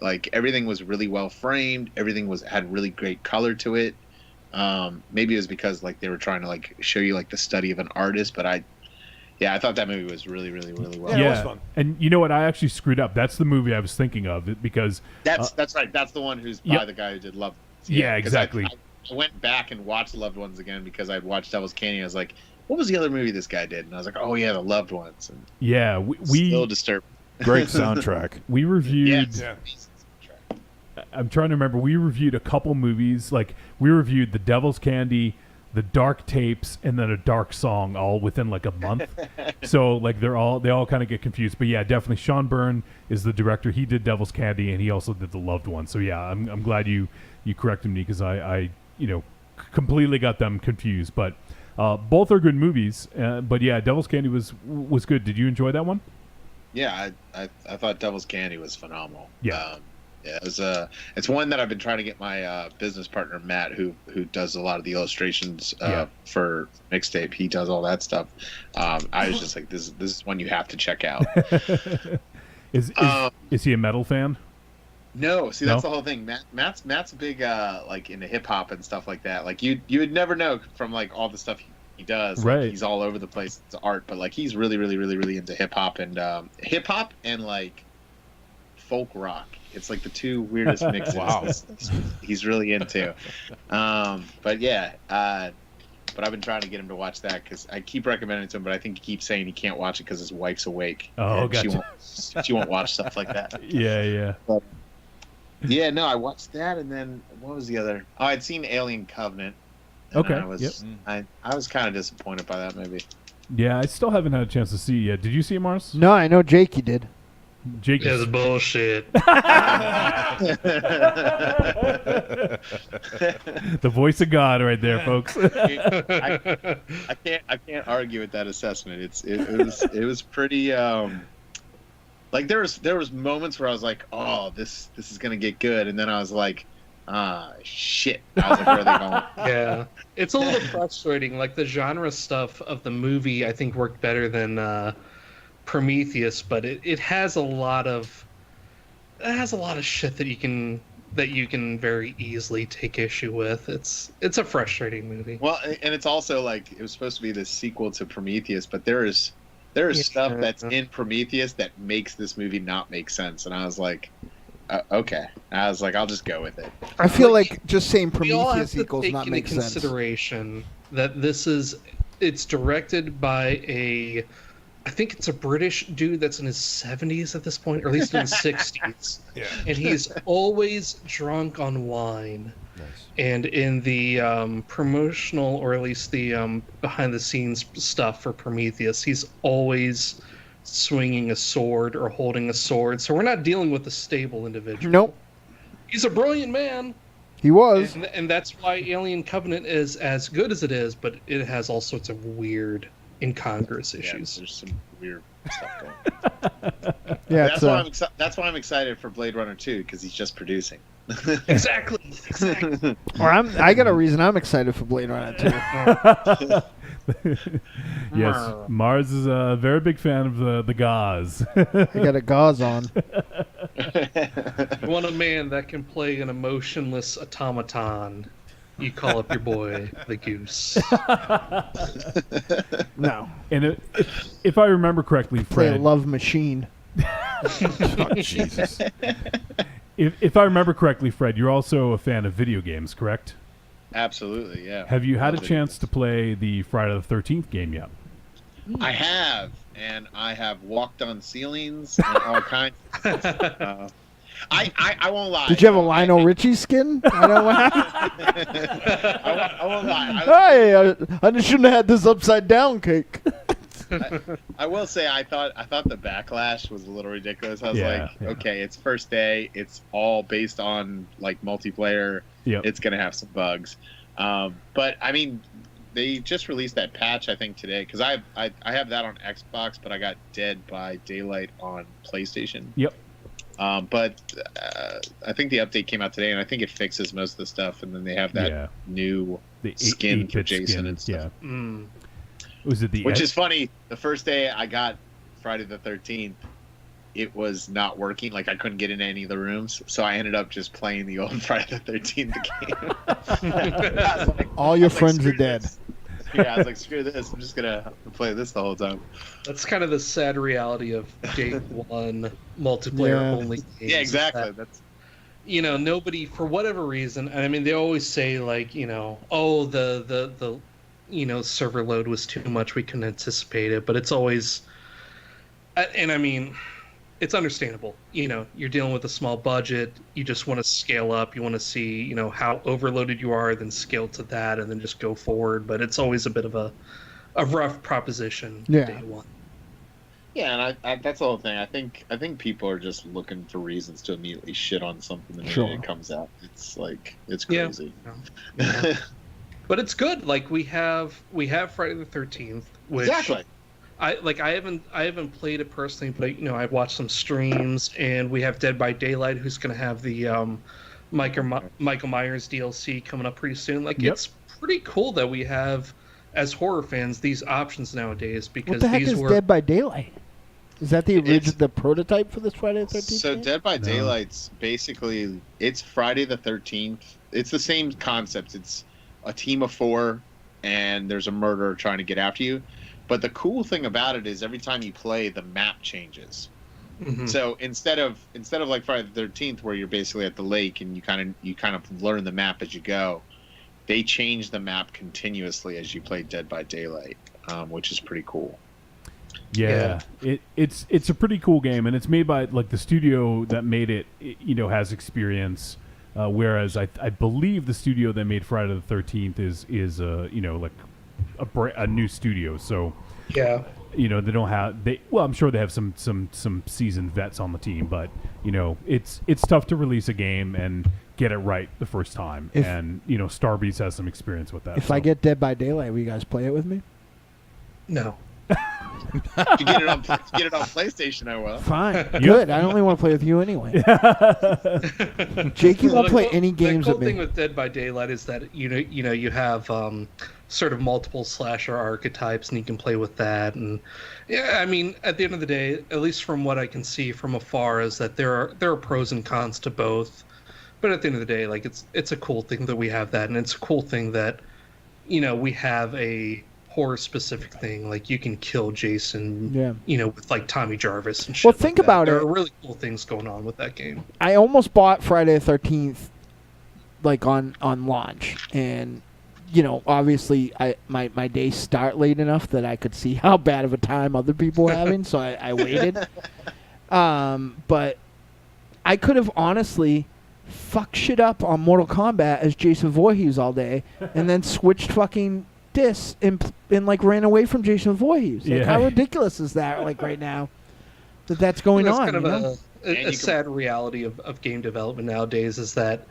Like everything was really well framed. Everything had really great color to it. Maybe it was because like they were trying to like show you like the study of an artist, but I thought that movie was really, really, really well. Yeah, it was fun. And you know what? I actually screwed up. That's the movie I was thinking of because that's right. That's the one who's by the guy who did Loved Ones. Yeah, exactly. I went back and watched Loved Ones again because I'd watched Devil's Candy. I was like, what was the other movie this guy did? And I was like, oh yeah, the Loved Ones. And we still disturbed. Great soundtrack. We reviewed. I'm trying to remember. We reviewed a couple movies. Like we reviewed The Devil's Candy, The Dark Tapes, and then A Dark Song, all within like a month. So like they all kind of get confused. But yeah, definitely Sean Byrne is the director. He did Devil's Candy, and he also did The Loved One. So yeah, I'm glad you corrected me because I completely got them confused. But both are good movies. But yeah, Devil's Candy was good. Did you enjoy that one? Yeah, I thought Devil's Candy was phenomenal. Yeah. Yeah, it's one that I've been trying to get my business partner Matt, who does a lot of the illustrations for Mixtape. He does all that stuff. I was just like, this is one you have to check out. Is he a metal fan? No, see that's the whole thing. Matt's a big like into hip hop and stuff like that. Like you would never know from like all the stuff he does. Right. Like, he's all over the place. It's art, but like he's really, really, really, really into hip hop and like folk rock. It's like the two weirdest mixes. Wow. He's really into. But yeah, but I've been trying to get him to watch that because I keep recommending it to him, but I think he keeps saying he can't watch it because his wife's awake. Oh, gotcha. She won't watch stuff like that. Yeah. But, yeah, no, I watched that, and then what was the other? Oh, I'd seen Alien Covenant. Okay. I was kind of disappointed by that movie. Yeah, I still haven't had a chance to see it yet. Did you see it, Mars? No, I know Jakey did. Jakey. It's bullshit. The voice of God, right there, folks. I can't argue with that assessment. It was pretty. Like there was moments where I was like, oh, this is gonna get good, and then I was like, shit. I was like, where are they going? Yeah, it's a little frustrating. Like the genre stuff of the movie, I think worked better than Prometheus, but it has a lot of shit that you can very easily take issue with. It's a frustrating movie. Well, and it's also like it was supposed to be the sequel to Prometheus, but there is stuff that's in Prometheus that makes this movie not make sense, and I was like, okay. I was like, I'll just go with it. I feel like just saying Prometheus equals equals not make sense. Consideration that it's directed by I think it's a British dude that's in his 70s at this point, or at least in his 60s. Yeah. And he's always drunk on wine. Nice. And in the promotional, or at least the behind-the-scenes stuff for Prometheus, he's always swinging a sword or holding a sword. So we're not dealing with a stable individual. Nope. He's a brilliant man. He was. And that's why Alien Covenant is as good as it is, but it has all sorts of weird, incongruous issues. There's some weird stuff going on. Yeah, that's why I'm excited for Blade Runner 2, because he's just producing. Exactly. Or I got a reason I'm excited for Blade Runner 2. Yes, Mars is a very big fan of the gauze. I got a gauze on. You want a man that can play an emotionless automaton. You call up your boy, the Goose. No. And if I remember correctly, Play Fred... a love machine. Oh, Jesus. If I remember correctly, Fred, you're also a fan of video games, correct? Absolutely, yeah. Have you had a chance to play the Friday the 13th game yet? I have, and I have walked on ceilings and all kinds of things. I won't lie. Did you have a Lionel Richie skin? I don't I won't lie. Hey, I shouldn't have had this upside down cake. I will say I thought the backlash was a little ridiculous. I was okay, it's first day. It's all based on like multiplayer. Yep. It's gonna have some bugs, but I mean, they just released that patch I think today because I have that on Xbox, but I got Dead by Daylight on PlayStation. Yep. But I think the update came out today, and I think it fixes most of the stuff. And then they have that new skin for Jason and stuff. Yeah. Was it Which is funny. The first day I got Friday the 13th, it was not working. Like I couldn't get into any of the rooms, so I ended up just playing the old Friday the 13th game. All your friends are dead. Yeah, I was like, screw this. I'm just gonna play this the whole time. That's kind of the sad reality of day one multiplayer only games. Yeah, exactly. That's nobody for whatever reason. I mean, they always say like, oh, the server load was too much. We couldn't anticipate it, but it's always, and I mean, it's understandable. You're dealing with a small budget. You just want to scale up. You want to see, how overloaded you are, then scale to that, and then just go forward. But it's always a bit of a rough proposition. Day one. Yeah, and that's the whole thing. I think people are just looking for reasons to immediately shit on something the minute it comes out. It's like it's crazy. Yeah. But it's good. Like we have Friday the 13th, which exactly. I haven't played it personally, but I've watched some streams, and we have Dead by Daylight, who's going to have the Michael Myers DLC coming up pretty soon. Like it's pretty cool that we have, as horror fans, these options nowadays because what the heck is Dead by Daylight? Is that the prototype for this Friday the 13th? So Dead by Daylight's basically it's Friday the 13th. It's the same concept. It's a team of 4, and there's a murderer trying to get after you. But the cool thing about it is every time you play, the map changes. Mm-hmm. So instead of like Friday the 13th, where you're basically at the lake and you kind of learn the map as you go, they change the map continuously as you play Dead by Daylight, which is pretty cool. Yeah. It's a pretty cool game, and it's made by like the studio that made it. Has experience. Whereas I believe the studio that made Friday the 13th is like a new studio. So yeah, they don't have I'm sure they have some seasoned vets on the team, but it's tough to release a game and get it right the first time. And Starbeast has some experience with that. If I get Dead by Daylight, will you guys play it with me? No. If you get it on PlayStation, I will. Fine. Good. I only want to play with you anyway. Jakey won't play any games with me. The cool thing with Dead by Daylight is that you have sort of multiple slasher archetypes, and you can play with that. And yeah, I mean, at the end of the day, at least from what I can see from afar, is that there are pros and cons to both. But at the end of the day, like it's a cool thing that we have that, and it's a cool thing that we have a horror specific thing, like you can kill Jason with like Tommy Jarvis and shit. Well, think like about there it. There are really cool things going on with that game. I almost bought Friday the 13th like on launch, and obviously my days start late enough that I could see how bad of a time other people were having, so I waited. But I could have honestly fucked shit up on Mortal Kombat as Jason Voorhees all day and then switched fucking discs and like ran away from Jason Voorhees. Like, how ridiculous is that? Like right now, that's going on. Kind of a sad reality of game development nowadays is that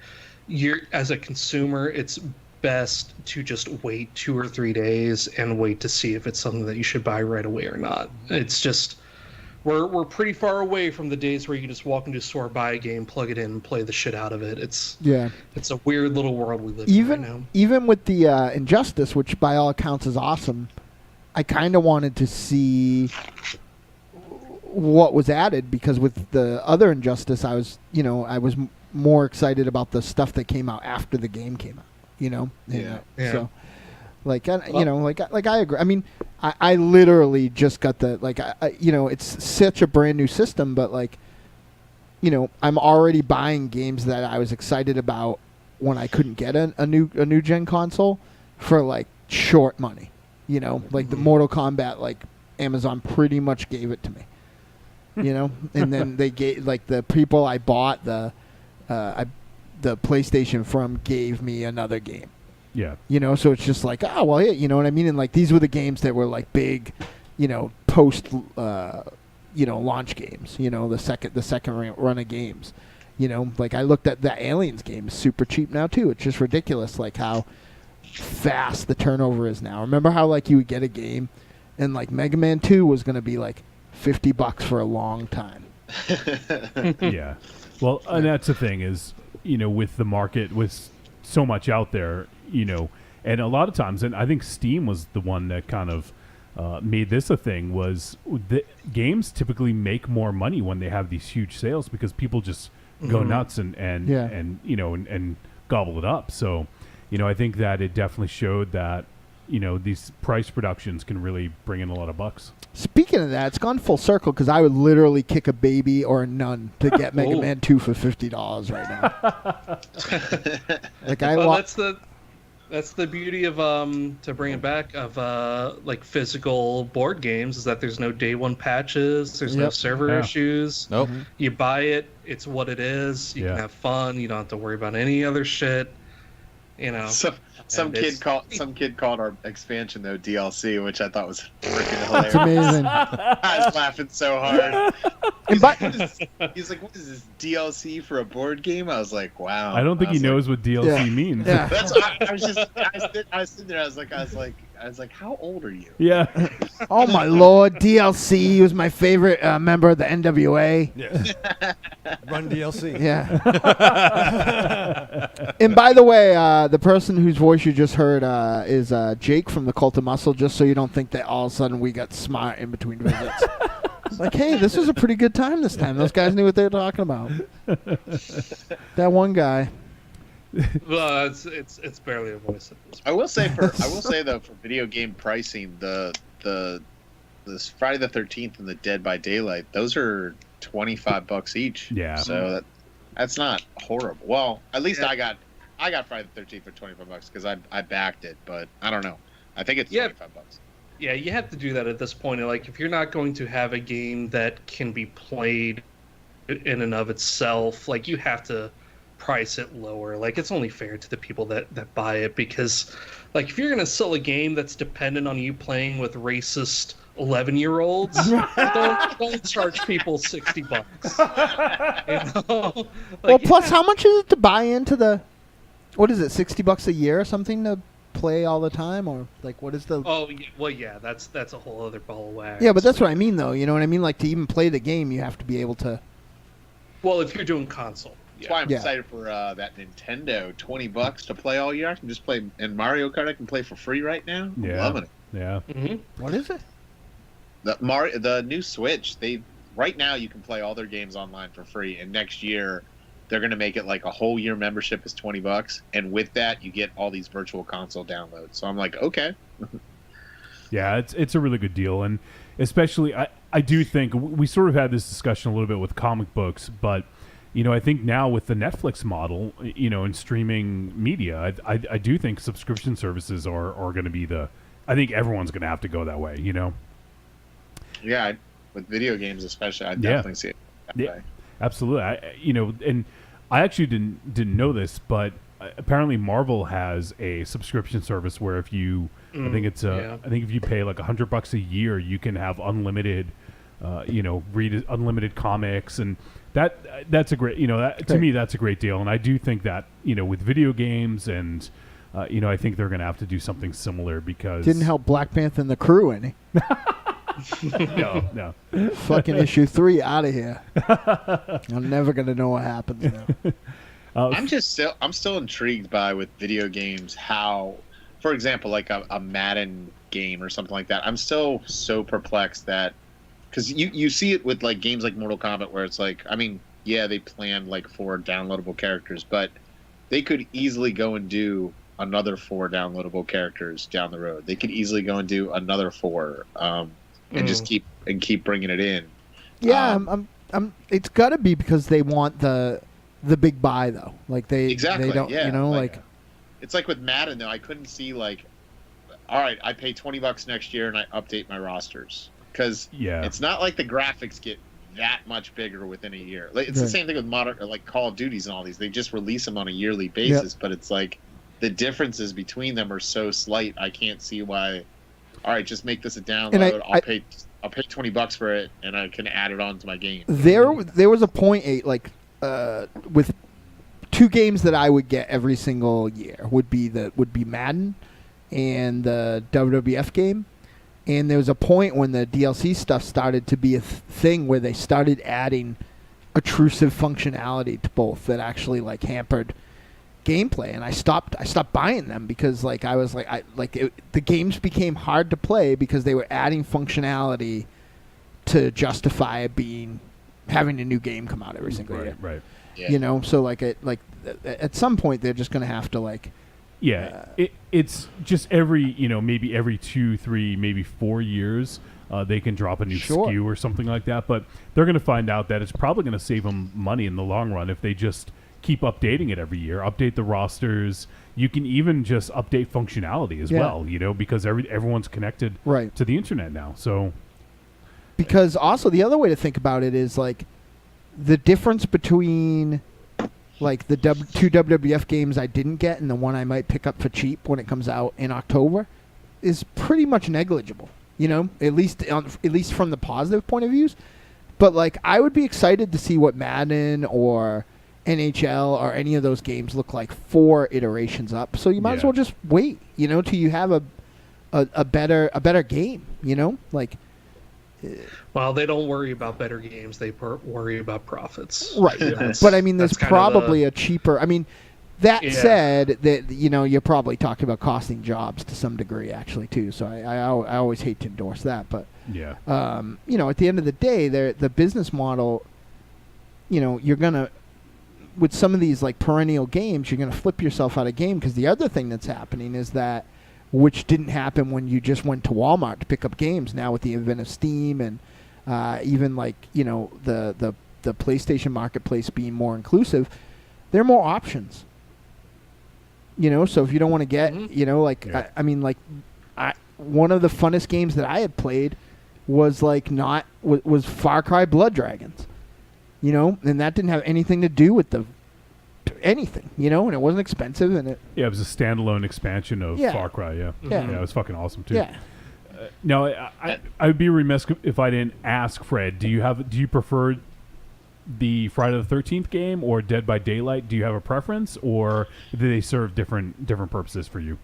as a consumer, it's best to just wait 2 or 3 days and wait to see if it's something that you should buy right away or not. It's just we're pretty far away from the days where you can just walk into a store, buy a game, plug it in, and play the shit out of it. It's a weird little world we live in right now. Even with the Injustice, which by all accounts is awesome, I kind of wanted to see what was added, because with the other Injustice, I was more excited about the stuff that came out after the game came out. So. Like I agree. I mean, I literally just got the it's such a brand new system, but I'm already buying games that I was excited about when I couldn't get a new gen console for like short money. The Mortal Kombat, like Amazon pretty much gave it to me. you know. And then they gave like the people I bought the PlayStation from gave me another game. Yeah. You know, so it's just like, oh well, yeah, you know what I mean. And like these were the games that were like big, you know, post, launch games. You know, the second run of games. You know, like I looked at the Aliens game, super cheap now too. It's just ridiculous, like how fast the turnover is now. Remember how like you would get a game, and like Mega Man 2 was going to be like $50 for a long time. Yeah. Well, and that's the thing is, you know, with the market, with so much out there, you know, and a lot of times, and I think Steam was the one that kind of made this a thing, was the games typically make more money when they have these huge sales because people just go nuts and you know and gobble it up. So, you know, I think that it definitely showed that, you know, these price productions can really bring in a lot of bucks. Speaking of that, it's gone full circle because I would literally kick a baby or a nun to get Mega Man 2 for $50 right now. Like that's the beauty of to bring it back of like physical board games, is that there's no day one patches, there's no server issues. Nope. You buy it, it's what it is. You can have fun. You don't have to worry about any other shit. You know. Some kid called our expansion though DLC, which I thought was freaking hilarious. It's amazing. I was laughing so hard. He's like, "What is this DLC for a board game?" I was like, "Wow." I don't think he knows what DLC means. Yeah. I was sitting there. I was like, "How old are you?" Yeah. Oh my lord, DLC. He was my favorite member of the NWA. Yes. Run DLC. Yeah. And by the way, the person whose voice you just heard is Jake from the Cult of Muscle, just so you don't think that all of a sudden we got smart in between visits. Like, hey, this was a pretty good time this time. Those guys knew what they were talking about. That one guy. Well, it's barely a voice at this point. I will say though, for video game pricing, this Friday the 13th and the Dead by Daylight, those are $25 each. Yeah. So that's not horrible. Well, at least I got Friday the 13th for $25 because I backed it, but I don't know. I think it's $25. Yeah, you have to do that at this point. Like, if you're not going to have a game that can be played in and of itself, like, you have to price it lower. Like, it's only fair to the people that buy it, because, like, if you're going to sell a game that's dependent on you playing with racist 11-year-olds, don't charge people $60. You know? Like, well, plus, how much is it to buy into the? What is it? $60 a year or something to play all the time, or like what is the? Oh, well, yeah, that's a whole other ball of wax. Yeah, but that's what I mean, though. You know what I mean? Like, to even play the game, you have to be able to. Well, if you're doing console. That's why I'm excited for that Nintendo $20 to play all year. I can just play, and Mario Kart I can play for free right now. I'm loving it. Yeah. Mm-hmm. What is it? The new Switch. Right now you can play all their games online for free, and next year they're going to make it like a whole year membership is $20, and with that you get all these virtual console downloads. So I'm like, okay. Yeah, it's a really good deal, and especially I do think we sort of had this discussion a little bit with comic books, but you know, I think now with the Netflix model, you know, and streaming media, I do think subscription services are going to be I think everyone's going to have to go that way, you know? Yeah, with video games especially, I definitely see it that way. Absolutely. You know, and I actually didn't know this, but apparently Marvel has a subscription service where if you, I think if you pay like $100 a year, you can have unlimited, read unlimited comics, and that's a great, to me that's a great deal. And I do think that, with video games and, I think they're going to have to do something similar because didn't help Black Panther and the Crew any. No. Fucking issue 3 out of here. I'm never gonna know what happens now. I'm still intrigued by with video games how, for example, like a Madden game or something like that. I'm still so perplexed that because you see it with like games like Mortal Kombat where it's like, I mean, yeah, they planned like 4 downloadable characters, but they could easily go and do another 4 downloadable characters down the road. They could easily go and do another 4. And just keep bringing it in. Yeah, it's got to be because they want the big buy though. Like they don't, like it's like with Madden though. I couldn't see like, all right, I pay $20 next year and I update my rosters because it's not like the graphics get that much bigger within a year. Like, it's the same thing with modern, like Call of Duties and all these. They just release them on a yearly basis, but it's like the differences between them are so slight. I can't see why. All right, just make this a download. I'll pay $20 for it, and I can add it on to my game. There was a point with 2 games that I would get every single year would be Madden and the WWF game. And there was a point when the DLC stuff started to be a thing where they started adding intrusive functionality to both that actually like hampered gameplay, and I stopped buying them because the games became hard to play because they were adding functionality to justify having a new game come out every single year. Right. Yeah. You know, so at some point they're just going to have to like. Yeah, it's just every maybe every 2, 3, maybe 4 years they can drop a new SKU or something like that. But they're going to find out that it's probably going to save them money in the long run if they just keep updating it every year, update the rosters. You can even just update functionality as well, because everyone's connected to the internet now. So, because also the other way to think about it is like the difference between like the 2 WWF games I didn't get and the one I might pick up for cheap when it comes out in October is pretty much negligible. At least from the positive point of views. But like I would be excited to see what Madden or NHL or any of those games look like 4 iterations up. So you might as well just wait, till you have a better game, like. Well, they don't worry about better games; they worry about profits. Right, but I mean, there's probably a cheaper. I mean, that said, that you're probably talking about costing jobs to some degree, actually, too. So I always hate to endorse that, but at the end of the day, the business model, you're gonna. With some of these like perennial games, you're going to flip yourself out of game because the other thing that's happening is that, which didn't happen when you just went to Walmart to pick up games. Now with the advent of Steam and even like the PlayStation Marketplace being more inclusive, there are more options. So if you don't want to get one of the funnest games that I had played was was Far Cry Blood Dragons. And that didn't have anything to do with anything, and it wasn't expensive, and it was a standalone expansion of Far Cry. Yeah, it was fucking awesome too. Yeah. No, I would be remiss if I didn't ask Fred. Do you prefer the Friday the 13th game or Dead by Daylight? Do you have a preference, or do they serve different purposes for you?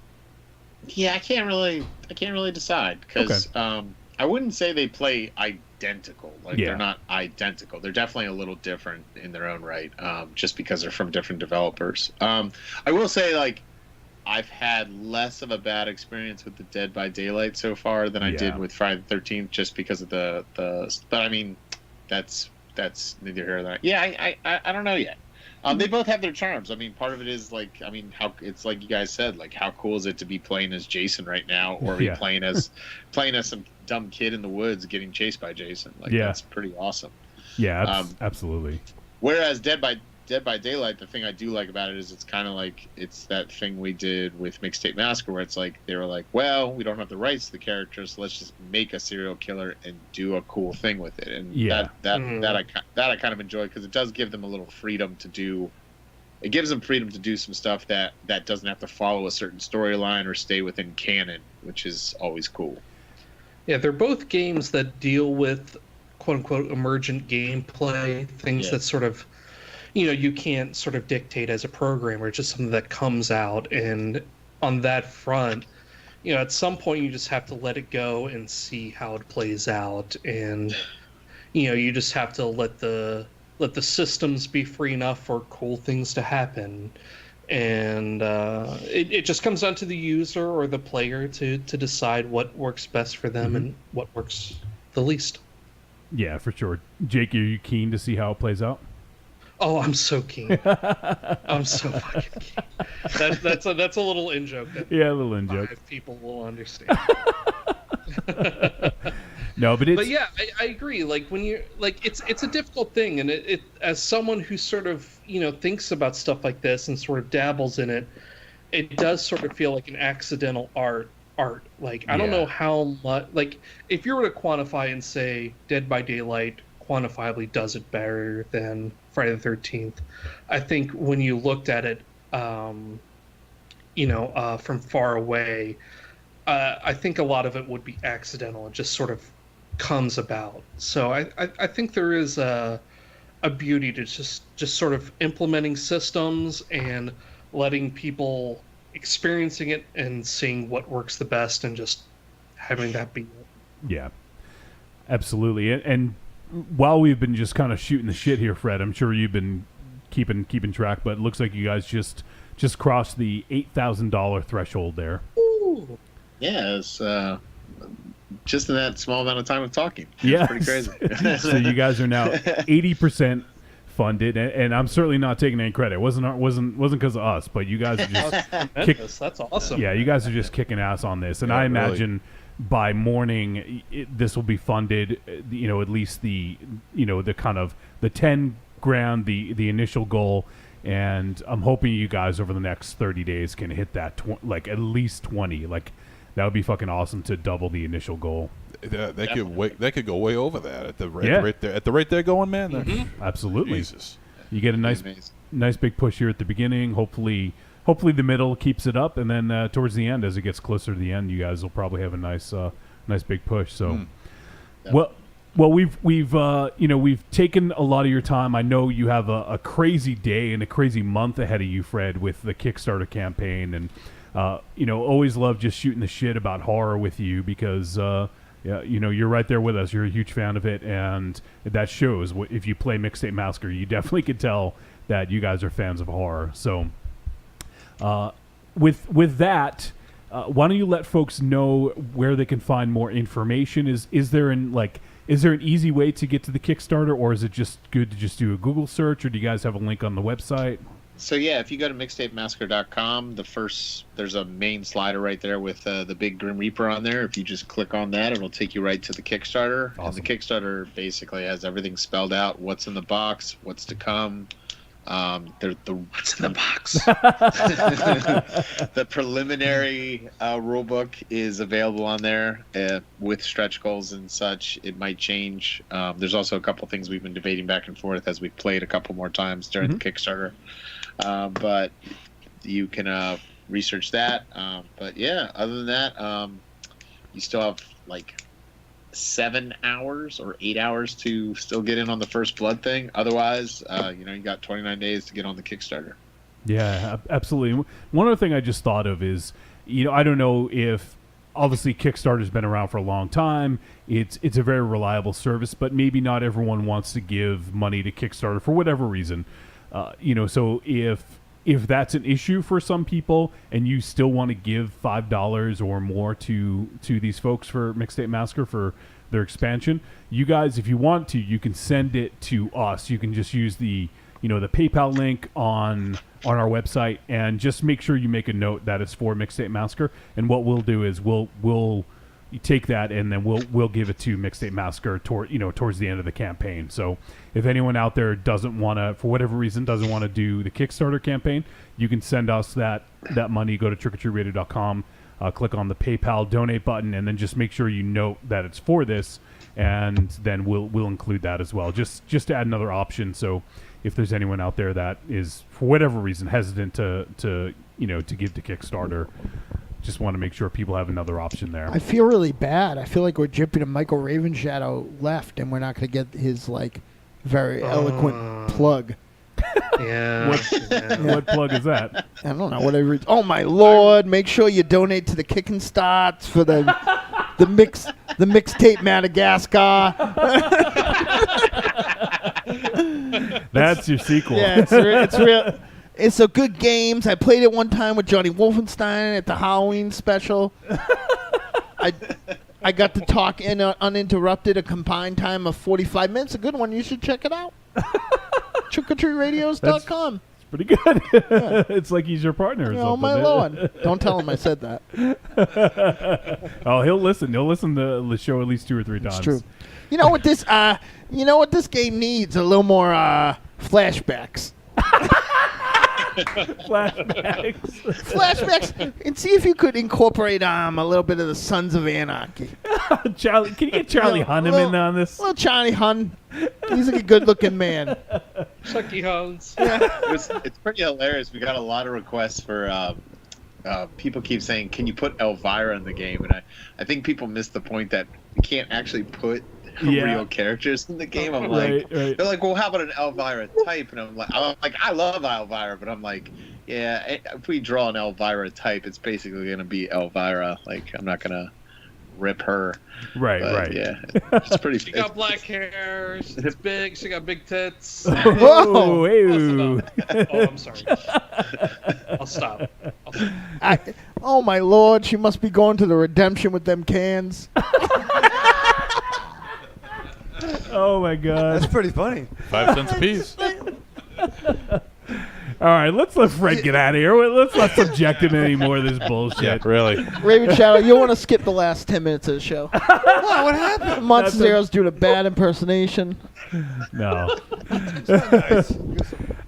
Yeah, I can't really decide because I wouldn't say they play identical. They're not identical. They're definitely a little different in their own right, just because they're from different developers. I will say, I've had less of a bad experience with the Dead by Daylight so far than I did with Friday the 13th, just because of the. But I mean, that's neither here nor there. Yeah, I don't know yet. They both have their charms. I mean, part of it is how it's like you guys said, how cool is it to be playing as Jason right now, or be playing as some dumb kid in the woods getting chased by Jason? That's pretty awesome. Yeah, absolutely. Whereas Dead by Daylight, the thing I do like about it is it's kind of it's that thing we did with Mixtape Massacre, where it's they were like, well, we don't have the rights to the characters, so let's just make a serial killer and do a cool thing with it. And that I kind of enjoy because it does give them a little freedom to do. It gives them freedom to do some stuff that doesn't have to follow a certain storyline or stay within canon, which is always cool. Yeah, they're both games that deal with quote-unquote emergent gameplay, things that sort of, you can't sort of dictate as a programmer. It's just something that comes out, and on that front, at some point you just have to let it go and see how it plays out, and you just have to let the systems be free enough for cool things to happen. And it just comes down to the user or the player to decide what works best for them and what works the least. Yeah, for sure. Jake, are you keen to see how it plays out? Oh, I'm so keen. I'm so fucking keen. That's a little in-joke. Yeah, a little in-joke. People will understand. No, but yeah, I agree. When you're it's a difficult thing, and it as someone who sort of thinks about stuff like this and sort of dabbles in it, it does sort of feel like an accidental art. I don't know how much. If you were to quantify and say Dead by Daylight quantifiably does it better than Friday the 13th. I think when you looked at it, from far away, I think a lot of it would be accidental. It just sort of comes about. So I think there is a beauty to just sort of implementing systems and letting people experiencing it and seeing what works the best and just having that be it. Yeah, absolutely. And while we've been just kind of shooting the shit here, Fred, I'm sure you've been keeping track, but it looks like you guys just crossed the $8,000 threshold there. Ooh. Yeah, it's just in that small amount of time of talking. Yeah, it's pretty crazy. So you guys are now 80% funded, and I'm certainly not taking any credit. It wasn't because of us, but you guys are just That's awesome. Yeah, you guys are just kicking ass on this, and I imagine by morning this will be funded. At least the kind of the 10 grand, the initial goal, and I'm hoping you guys over the next 30 days can hit that at least 20. Like that would be fucking awesome to double the initial goal. They could go way over that at the rate they're going, man. Mm-hmm. Absolutely. Jesus. You get a nice big push here at the beginning. Hopefully the middle keeps it up, and then towards the end, as it gets closer to the end, you guys will probably have a nice big push. So, well, we've taken a lot of your time. I know you have a crazy day and a crazy month ahead of you, Fred, with the Kickstarter campaign, and always love just shooting the shit about horror with you because. You're right there with us. You're a huge fan of it, and that shows. If you play Mixtape Massacre, you definitely could tell that you guys are fans of horror. So, with that, why don't you let folks know where they can find more information? Is there an easy way to get to the Kickstarter, or is it just good to just do a Google search, or do you guys have a link on the website? So yeah, if you go to mixtapemassacre.com, there's a main slider right there with the big Grim Reaper on there. If you just click on that, it'll take you right to the Kickstarter. Awesome. And the Kickstarter basically has everything spelled out: what's in the box, what's to come. What's in the box? The preliminary rule book is available on there with stretch goals and such. It might change. There's also a couple things we've been debating back and forth as we've played a couple more times during the Kickstarter. But you can research that. But yeah, other than that, you still have like 7 hours or 8 hours to still get in on the First Blood thing. Otherwise, you got 29 days to get on the Kickstarter. Yeah, absolutely. One other thing I just thought of is, I don't know if obviously Kickstarter's been around for a long time. It's a very reliable service, but maybe not everyone wants to give money to Kickstarter for whatever reason. So if that's an issue for some people and you still want to give $5 or more to these folks for Mixtape Massacre for their expansion, you guys, if you want to, you can send it to us. You can just use the PayPal link on our website, and just make sure you make a note that it's for Mixtape Massacre. And what we'll do is we'll take that, and then we'll give it to Mixtape Massacre towards the end of the campaign. So if anyone out there doesn't want to, for whatever reason, doesn't want to do the Kickstarter campaign, you can send us that money. Go to trickortreatradio.com, click on the PayPal donate button, and then just make sure you note that it's for this, and then we'll include that as well. Just to add another option. So if there's anyone out there that is for whatever reason hesitant to give to Kickstarter, just want to make sure people have another option there. I feel really bad. I feel like we're jipping to Michael Ravenshadow left, and we're not going to get his very eloquent plug. Yeah. What plug is that? I don't know. Whatever. Oh my Lord! Make sure you donate to the Kickin' Starts for the Mixtape Madagascar. That's your sequel. Yeah, it's real. It's a good games. I played it one time with Johnny Wolfenstein at the Halloween special. I got to talk in uninterrupted, a combined time of 45 minutes. A good one. You should check it out. TrickorTreatRadios.com. It's pretty good. Yeah. It's like he's your partner or something. Oh, my Lord. Don't tell him I said that. Oh, he'll listen. He'll listen to the show at least 2 or 3 times. It's true. You know what this game needs? A little more flashbacks. Flashbacks, and see if you could incorporate a little bit of the Sons of Anarchy. Charlie, can you get Charlie Hunnam in on this? Well, Charlie Hun, he's a good-looking man. Chucky Huns. It's pretty hilarious. We got a lot of requests for. People keep saying, "Can you put Elvira in the game?" And I think people miss the point that you can't actually put real characters in the game. I'm like, they're like, "Well, how about an Elvira type?" And I'm like, I love Elvira, but I'm like, yeah, if we draw an Elvira type, it's basically gonna be Elvira. Like, I'm not gonna rip her. But, yeah, it's pretty. She got black hair. She's big. She got big tits. Whoa! Oh, I'm sorry. I'll stop. Oh my lord, she must be going to the redemption with them cans. Oh my god, That's pretty funny. 5 cents a piece. All right, let's let Fred get out of here. Let's not subject him any more of this bullshit. Yeah, really. Raven Shadow, you'll want to skip the last 10 minutes of the show. What happened? Monster Zero's doing a bad impersonation. No.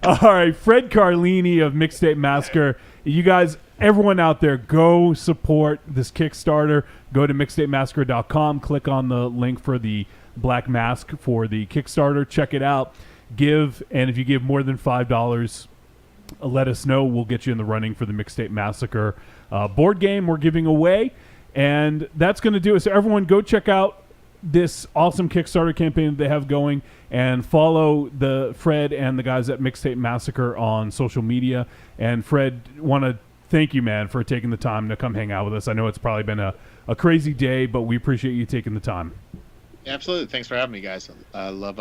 All right, Fred Carlini of Mixtape Massacre. You guys, everyone out there, go support this Kickstarter. Go to mixtapemassacre.com. Click on the link for the Black Masque for the Kickstarter. Check it out. Give, and if you give more than $5, let us know. We'll get you in the running for the Mixtape Massacre board game we're giving away. And that's going to do it. So everyone go check out this awesome Kickstarter campaign that they have going, and follow the Fred and the guys at Mixtape Massacre on social media. And Fred, want to thank you, man, for taking the time to come hang out with us. I know it's probably been a crazy day, but we appreciate you taking the time. Absolutely. Thanks for having me, guys. I love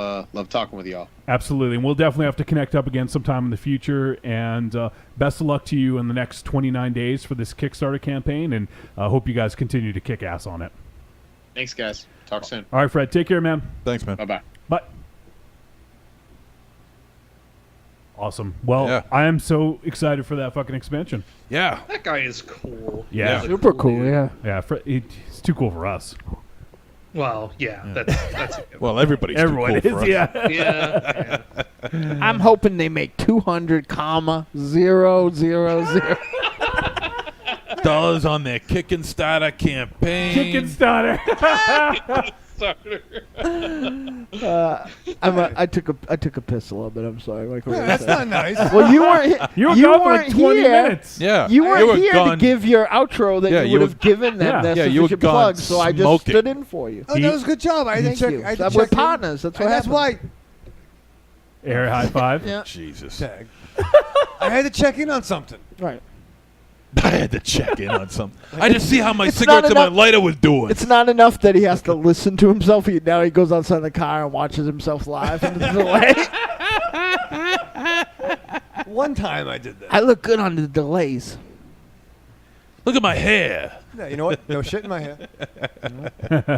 talking with y'all. Absolutely. And we'll definitely have to connect up again sometime in the future. And best of luck to you in the next 29 days for this Kickstarter campaign. And I hope you guys continue to kick ass on it. Thanks, guys. Talk soon. All right, Fred. Take care, man. Thanks, man. Bye-bye. Bye. Awesome. Well, Yeah. I am so excited for that fucking expansion. Yeah. That guy is cool. Yeah. He's a Super cool, dude. yeah. Yeah, he's too cool for us. Well, yeah. That's Well, everybody's Everyone too cool is, for us. yeah. I'm hoping they make 200,000,000. Dollars on their Kickstarter campaign. Kickstarter. I took a piss a little bit. I'm sorry. Like, what That's not nice. Well, you weren't. You were gone for like 20 here. minutes. Yeah. You weren't were here to gone. give your outro that Yeah, you you would were- have given them. Yeah. Their Yeah, you were sufficient gone plug. So I just smoking. stood in for you. Oh, that was a good job. I had to Thank check. you. I had to We're check in. partners. That's what And that's happened. why. Air high five. Yeah. Jesus. Tag. I had to check in on something. Right. I had to check in on something. I just see how my It's cigarettes not and my enough- lighter was doing. It's not enough that he has to listen to himself. Now he goes outside the car and watches himself live into the delay. One time I did that. I look good on the delays. Look at my hair. Yeah, you know what? No shit in my hair.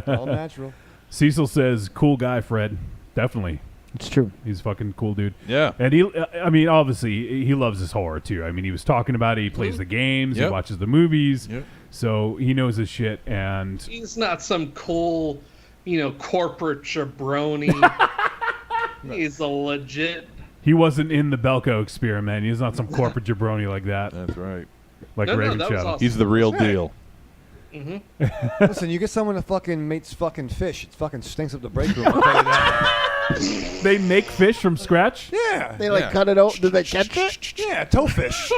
All natural. Cecil says, cool guy, Fred. Definitely. It's true. He's a fucking cool dude. Yeah. And he, obviously, he loves his horror, too. I mean, he was talking about it. He plays the games. Yep. He watches the movies. Yep. So he knows his shit. And He's not some cool, corporate jabroni. He's a legit. he wasn't in the Belko Experiment. He's not some corporate jabroni like that. That's right. Like No, Raven that was Shadow. awesome. He's the real deal. Mm-hmm. Listen, you get someone that fucking mates fucking fish. It fucking stinks up the break room. I'll tell you that. They make fish from scratch? Yeah. They cut it out. Did they catch it? Yeah, toefish.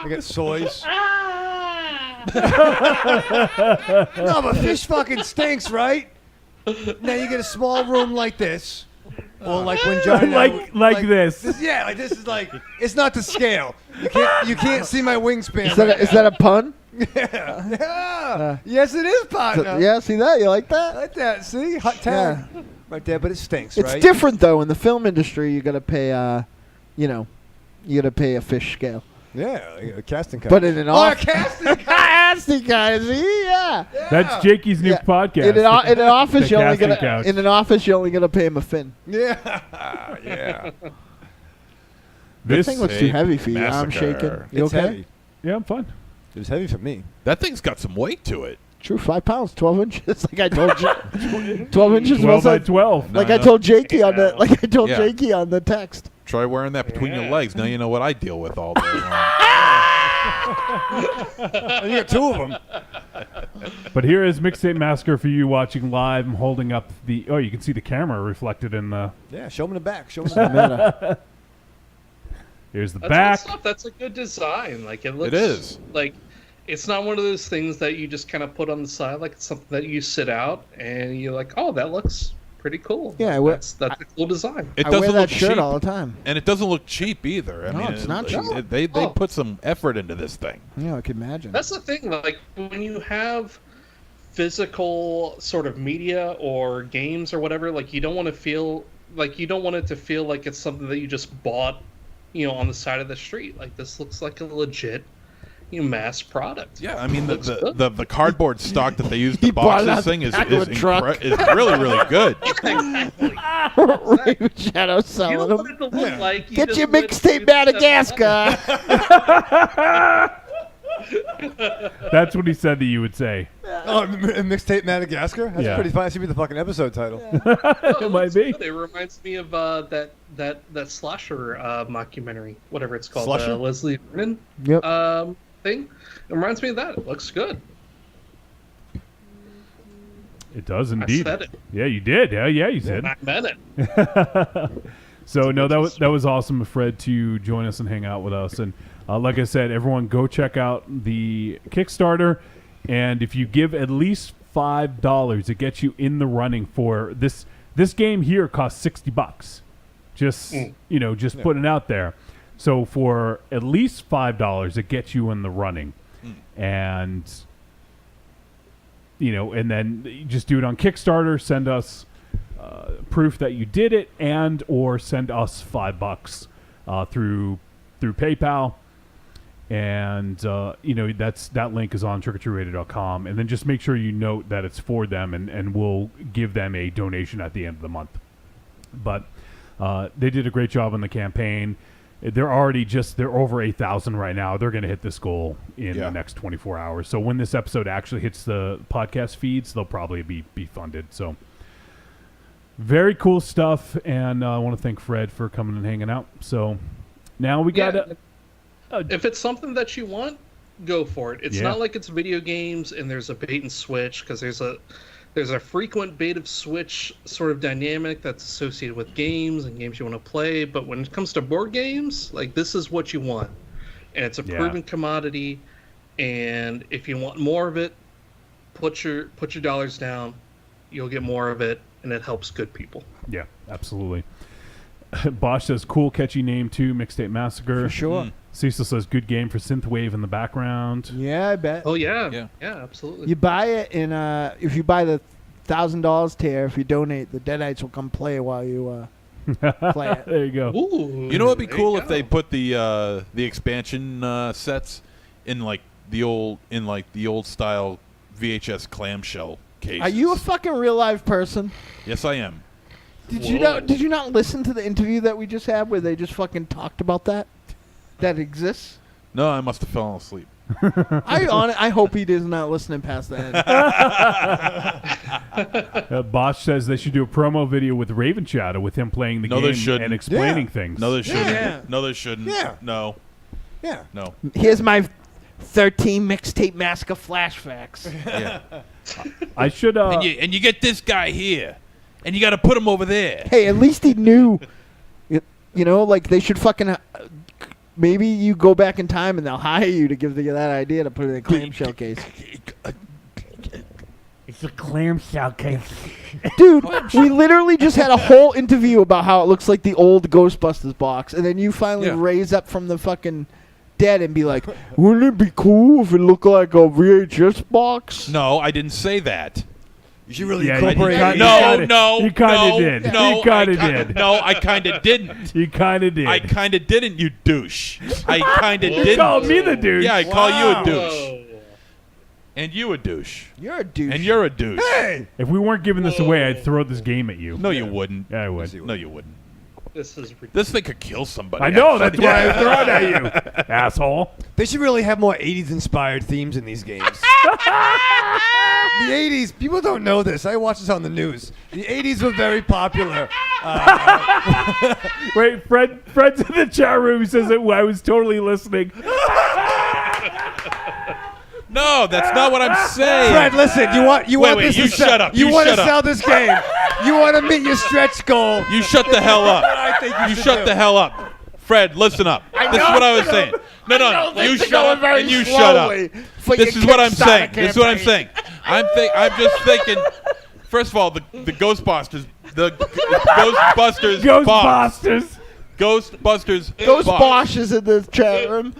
They get soys. No, but fish fucking stinks, right? Now you get a small room like this. Or like when Johnny like this. Yeah, like this is like it's not to scale. You can't see my wingspan. Is that a pun? Yeah. Yes, it is, partner. Yeah, see that? You like that? I like that. See, hot tag right there, but it stinks. It's right? different though. In the film industry, you got to pay. You got to pay a fish scale. Yeah, a casting couch. But in an a casting couch. casting couch, yeah. That's Jakey's new podcast. In an office, The you only casting couch. in an office, you only gonna pay him a fin. Yeah, yeah. This thing looks too heavy for you. I'm Massacre. shaking. You It's okay? heavy. Yeah, I'm fine. It was heavy for me. That thing's got some weight to it. True, 5 pounds, 12 inches. Like I told you, 12 inches. 12 by was 12. Like No, I no. told Jakey on the Yeah. Jakey on the text. Try wearing that between your legs. Now you know what I deal with all day long. You got 2 of them. But here is Mixtape Massacre for you watching live. I'm holding up the... Oh, you can see the camera reflected in the... Yeah, show them the back. Show them the meta. Here's the That's back. good stuff. That's a good design. Like it looks. It is. Like it's not one of those things that you just kind of put on the side. Like it's something that you sit out and you're like, oh, that looks pretty cool. Yeah, that's a cool design. It I doesn't wear that look shirt cheap, all the time. and it doesn't look cheap either. I No, mean, it's not cheap. They put some effort into this thing. Yeah, I can imagine. That's the thing. Like when you have physical sort of media or games or whatever, like you don't want to feel like you don't want it to feel like it's something that you just bought, on the side of the street. Like this looks like a legit, mass product. Yeah, I mean Looks good. the cardboard stock that they use He to bought box it out this thing the is back of a truck. is really really good. Raven Shadow You selling don't them. want it to look like you Get just your went Mixtape to Madagascar. That's what he said that you would say. Oh, Mixtape Madagascar? That's Yeah. pretty fun. That should be the fucking episode title. It might be. It reminds me of that slasher mockumentary, whatever it's called, Slusher? Leslie Vernon Yep. thing. It reminds me of that. It looks good. It does indeed. said it. Yeah, you did. Yeah, you did. I meant it. So no, that was awesome of Fred to join us and hang out with us. And like I said, everyone go check out the Kickstarter. And if you give at least $5, it gets you in the running for this. This game here costs $60. Just putting it out there. So for at least $5, it gets you in the running. And and then you just do it on Kickstarter. Send us proof that you did it, and or send us $5 through PayPal. And that link is on trickortreatradio.com, and then just make sure you note that it's for them, and we'll give them a donation at the end of the month. But they did a great job on the campaign. They're over 8,000 right now. They're going to hit this goal in the next 24 hours. So when this episode actually hits the podcast feeds, they'll probably be funded. So very cool stuff, and I want to thank Fred for coming and hanging out. So now we got to... if it's something that you want, go for it. It's Yeah. not like it's video games and there's a bait and switch, because there's a frequent bait of switch sort of dynamic that's associated with games and games you want to play. But when it comes to board games, like this is what you want, and it's a proven commodity. And if you want more of it, put your dollars down. You'll get more of it, and it helps good people. Yeah, absolutely. Bosch says, cool, catchy name too, Mixtape Massacre. For sure. Cecil says, good game for synthwave in the background. Yeah, I bet. Oh yeah, absolutely. You buy it, and if you buy the $1,000 tier, if you donate, the Deadites will come play while you play it. There you go. Ooh, You know what'd be cool if they put the expansion sets in the old style VHS clamshell cases. Are you a fucking real live person? Yes, I am. Did you not listen to the interview that we just had where they just fucking talked about that? That exists? No, I must have fallen asleep. I hope he is not listening past the end. Bosch says they should do a promo video with Raven Shadow with him playing the No, they game shouldn't. and explaining things. No, they shouldn't. Yeah. No, they shouldn't. Yeah. No. Yeah. No. Here's my 13 Mixtape Massacre flashbacks. Yeah. I should. And you get this guy here, and you got to put him over there. Hey, at least he knew. Like they should fucking. Maybe you go back in time and they'll hire you to give that idea to put it in a clamshell case. It's a clamshell case. Dude, we literally just had a whole interview about how it looks like the old Ghostbusters box, and then you finally raise up from the fucking dead and be like, wouldn't it be cool if it looked like a VHS box? No, I didn't say that. You should really incorporate No, it. no, You kind of no, did. No, You kind of did. No, I kind of didn't. You kind of did. I kind of didn't, you douche. I kind of didn't. You called me the douche. Yeah, I call you a douche. Whoa. And you a douche. You're a douche. And you're a douche. Hey! If we weren't giving this away, I'd throw this game at you. No, you wouldn't. Yeah, I would. No, you wouldn't. This is ridiculous. This thing could kill somebody. I know, actually. that's why I threw it at you, asshole. They should really have more 80s inspired themes in these games. The 80s, people don't know this. I watch this on the news. The 80s were very popular. Wait, Fred's in the chat room. He says that I was totally listening. No, that's not what I'm saying. Fred, listen. You want wait, this you to shut up. You You want to shut up. sell this game. You want to meet your stretch goal. You shut the hell up. I think you should shut do. the hell up. Fred, listen up. This is what I was saying. No, you shut up and you shut up. This is what I'm saying. This is what I'm saying. I'm just thinking. First of all, the Ghostbusters, Ghostbusters Bosch is in the chat room.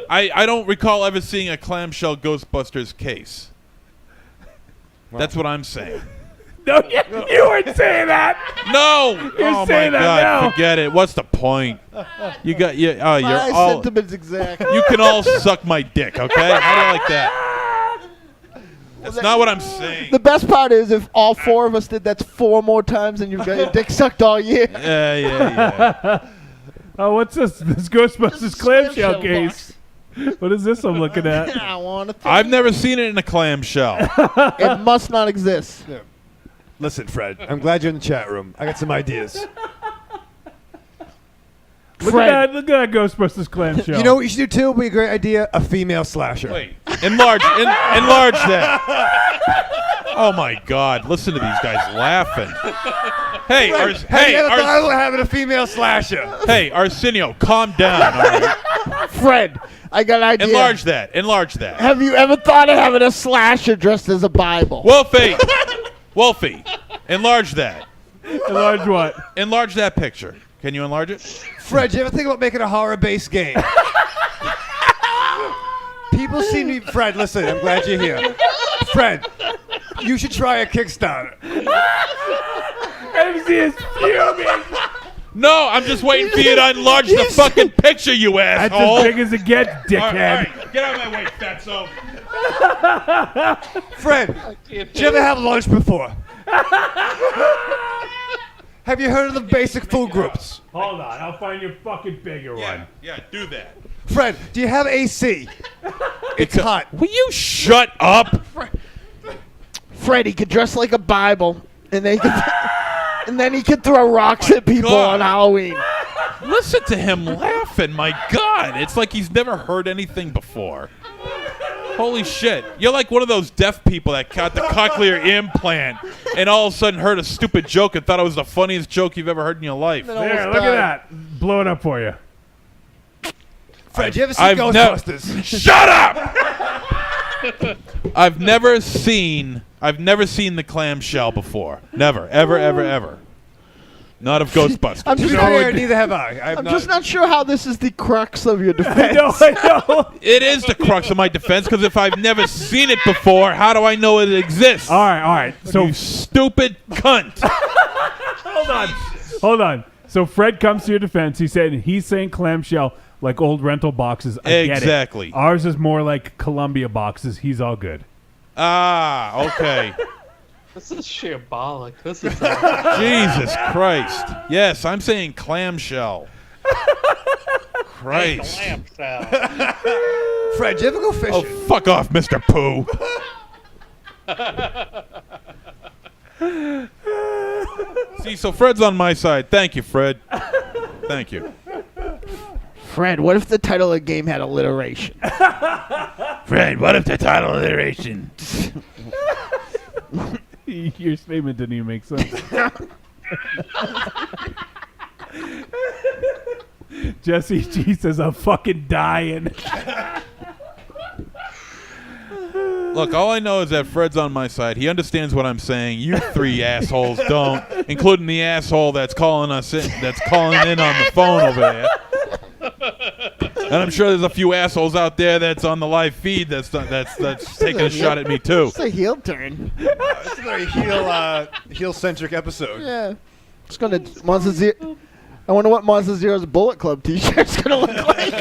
I don't recall ever seeing a clamshell Ghostbusters case. That's what I'm saying. No, you weren't saying that. No. You're Oh my saying that God! now. Forget it. What's the point? You got you're My all. sentiments exact. You can all suck my dick, okay? How do you like that? That's not what I'm saying. The best part is if all four of us did that's 4 more times and you've got your dick sucked all year. Yeah. Oh, what's this? This Ghostbusters clamshell case. What is this I'm looking at? I want to. I've never seen it in a clamshell. It must not exist. Yeah. Listen, Fred, I'm glad you're in the chat room. I got some ideas. Look at that Ghostbusters clamshell. You know what you should do too? Would be a great idea. A female slasher. Wait, enlarge that. Oh my God! Listen to these guys laughing. Hey, Have you ever thought of having a female slasher? Hey, Arsenio, calm down. All right? Fred, I got an idea. Enlarge that. Have you ever thought of having a slasher dressed as a Bible? Wolfie, enlarge that. Enlarge what? Enlarge that picture. Can you enlarge it? Fred, you ever think about making a horror-based game? People seem to be... Fred, listen, I'm glad you're here. Fred, you should try a Kickstarter. MC is fuming. No, I'm just waiting for you to enlarge the fucking picture, you asshole. That's as big as it gets, dickhead. All right, get out of my way, fatso. Fred, did you ever have lunch before? Have you heard of the basic food groups? Hold on, I'll find your fucking bigger one. Yeah, do that. Fred, do you have AC? It's hot. Will you shut up? Fred, he could dress like a Bible, and then he could throw rocks at people on Halloween. Listen to him laughing. My God, it's like he's never heard anything before. Holy shit. You're like one of those deaf people that got the cochlear implant and all of a sudden heard a stupid joke and thought it was the funniest joke you've ever heard in your life. There, look at that. Blow it up for you. Fred, you ever seen Ghostbusters? Shut up! I've never seen the clamshell before. Never. Ever. Not of Ghostbusters. I'm just neither have I. I'm just not sure how this is the crux of your defense. I know. It is the crux of my defense because if I've never seen it before, how do I know it exists? All right. So you stupid cunt. Hold on. So Fred comes to your defense. He's saying clamshell like old rental boxes. I Exactly. Get it. Ours is more like Columbia boxes. He's all good. Ah, okay. This is shambolic. This is Jesus Christ. Yes, I'm saying clamshell. Christ. Fred, you ever go fishing? Oh, fuck off, Mr. Pooh. See, so Fred's on my side. Thank you, Fred. Thank you. Fred, what if the title of the game had alliteration? Fred, what if the title of alliteration? Your statement didn't even make sense. Jesse G says, I'm fucking dying. Look, all I know is that Fred's on my side. He understands what I'm saying. You three assholes don't, including the asshole that's calling in on the phone over there. And I'm sure there's a few assholes out there that's on the live feed that's taking a shot at me too. It's a heel turn. It's a very heel-centric episode. Yeah. It's gonna Monster Zero. I wonder what Monster Zero's Bullet Club T-shirt's gonna look like.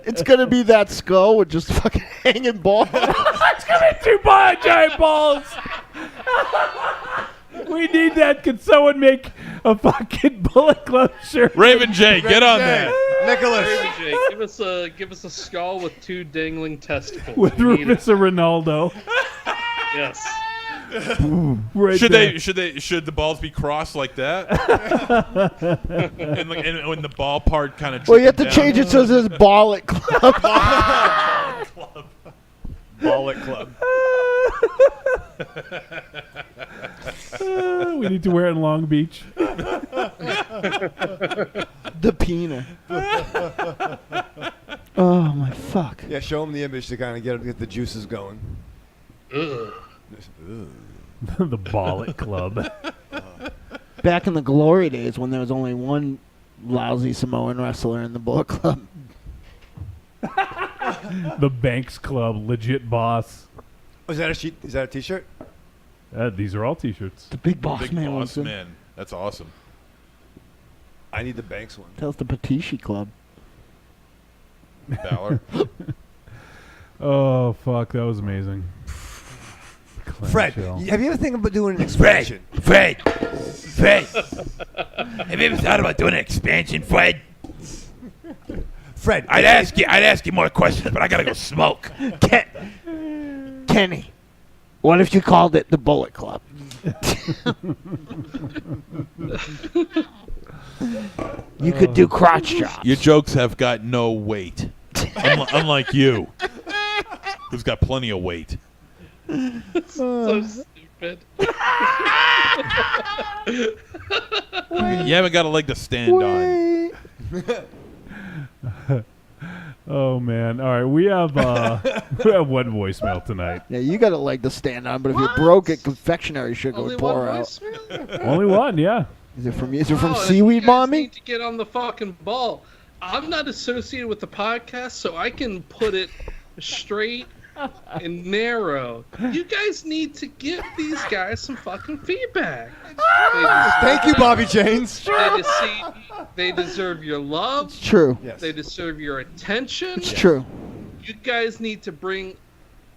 It's gonna be that skull with just fucking hanging balls. It's gonna be 2 giant balls. We need that. Can someone make a fucking Bullet Club shirt? Raven J, get on that. Nicholas. Raven J, give us a skull with 2 dangling testicles. With We need Rufus it. or Ronaldo. Yes. Right should there. should the balls be crossed like that? and when the ball part kind of Well, you have to change it so it says Ballet Club. Ballet Club. We need to wear it in Long Beach. The peanut. Oh my fuck. Yeah, show them the image to kind of get the juices going. Ugh. The Ballet Club. Back in the glory days when there was only one lousy Samoan wrestler in the Bullet Club. The Banks Club, legit boss. Oh, is that a sheet? Is that a T-shirt? These are all T-shirts. The Big Boss Big Man. Boss was in. Man. That's awesome. I need the Banks one. That was the Patishi Club. Balor. Oh fuck, that was amazing. Fred, Clamshell. have you ever think about doing an expansion? Fred! Have you ever thought about doing an expansion, Fred? Fred, I'd ask you more questions, but I gotta go smoke. Kenny, what if you called it the Bullet Club? You could do crotch chops. Your jokes have got no weight, unlike you, who's got plenty of weight. So stupid. You haven't got a leg to stand on. Oh man! All right, we have one voicemail tonight. Yeah, you got a leg to stand on, but if you broke it, confectionery sugar Only would pour one out. voicemail? Only one, yeah. Is it from Oh, Seaweed you guys Mommy? need to get on the fucking ball. I'm not associated with the podcast, so I can put it straight and narrow. You guys need to give these guys some fucking feedback. Thank you, Bobby James. They deserve your love. It's true. Yes. They deserve your attention. It's true. You guys need to bring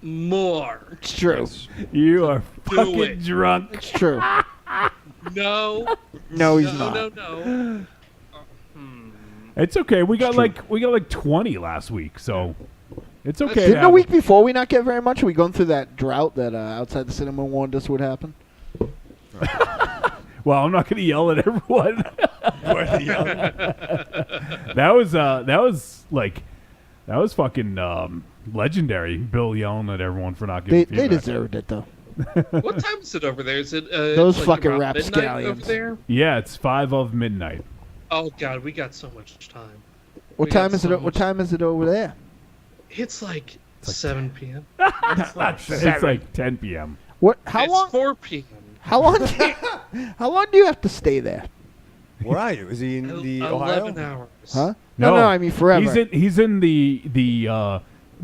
more. It's true. You are Do fucking it. drunk. It's true. No. No, he's not. No. It's okay. We got like 20 last week, so it's okay. Didn't the week before we not get very much? Are we going through that drought that Outside the Cinema warned us would happen? Well, I'm not going to yell at everyone. That was fucking legendary. Bill yelling at everyone for not giving They feedback. deserved it though. What time is it over there? Is it Those like fucking around midnight rapscallions. over there? Yeah, it's 5 of midnight. Oh god, we got so much time. What We got time is so it? What time is it over there? It's like 7 p.m. It's like 10 p.m. What? How It's long? 4 p.m. How long? How long do you have to stay there? Where are you? Is he in the 11 Ohio? hours. Huh? No, I mean forever. He's in the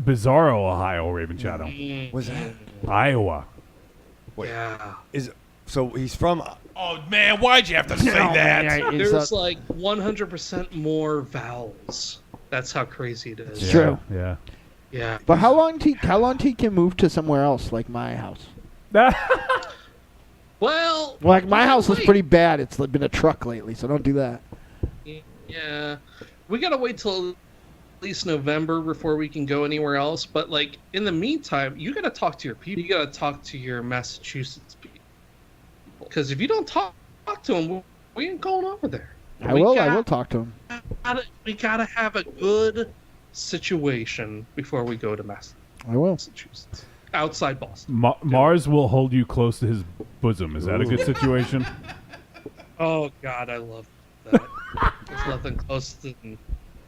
Bizarro, Ohio, Raven Shadow. What's that? Iowa. Wait, Yeah. so he's from? Oh man, why'd you have to say that? There's like 100% more vowels. That's how crazy it is. It's true. Yeah. Yeah. But how long till you can move to somewhere else, like my house? Well, Like my house is wait. pretty bad. It's been a truck lately, so don't do that. Yeah. We gotta wait till at least November before we can go anywhere else. But like in the meantime, you gotta talk to your people. You gotta talk to your Massachusetts people. Because if you don't talk to them, we ain't going over there. I will talk to him. We gotta have a good situation before we go to I will. Massachusetts. Outside Boston. Mars will hold you close to his bosom. Is that a good situation? Oh God, I love that. There's nothing close to.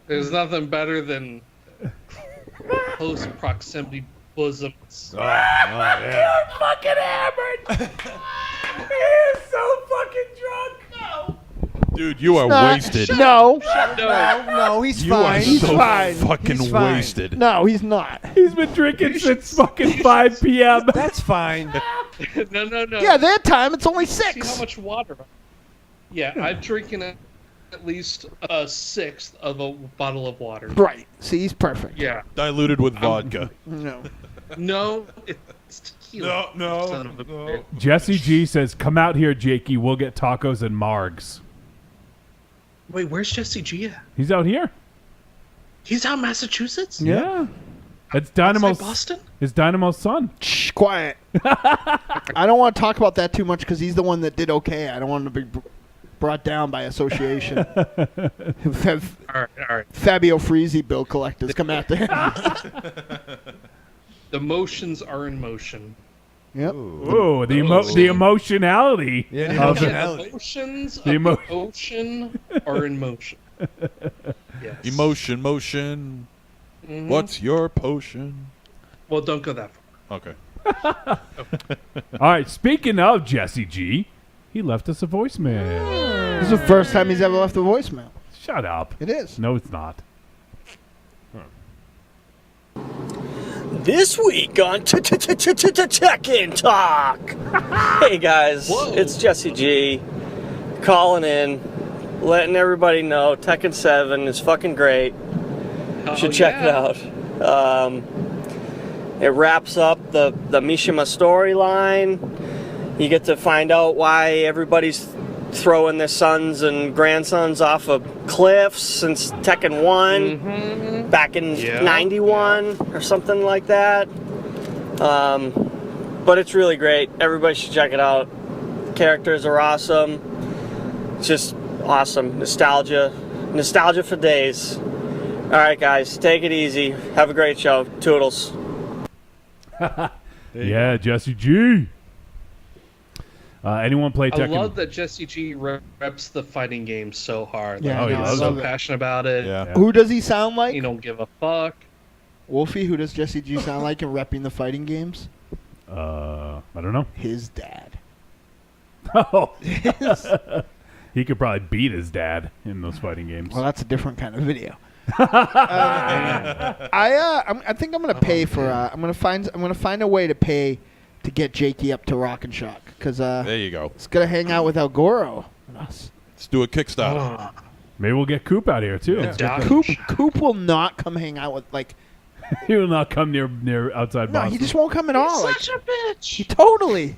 There's nothing better than close proximity bosoms. Yeah. You're fucking hammered. He is so fucking drunk. No. Dude, you are not. wasted. No. No, he's You fine. are He's so fine. fucking He's fine. wasted. No, he's not. He's been drinking since fucking 5 p.m. That's fine. No. Yeah, their time it's only See how 6. much water. Yeah, I'm drinking at least a sixth of a bottle of water. Right. See, he's perfect. Yeah. Diluted with vodka. No. No, it's tequila. Son of a bitch. Jesse G says, "Come out here, Jakey. We'll get tacos and margs." Wait, where's Jesse G at? He's out here. He's out in Massachusetts? Yeah. It's Dynamo's. Outside Boston? It's Dynamo's son. Shh, quiet. I don't want to talk about that too much because he's the one that did okay. I don't want to be brought down by association. All right. Fabio Freezy bill collectors come out there. The motions are in motion. Yep. Ooh, the emotionality. Yeah, the The emotionality. emotions of The the ocean are in motion. Yes. Motion. Mhm. What's your potion? Well, don't go that far. Okay. All right. Speaking of Jesse G, he left us a voicemail. This is the first time he's ever left a voicemail. Shut up. It is. No, it's not. This week on Check-In Talk. Hey guys, it's Jesse G calling in, letting everybody know Tekken 7 is fucking great. You should check it out. It wraps up the Mishima storyline. You get to find out why everybody's throwing their sons and grandsons off of cliffs since Tekken 1 back in 91 or something like that. But it's really great. Everybody should check it out. Characters are awesome. It's just awesome. Nostalgia for days. All right, guys, take it easy. Have a great show. Toodles. Yeah, Jesse G. Anyone play Tekken? I love that Jesse G reps the fighting game so hard. Yeah, Like, he he's loves so it. passionate about it. Yeah. Who does he sound like? He don't give a fuck. Wolfie, who does Jesse G sound like in repping the fighting games? I don't know. His dad. Oh. He could probably beat his dad in those fighting games. Well, that's a different kind of video. I think I'm gonna pay for. I'm gonna find a way to pay to get Jakey up to Rock and Shock because There you go. it's gonna hang out with El Goro and us. Let's do a Kickstarter. Maybe we'll get Coop out here too. Yeah. Coop will not come hang out with like. He will not come near outside No, Boston. he just won't come at all. Such a bitch. Totally.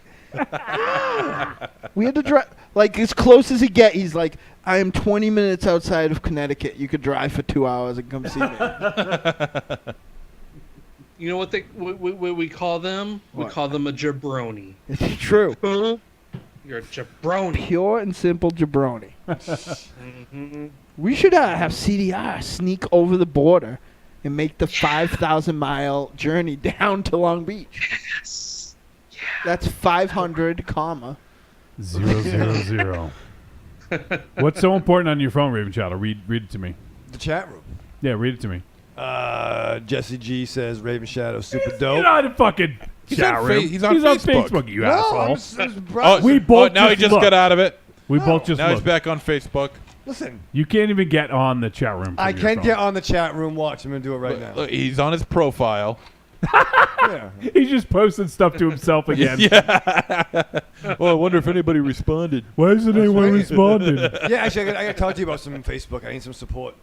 We had to drive like as close as he get. He's like, I am 20 minutes outside of Connecticut. You could drive for 2 hours and come see me. You know what we call them? What? We call them a jabroni. It's true. You're a jabroni. Pure and simple jabroni. We should have CDR sneak over the border and make the 5,000-mile journey down to Long Beach. Yes. Yeah. That's 500, comma. 000. What's so important on your phone, Raven Shadow? Read it to me. The chat room. Yeah, read it to me. Jesse G says Raven Shadow super dope. You're not a fucking chat room. He's on Facebook. You No, asshole. We both now he just looked. got out of it. We both just Now he's looked. back on Facebook. Listen, You can't even get on the chat room. I from your can phone. get on the chat room. Watch, I'm gonna do it right now. Look, he's on his profile. Yeah. He's just posting stuff to himself again. Well, I wonder if anybody responded. Why isn't anyone responding? Yeah, actually, I got to talk to you about some Facebook. I need some support.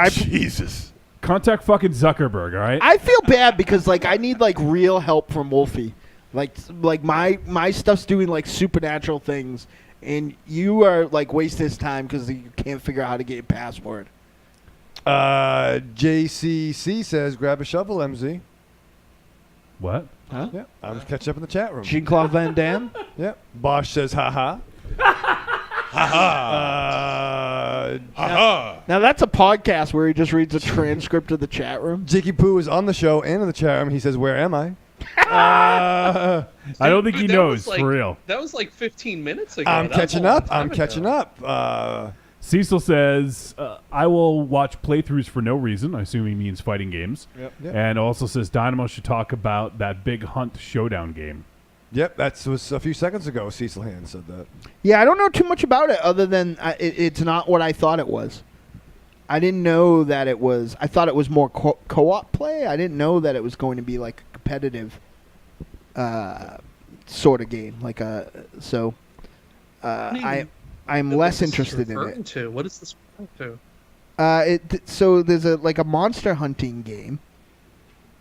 Jesus. Contact fucking Zuckerberg, all right? I feel bad because like I need like real help from Wolfie. Like my stuff's doing like supernatural things, and you are like wasting his time because you can't figure out how to get your password. JCC says grab a shovel, MZ. What? Huh? Yeah, I'm just catching up in the chat room. Jean-Claude Van Damme. Yep. Bosch says haha. Now that's a podcast where he just reads a transcript of the chat room. Jakey-Poo is on the show and in the chat room. He says, "Where am I?" I don't think he That knows, was like, for real. That was like 15 minutes ago. I'm That was catching a long up. time I'm ago. catching up. Cecil says, I will watch playthroughs for no reason. I assume he means fighting games. Yep. And also says Dynamo should talk about that Big Hunt Showdown game. Yep, that was a few seconds ago. Cecil Hand said that. Yeah, I don't know too much about it other than it's not what I thought it was. I didn't know that it was. I thought it was more co-op play. I didn't know that it was going to be like a competitive sort of game. Like I'm less interested in it. What is this referring to? So there's a monster hunting game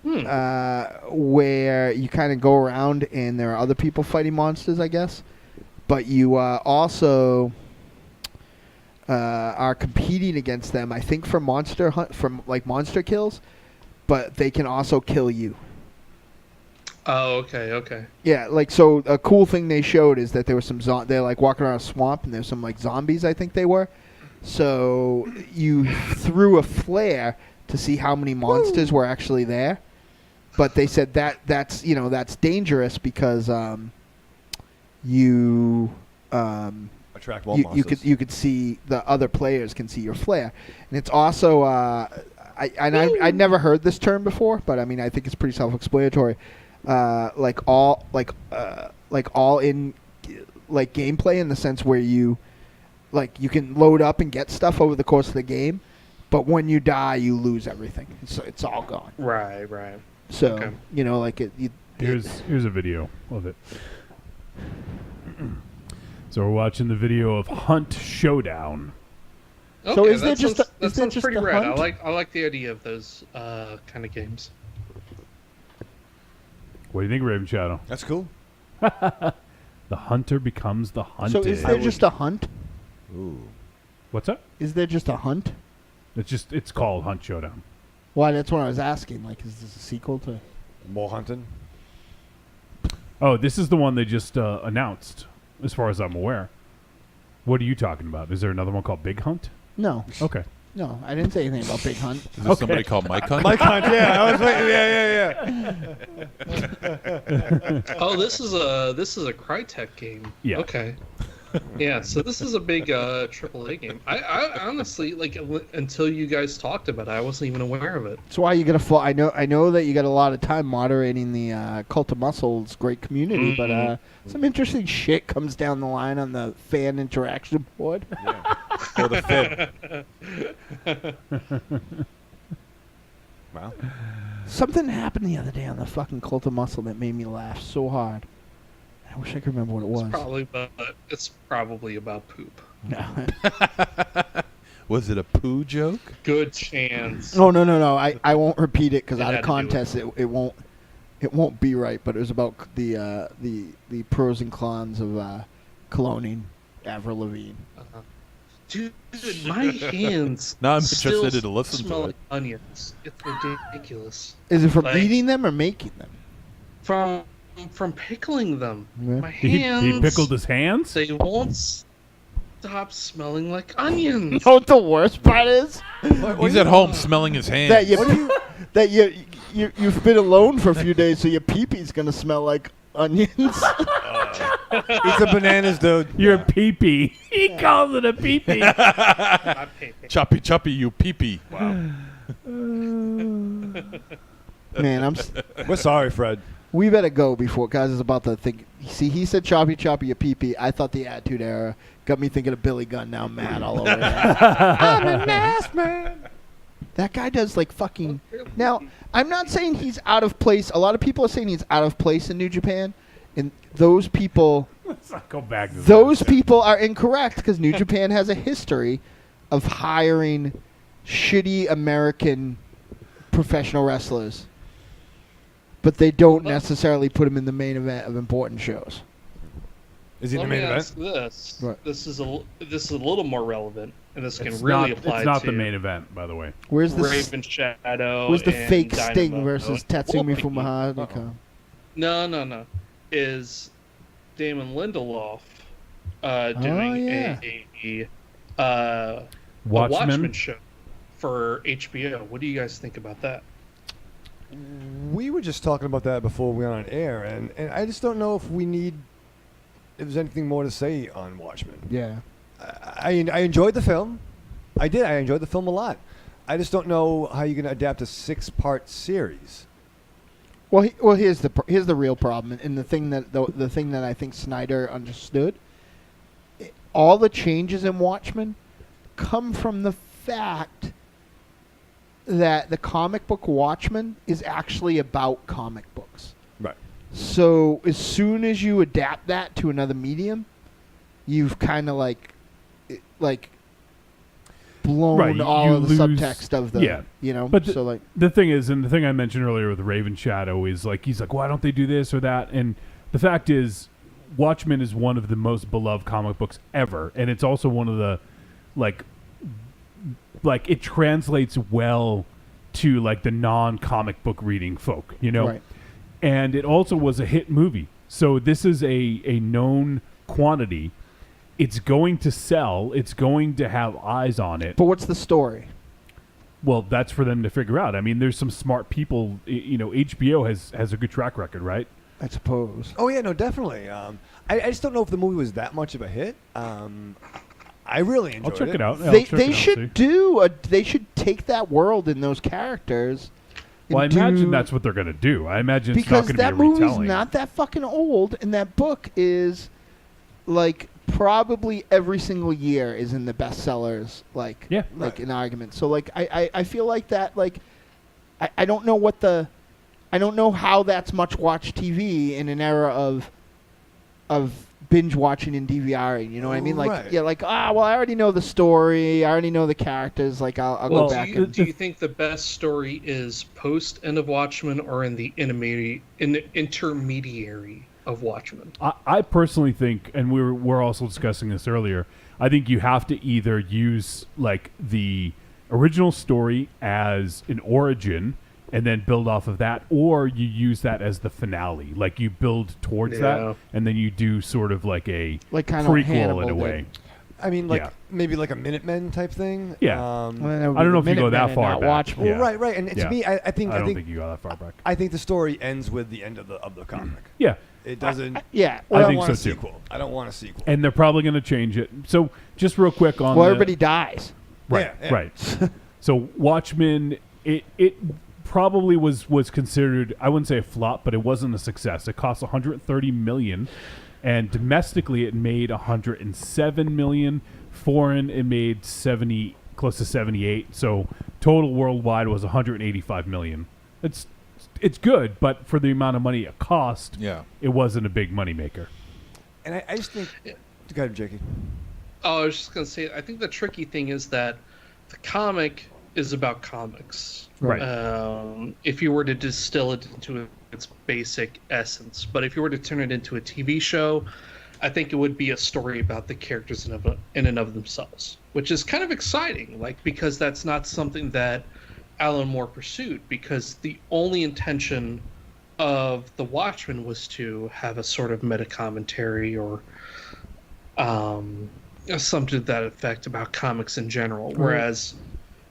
where you kind of go around and there are other people fighting monsters, I guess. But you also are competing against them, I think, for monster monster kills. But they can also kill you. Oh, okay. Yeah, so a cool thing they showed is that there was some they're like walking around a swamp and there's some like zombies, I think they were. So you threw a flare to see how many monsters were actually there. But they said that's dangerous because you attract more monsters. You could see the other players can see your flare, and it's also I never heard this term before, but I mean I think it's pretty self-explanatory. All in gameplay in the sense where you can load up and get stuff over the course of the game, but when you die you lose everything. So it's all gone. Right. So okay. Here's a video of it. So we're watching the video of Hunt Showdown. Okay, so is there just that sounds pretty rad. Hunt? I like the idea of those kind of games. What do you think, Raven Shadow? That's cool. The hunter becomes the hunted. So is there just a hunt? Ooh. What's up? Is there just a hunt? It's called Hunt Showdown. Why? That's what I was asking. Is this a sequel to more hunting? Oh, this is the one they just announced, as far as I'm aware. What are you talking about? Is there another one called Big Hunt? No. Okay. No, I didn't say anything about Big Hunt. Is there somebody called Mike Hunt? Mike Hunt, yeah. I was waiting. Yeah. Oh, this is a Crytek game. Yeah. Okay. Yeah, so this is a big AAA game. I honestly, until you guys talked about it, I wasn't even aware of it. That's why you got to. I know that you got a lot of time moderating the Cult of Muscle's great community, but some interesting shit comes down the line on the fan interaction board. Yeah. Or the fib. Wow. Something happened the other day on the fucking Cult of Muscle that made me laugh so hard. I wish I could remember what it was. It's probably about poop. No. Was it a poo joke? Good chance. Oh no! I won't repeat it because out of context it won't be right. But it was about the pros and cons of cloning Avril Lavigne. Uh-huh. Dude, my hands. Now I'm still interested to listen smell to like it. onions. It's ridiculous. Is it from eating them or making them? From pickling them. Yeah. My hands. He pickled his hands? They won't stop smelling like onions. You know what the worst part is? He's at home smelling his hands. That you've been alone for a few days, so your pee-pee's gonna smell like onions. Eat some bananas, dude. You're a pee-pee. He calls it a pee-pee. Choppy, you pee-pee. Wow. Man, we're sorry, Fred. We better go before guys is about to think. See, he said choppy, your pee-pee. I thought the Attitude Era got me thinking of Billy Gunn. Now I'm mad all over again. I'm a masked man. That guy does fucking. Now, I'm not saying he's out of place. A lot of people are saying he's out of place in New Japan, and those people. Let's not go back to those people are incorrect because New Japan has a history of hiring shitty American professional wrestlers. But they don't necessarily put him in the main event of important shows. Is he in the main event? This. Right. This is a little more relevant, and this can really apply. It's not to the main event, by the way. Where's the Raven Shadow? Where's the and fake Dynamo. Sting versus Tatsumi Fumaha? No. Is Damon Lindelof doing a Watchmen show for HBO? What do you guys think about that? We were just talking about that before we went on air, and I just don't know if there's anything more to say on Watchmen. Yeah. I enjoyed the film. I did. I enjoyed the film a lot. I just don't know how you're going to adapt a 6-part series. Well, here's the real problem, and the thing that I think Snyder understood. All the changes in Watchmen come from the fact that the comic book Watchmen is actually about comic books. Right. So as soon as you adapt that to another medium, you've kind of blown Right, all you of the lose- subtext of the, you know. But so like, the thing is, and the thing I mentioned earlier with Raven Shadow is like he's like, why don't they do this or that? And the fact is, Watchmen is one of the most beloved comic books ever, and it's also one of the like it translates well to like the non-comic book reading folk, you know. Right. And it also was a hit movie, so this is a known quantity. It's going to sell. It's going to have eyes on it. but what's the story? Well, that's for them to figure out. I mean, there's some smart people. You know, HBO has a good track record, right? I suppose. Oh yeah, no, definitely. I just don't know if the movie was that much of a hit. I really enjoyed it. I'll check it out. Yeah, They should they should take that world and those characters. Well, I and imagine do- that's what they're going to do. I imagine it's not because going to be a that movie's retelling. not that fucking old, and that book is like probably every single year is in the bestsellers, like an argument. So like I feel like that like I don't know I don't know how that's much watched TV in an era of binge watching and DVRing. You know what I mean? Like Right. yeah, like well I already know the story, I already know the characters. Like I'll go back. Do you think the best story is post end of Watchmen or in the intermediary of Watchmen? I personally think, and we're also discussing this earlier, I think you have to either use like the original story as an origin and then build off of that, or you use that as the finale. Like you build towards that, and then you do sort of like a Like kinda like prequel Hannibal in a did. way. I mean, like maybe like a Minutemen type thing. Yeah. Well, that would I don't be know if you go Minutemen that and far not back. Watchmen. Well, right, and to Yeah. me, I think I don't think you go that far back. I think the story ends with the end of the comic. Yeah. It doesn't. Yeah. I don't think want a so, too. sequel. I don't want a sequel. And they're probably going to change it. So just real quick on Well, the- everybody dies. Right, Yeah, yeah. right. So Watchmen, it probably was considered, I wouldn't say a flop, but it wasn't a success. It cost $130 million, and domestically it made $107 million. Foreign, it made close to 78. So total worldwide was $185 million. It's good, but for the amount of money it cost, it wasn't a big moneymaker. And I just think. Go ahead, Jakey. Oh, I was just gonna say, I think the tricky thing is that the comic is about comics. Right. If you were to distill it into its basic essence, but if you were to turn it into a TV show, I think it would be a story about the characters in and of themselves, which is kind of exciting, like because that's not something that Alan Moore pursued, because the only intention of The Watchmen was to have a sort of meta commentary or something to that effect about comics in general. Whereas,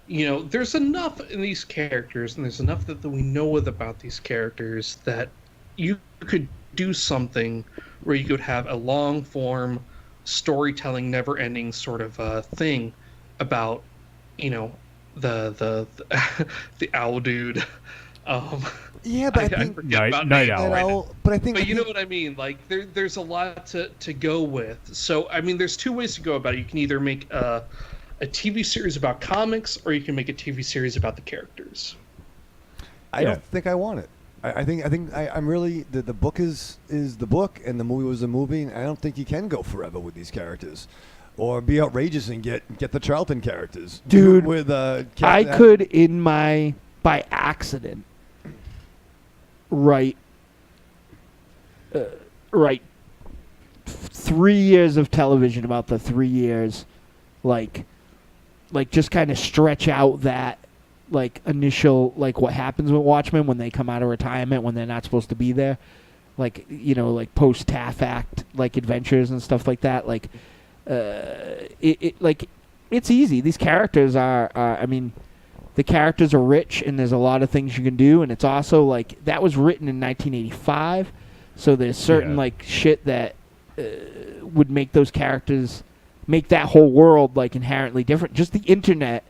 you know, there's enough in these characters and there's enough that we know about these characters that you could do something where you could have a long form storytelling, never ending sort of thing about, you know, the owl dude. Yeah, but I think forget about Night names Owl. right now. But you know what I mean. Like there's a lot to go with. So I mean, there's two ways to go about it. You can either make a TV series about comics, or you can make a TV series about the characters. I don't think I want it. I think I'm really the book is the book and the movie was a movie, and I don't think you can go forever with these characters, or be outrageous and get the Charlton characters. Dude, with I could by accident write 3 years of television about the 3 years, like just kind of stretch out that like initial, like what happens with Watchmen when they come out of retirement, when they're not supposed to be there, like, you know, like post Taff Act like adventures and stuff like that. Like like it's easy. These characters are I mean, the characters are rich and there's a lot of things you can do, and it's also like that was written in 1985, so there's certain like shit that would make those characters, make that whole world like inherently different. Just the internet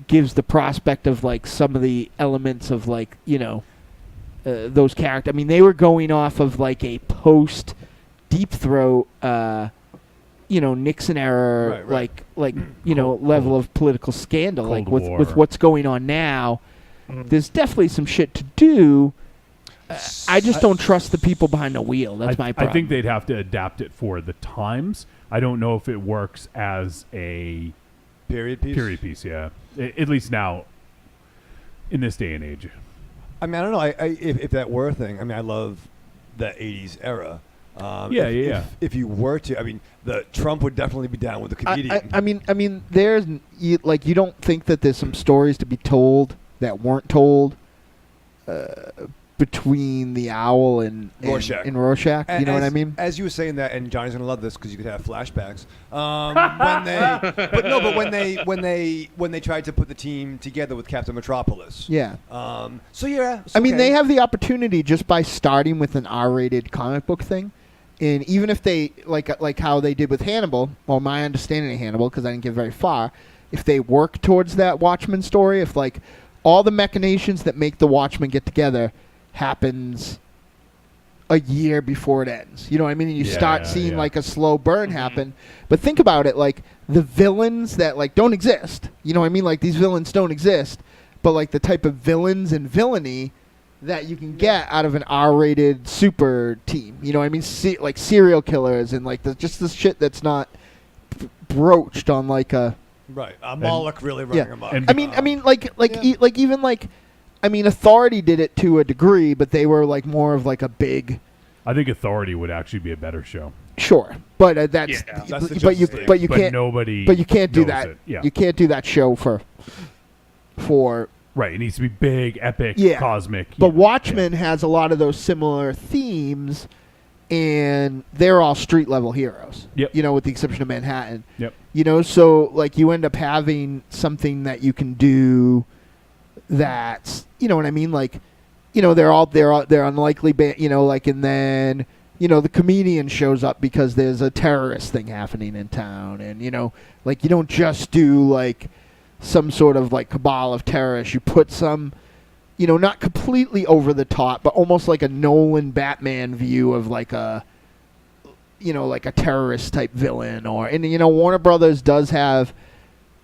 gives the prospect of like some of the elements of like, you know, those characters. I mean, they were going off of like a post Deep Throat, you know, Nixon era, like you know, level of political scandal. Cold like War. with what's going on now, there's definitely some shit to do. I just don't trust the people behind the wheel. That's my problem. I think they'd have to adapt it for the times. I don't know if it works as a period piece. Period piece, yeah. At least now, in this day and age. I mean, I don't know. If that were a thing, I mean, I love the '80s era. If you were to, I mean, Trump would definitely be down with the comedian. I mean, there's you don't think that there's some stories to be told that weren't told between the Owl and Rorschach. You know what I mean? As you were saying that, and Johnny's gonna love this because you could have flashbacks. When they tried to put the team together with Captain Metropolis. Yeah. I mean, they have the opportunity just by starting with an R-rated comic book thing, and even if they like how they did with Hannibal, or my understanding of Hannibal, because I didn't get very far, if they work towards that Watchmen story, if like all the machinations that make the Watchmen get together happens a year before it ends. You know what I mean? And you start seeing like a slow burn happen. But think about it, like the villains that like don't exist. You know what I mean? Like these villains don't exist, but like the type of villains and villainy that you can get out of an R-rated super team. You know what I mean? Like serial killers and like just this shit that's not broached on like a right. Moloch really running amok. I mean, Authority did it to a degree, but they were like more of like a big. I think Authority would actually be a better show. Sure, but that's but you can't nobody. But you can't do knows that. it. Yeah. You can't do that show for. Right, it needs to be big, epic, cosmic. But Watchmen has a lot of those similar themes, and they're all street level heroes. Yep. You know, with the exception of Manhattan. Yep. You know, so like you end up having something that you can do. That's, you know what I mean, like, you know, they're unlikely, you know, like, and then, you know, the comedian shows up because there's a terrorist thing happening in town, and you know, like, you don't just do like some sort of like cabal of terrorists. You put some, you know, not completely over the top, but almost like a Nolan Batman view of like a, you know, like a terrorist type villain, and you know, Warner Brothers does have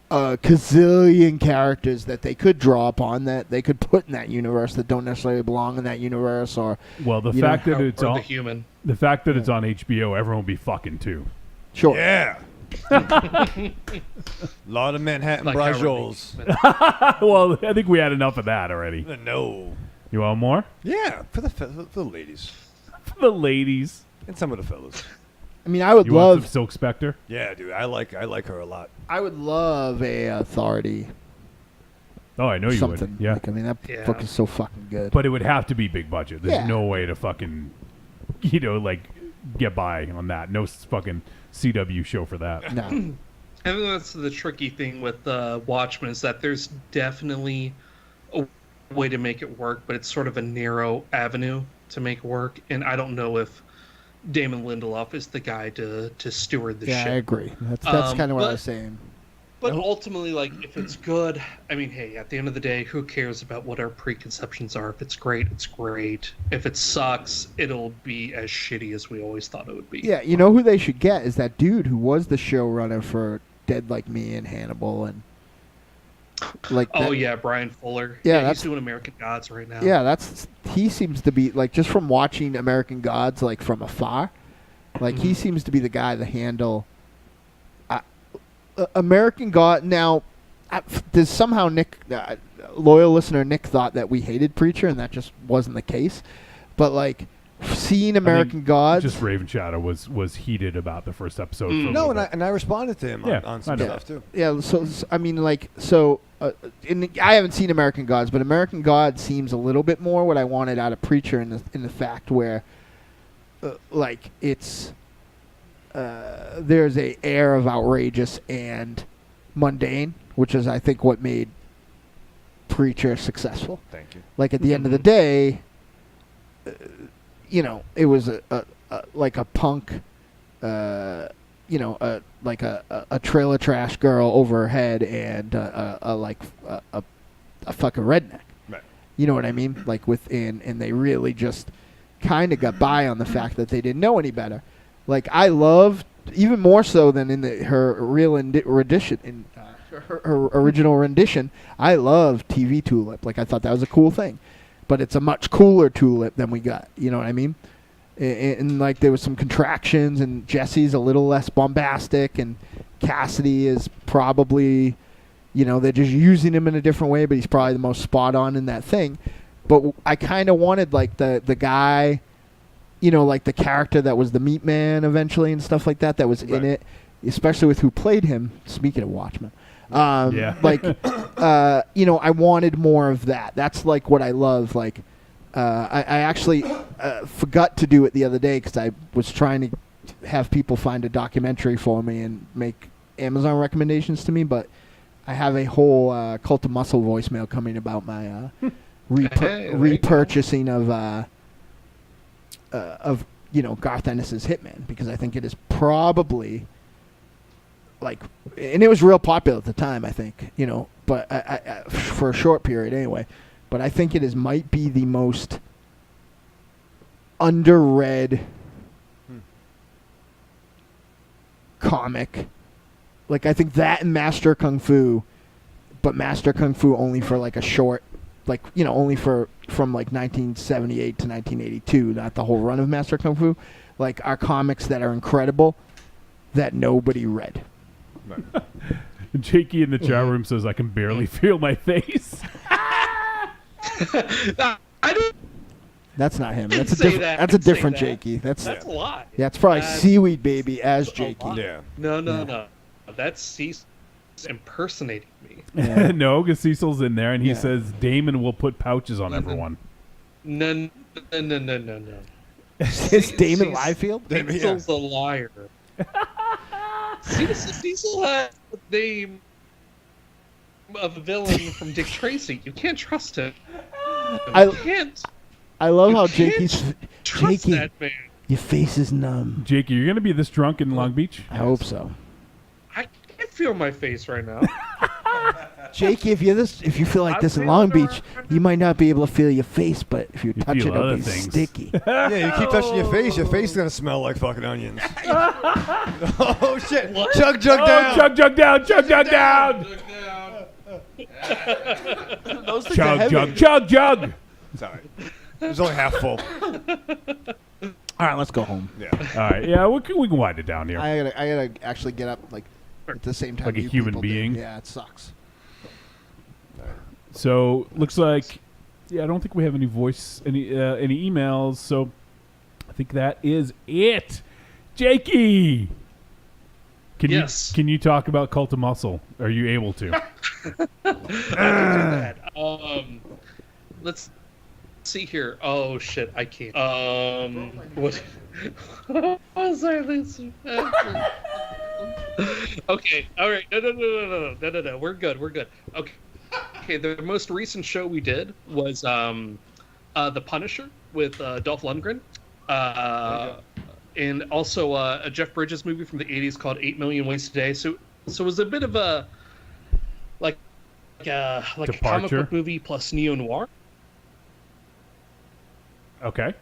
a gazillion characters that they could draw upon that they could put in that universe that don't necessarily belong in that universe, or the fact that it's on HBO, everyone will be fucking too. Sure. Yeah. A lot of Manhattan Brajols. Well, I think we had enough of that already. No. You want more? Yeah, for the ladies. For the ladies. And some of the fellas. I mean, I would love some Silk Spectre. Yeah, dude, I like her a lot. I would love a Authority. Oh, I know you something. would. Yeah. Like, I mean, that book is so fucking good. But it would have to be big budget. There's no way to fucking, you know, like get by on that. No fucking CW show for that. No. I think that's the tricky thing with Watchmen is that there's definitely a way to make it work, but it's sort of a narrow avenue to make work, and I don't know if Damon Lindelof is the guy to steward the ship. Yeah, I agree. That's kind of what I was saying. But ultimately, like, if it's good, I mean, hey, at the end of the day, who cares about what our preconceptions are? If it's great, it's great. If it sucks, it'll be as shitty as we always thought it would be. Yeah, you know who they should get is that dude who was the showrunner for Dead Like Me and Hannibal and like. Brian Fuller. Yeah, he's doing American Gods right now. Yeah, he seems to be like, just from watching American Gods like from afar, like he seems to be the guy to handle American God. Now, there's somehow Nick, loyal listener Nick, thought that we hated Preacher, and that just wasn't the case. But like seeing American Gods, just Raven Shadow was heated about the first episode. No, and I responded to him on some stuff too. Yeah, so I mean, like, I haven't seen American Gods, but American Gods seems a little bit more what I wanted out of Preacher in the fact where, like, it's. There's a air of outrageous and mundane, which is, I think, what made Preacher successful. Thank you. Like, at the end of the day, you know, it was like a punk, you know, like a trailer trash girl over her head and a fucking redneck. Right. You know what I mean? Like, and they really just kind of got by on the fact that they didn't know any better. Like, I loved, even more so than in her rendition, her original rendition, I loved TV Tulip. Like, I thought that was a cool thing. But it's a much cooler Tulip than we got. You know what I mean? And like, there was some contractions, and Jesse's a little less bombastic, and Cassidy is probably, they're just using him in a different way, but he's probably the most spot on in that thing. But I kind of wanted like the guy, like the character that was the Meat Man eventually and stuff like that was in it, especially with who played him. Speaking of Watchmen. Like, I wanted more of that. That's like what I love. Like, I actually forgot to do it the other day because I was trying to have people find a documentary for me and make Amazon recommendations to me, but I have a whole Cult of Muscle voicemail coming about my repurchasing of Garth Ennis's Hitman, because I think it is probably like, and it was real popular at the time, I think, but I for a short period anyway. But I think it might be the most underread comic. Like, I think that and Master Kung Fu, but Master Kung Fu only for like a short, like, only from like 1978 to 1982, not the whole run of Master Kung Fu. Like, are comics that are incredible that nobody read. Jakey in the chat room says, I can barely feel my face. That's not him. That's a different Jakey. That's a lie. Yeah, it's probably Seaweed Baby as Jakey. Yeah. No. That's Cecil impersonating me. Yeah. No, because Cecil's in there, and he says Damon will put pouches on everyone. No. Is Damon Liefeld? Cecil's a liar. Cecil has the name of a villain from Dick Tracy. You can't trust him. You can't. I love how Jakey, that man. Your face is numb. Jakey, you're going to be this drunk in Long Beach? I hope so. I can't feel my face right now. Jakey, if you feel like this in Long Beach, you might not be able to feel your face, but if you touch it, it'll be sticky. Yeah, you keep touching your face is going to smell like fucking onions. Oh, shit. What? Chug down. Chug down. Chug. Sorry. It was only half full. All right, let's go home. Yeah. All right. Yeah, we can wind it down here. I gotta actually get up like at the same time. Like a you human people do. being. Yeah, it sucks. So looks like, I don't think we have any emails. So I think that is it. Jakey, can you talk about Cult of Muscle? Are you able to? I can do that. Let's see here. Oh shit, I can't. What? Was I listening? Okay, all right. No. We're good. Okay. The most recent show we did was The Punisher with Dolph Lundgren, and also a Jeff Bridges movie from the '80s called 8 Million Ways Today. So it was a bit of a like a comic book movie plus neo noir. Okay.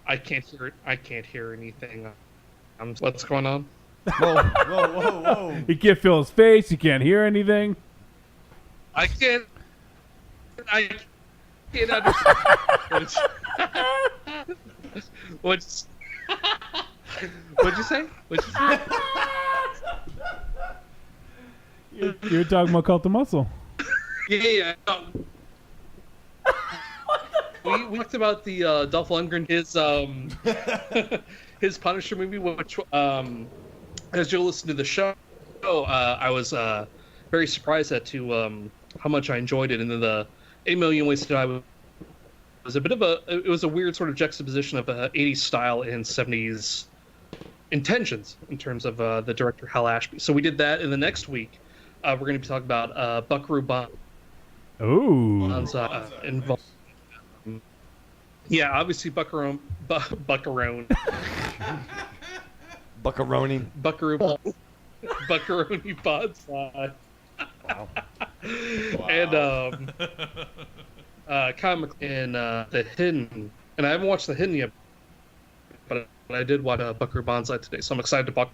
I can't hear it. I can't hear anything. What's going on? Whoa. He can't feel his face. He can't hear anything. I can't understand. What'd you say? You're talking about Cult of Muscle. Yeah. We talked about the Dolph Lundgren, his Punisher movie, which as you listen to the show, I was very surprised at how much I enjoyed it, and then the 8 Million Ways to Die was it was a weird sort of juxtaposition of 80s style and 70s intentions in terms of the director Hal Ashby. So we did that, and the next week we're going to be talking about Buckaroo Banzai's involved. Yeah, obviously Buckaroo. Buckaroni. Buckaroo Banzai. Wow. And comic in The Hidden, and I haven't watched The Hidden yet, but I did watch Buckaroo Banzai today, so I'm excited to talk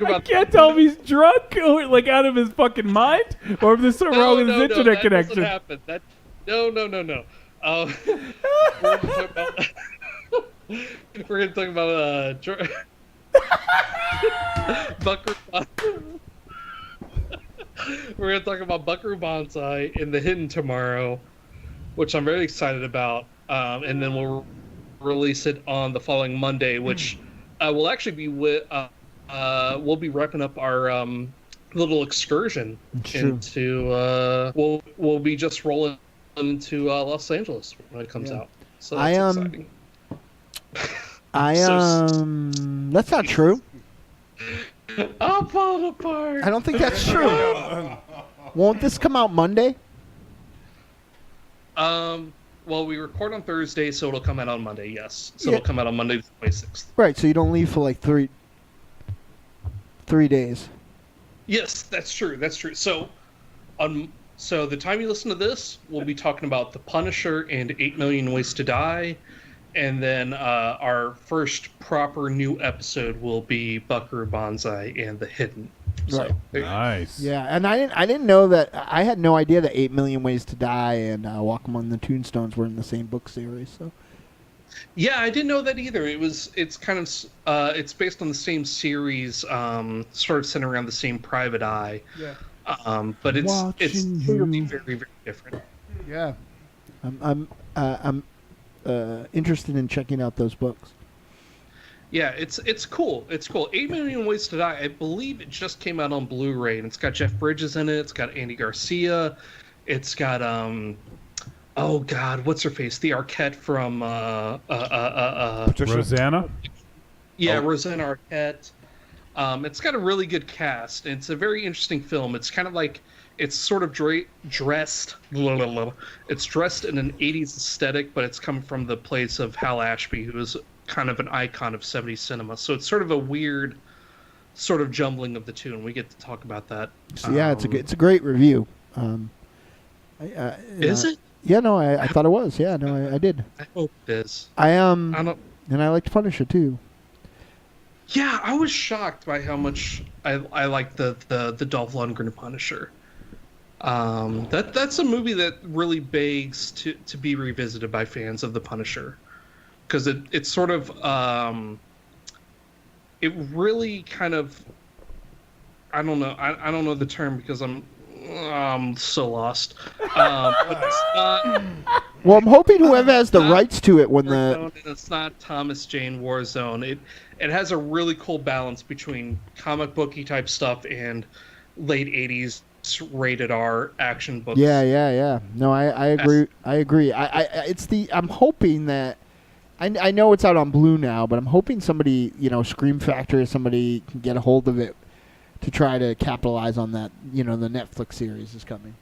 about. I can't tell if he's drunk or like out of his fucking mind, or if there's something wrong with his internet connection. No. We're gonna talk about Buckaroo. We're gonna talk about Buckaroo Banzai in the Hidden tomorrow, which I'm very excited about. And then we'll release it on the following Monday, which will actually be we'll be wrapping up our little excursion into. We'll be just rolling into Los Angeles when it comes out. So that's exciting. That's not true. I'm falling apart. I don't think that's true. Won't this come out Monday? Well, we record on Thursday, so it'll come out on Monday, yes. So it'll come out on Monday the 26th. Right, so you don't leave for like three days. Yes, that's true. That's true. So, so the time you listen to this, we'll be talking about The Punisher and 8 Million Ways to Die. And then our first proper new episode will be Buckaroo Banzai and The Hidden. Right. So, nice. Yeah, and I didn't know that. I had no idea that 8 Million Ways to Die and Walk Among the Tombstones were in the same book series. So. Yeah, I didn't know that either. It's kind of it's based on the same series, sort of centered around the same private eye. Yeah. But it's clearly very, very different. Yeah. I'm interested in checking out those books. Yeah, it's cool. It's cool. 8 Million Ways to Die. I believe it just came out on Blu-ray, and it's got Jeff Bridges in it. It's got Andy Garcia. It's got oh God, what's her face? The Arquette from Rosanna. Yeah, Rosanna Arquette. It's got a really good cast. It's a very interesting film. It's kind of like it's sort of dressed. It's dressed in an 80s aesthetic, but it's come from the place of Hal Ashby, who is kind of an icon of 70s cinema. So it's sort of a weird sort of jumbling of the two, and we get to talk about that. So, yeah, it's a great review. Is it? Yeah, no, I thought it was. Yeah, no, I did. I hope it is. And I liked Punisher too. Yeah, I was shocked by how much I liked the Dolph Lundgren Punisher. That's a movie that really begs to be revisited by fans of the Punisher, because it's sort of it really kind of I don't know the term because I'm so lost. But it's not. Well, I'm hoping whoever has the rights to it when it's not Thomas Jane Warzone. It has a really cool balance between comic booky type stuff and late 80s rated R action books. Yeah. No, I agree. I'm hoping that I know it's out on Blue now, but I'm hoping somebody, Scream Factory or somebody can get a hold of it to try to capitalize on that. The Netflix series is coming.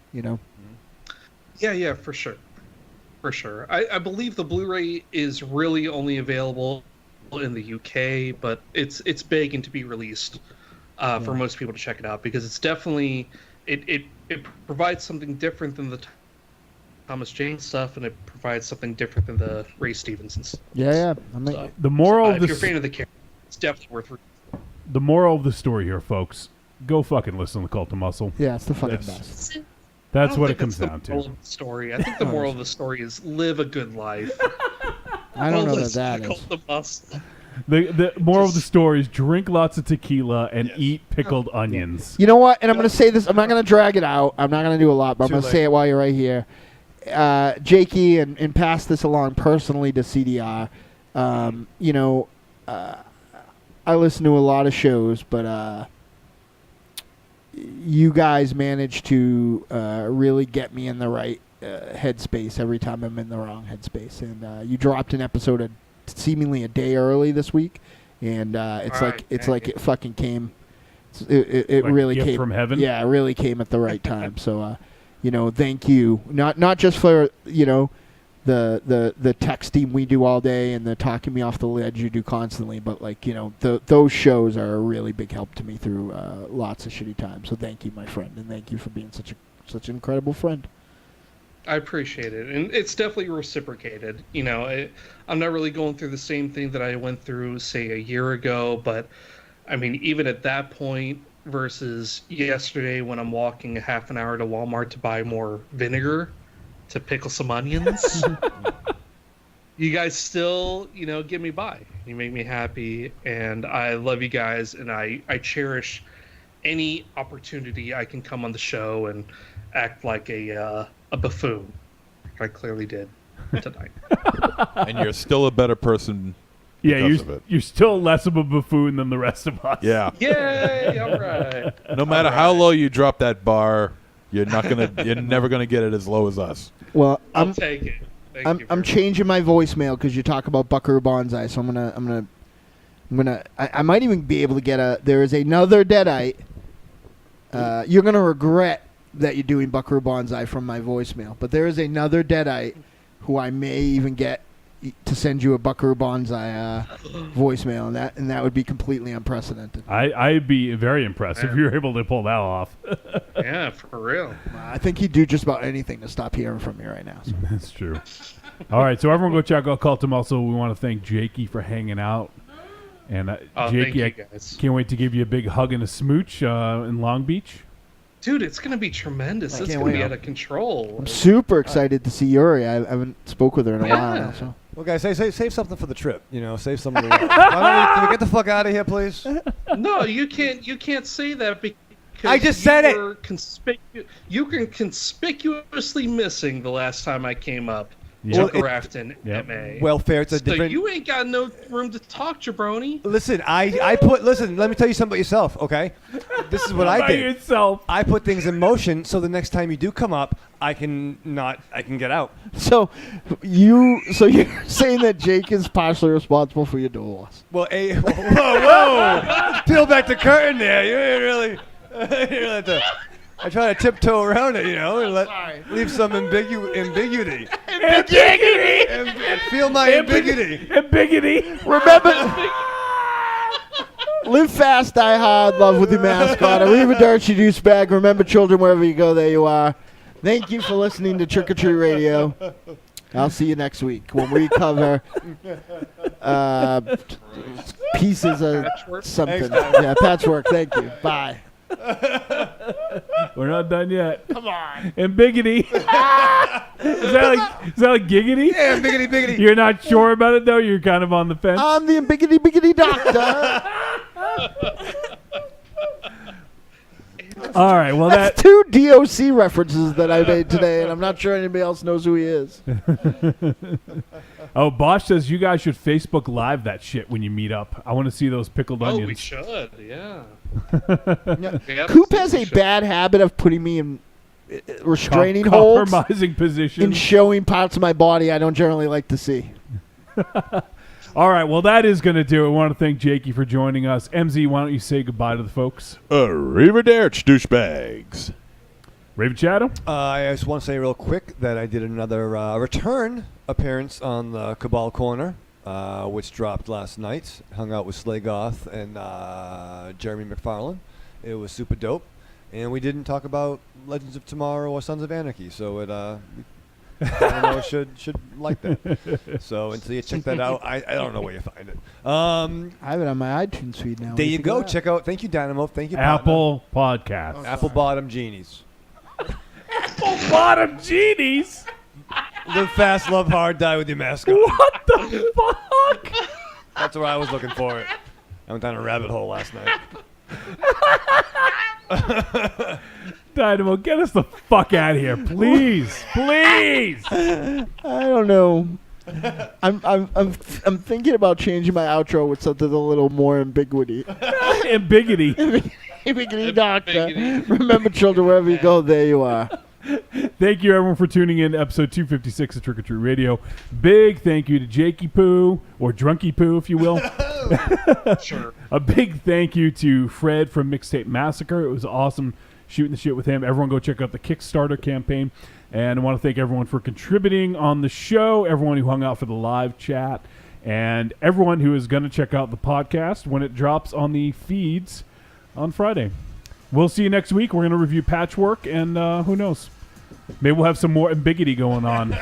Yeah, for sure. For sure. I believe the Blu-ray is really only available in the UK, but it's begging to be released for most people to check it out, because it's definitely it provides something different than the Thomas Jane stuff, and it provides something different than the Ray Stevenson stuff. Yeah. The moral if you're a fan of the character, it's definitely worth reading. The moral of the story here, folks, go fucking listen to Cult of Muscle. Yeah, it's the fucking best. That's what it comes down to. Story. I think the moral of the story is live a good life. I don't know that is. Cult of Muscle. The moral of the story is drink lots of tequila and eat pickled onions. You know what? And I'm going to say this. I'm not going to drag it out. I'm not going to do a lot, but I'm going to say it while you're right here. Jakey, and pass this along personally to CDR. I listen to a lot of shows, but you guys manage to really get me in the right headspace every time I'm in the wrong headspace. And you dropped an episode seemingly a day early this week, and it's like it fucking came. It Like really gift came from heaven? Yeah, it really came at the right time. So, thank you. Not just for the texting we do all day and the talking me off the ledge you do constantly, but those shows are a really big help to me through lots of shitty times. So thank you, my friend, and thank you for being such an incredible friend. I appreciate it, and it's definitely reciprocated. I'm not really going through the same thing that I went through, say, a year ago, but I mean, even at that point versus yesterday when I'm walking a half an hour to Walmart to buy more vinegar to pickle some onions. you guys still, get me by. You make me happy, and I love you guys, and I cherish any opportunity I can come on the show and act like a buffoon. I clearly did tonight. And you're still a better person. Yeah, because of it. you're still less of a buffoon than the rest of us. Yeah. Yay! All right. No matter how low you drop that bar, you're never gonna get it as low as us. Well, I'll take it. I'm changing my voicemail because you talk about Buckaroo Banzai. So I might even be able to get there is another Deadite. You're gonna regret that you're doing Buckaroo Banzai from my voicemail, but there is another Deadite who I may even get to send you a Buckaroo Banzai voicemail, and that would be completely unprecedented. I'd be very impressed if you were able to pull that off. Yeah, for real. I think he'd do just about anything to stop hearing from me right now. So. That's true. All right, so everyone go check out Cult of Muscle. We want to thank Jakey for hanging out. And Jakey, thank you guys. I can't wait to give you a big hug and a smooch in Long Beach. Dude, it's going to be tremendous. It's can't going to wait. be out of control. I'm super excited to see Yuri. I haven't spoke with her in a while now. So. Well, guys, save something for the trip. Save something. Can we get the fuck out of here, please? No, you can't say that because I just said it. You can conspicuously missing the last time I came up. Well, Grafton, MA. Welfare, it's a different. So you ain't got no room to talk, jabroni. Listen, Listen, let me tell you something about yourself, okay? This is what I did. Yourself. I put things in motion so the next time you do come up, I can get out. So you're saying that Jake is partially responsible for your divorce? Well, whoa! Peel back the curtain there. You ain't really. I try to tiptoe around it, and leave some ambiguity. And feel my ambiguity. Remember, live fast, die hard, love with your mascot. Arrivederci, douchebag. Remember, children, wherever you go, there you are. Thank you for listening to Trick or Treat Radio. I'll see you next week when we cover pieces of something. Yeah, patchwork. Thank you. Bye. We're not done yet. Come on. And biggity. Is that like giggity? Yeah, biggity. You're not sure about it though? You're kind of on the fence? I'm the biggity doctor. All right, well that's two DOC references that I made today, and I'm not sure anybody else knows who he is. Oh, Bosch says you guys should Facebook Live that shit when you meet up. I want to see those pickled onions. Oh, we should, yeah. Coop has a bad habit of putting me in restraining holds, compromising positions, and showing parts of my body I don't generally like to see. All right, well, that is going to do it. I want to thank Jakey for joining us. MZ, why don't you say goodbye to the folks? Arrivederci, douchebags. Raven Shadow? I just want to say real quick that I did another return appearance on the Cabal Corner, which dropped last night. Hung out with Slay Goth and Jeremy McFarlane. It was super dope. And we didn't talk about Legends of Tomorrow or Sons of Anarchy, so I should like that. So until you check that out, I don't know where you find it. I have it on my iTunes feed now. There you go. Check out. Thank you, Dynamo. Thank you, Apple Podcast. Apple Bottom Genies. Apple Bottom Genies? Live fast, love hard, die with your mascot. What the fuck? That's where I was looking for it. I went down a rabbit hole last night. Dynamo, get us the fuck out of here, please, please. I don't know. I'm thinking about changing my outro with something a little more ambiguity. Ambiguity. Ambiguity, doctor. Remember, children, wherever you go, there you are. Thank you, everyone, for tuning in to episode 256 of Trick or Treat Radio. Big thank you to Jakey-Poo, or Drunky-Poo, if you will. Sure. A big thank you to Fred from Mixtape Massacre. It was awesome shooting the shit with him. Everyone go check out the Kickstarter campaign. And I want to thank everyone for contributing on the show, everyone who hung out for the live chat, and everyone who is going to check out the podcast when it drops on the feeds on Friday. We'll see you next week. We're going to review Patchwork, and who knows? Maybe we'll have some more ambiguity going on.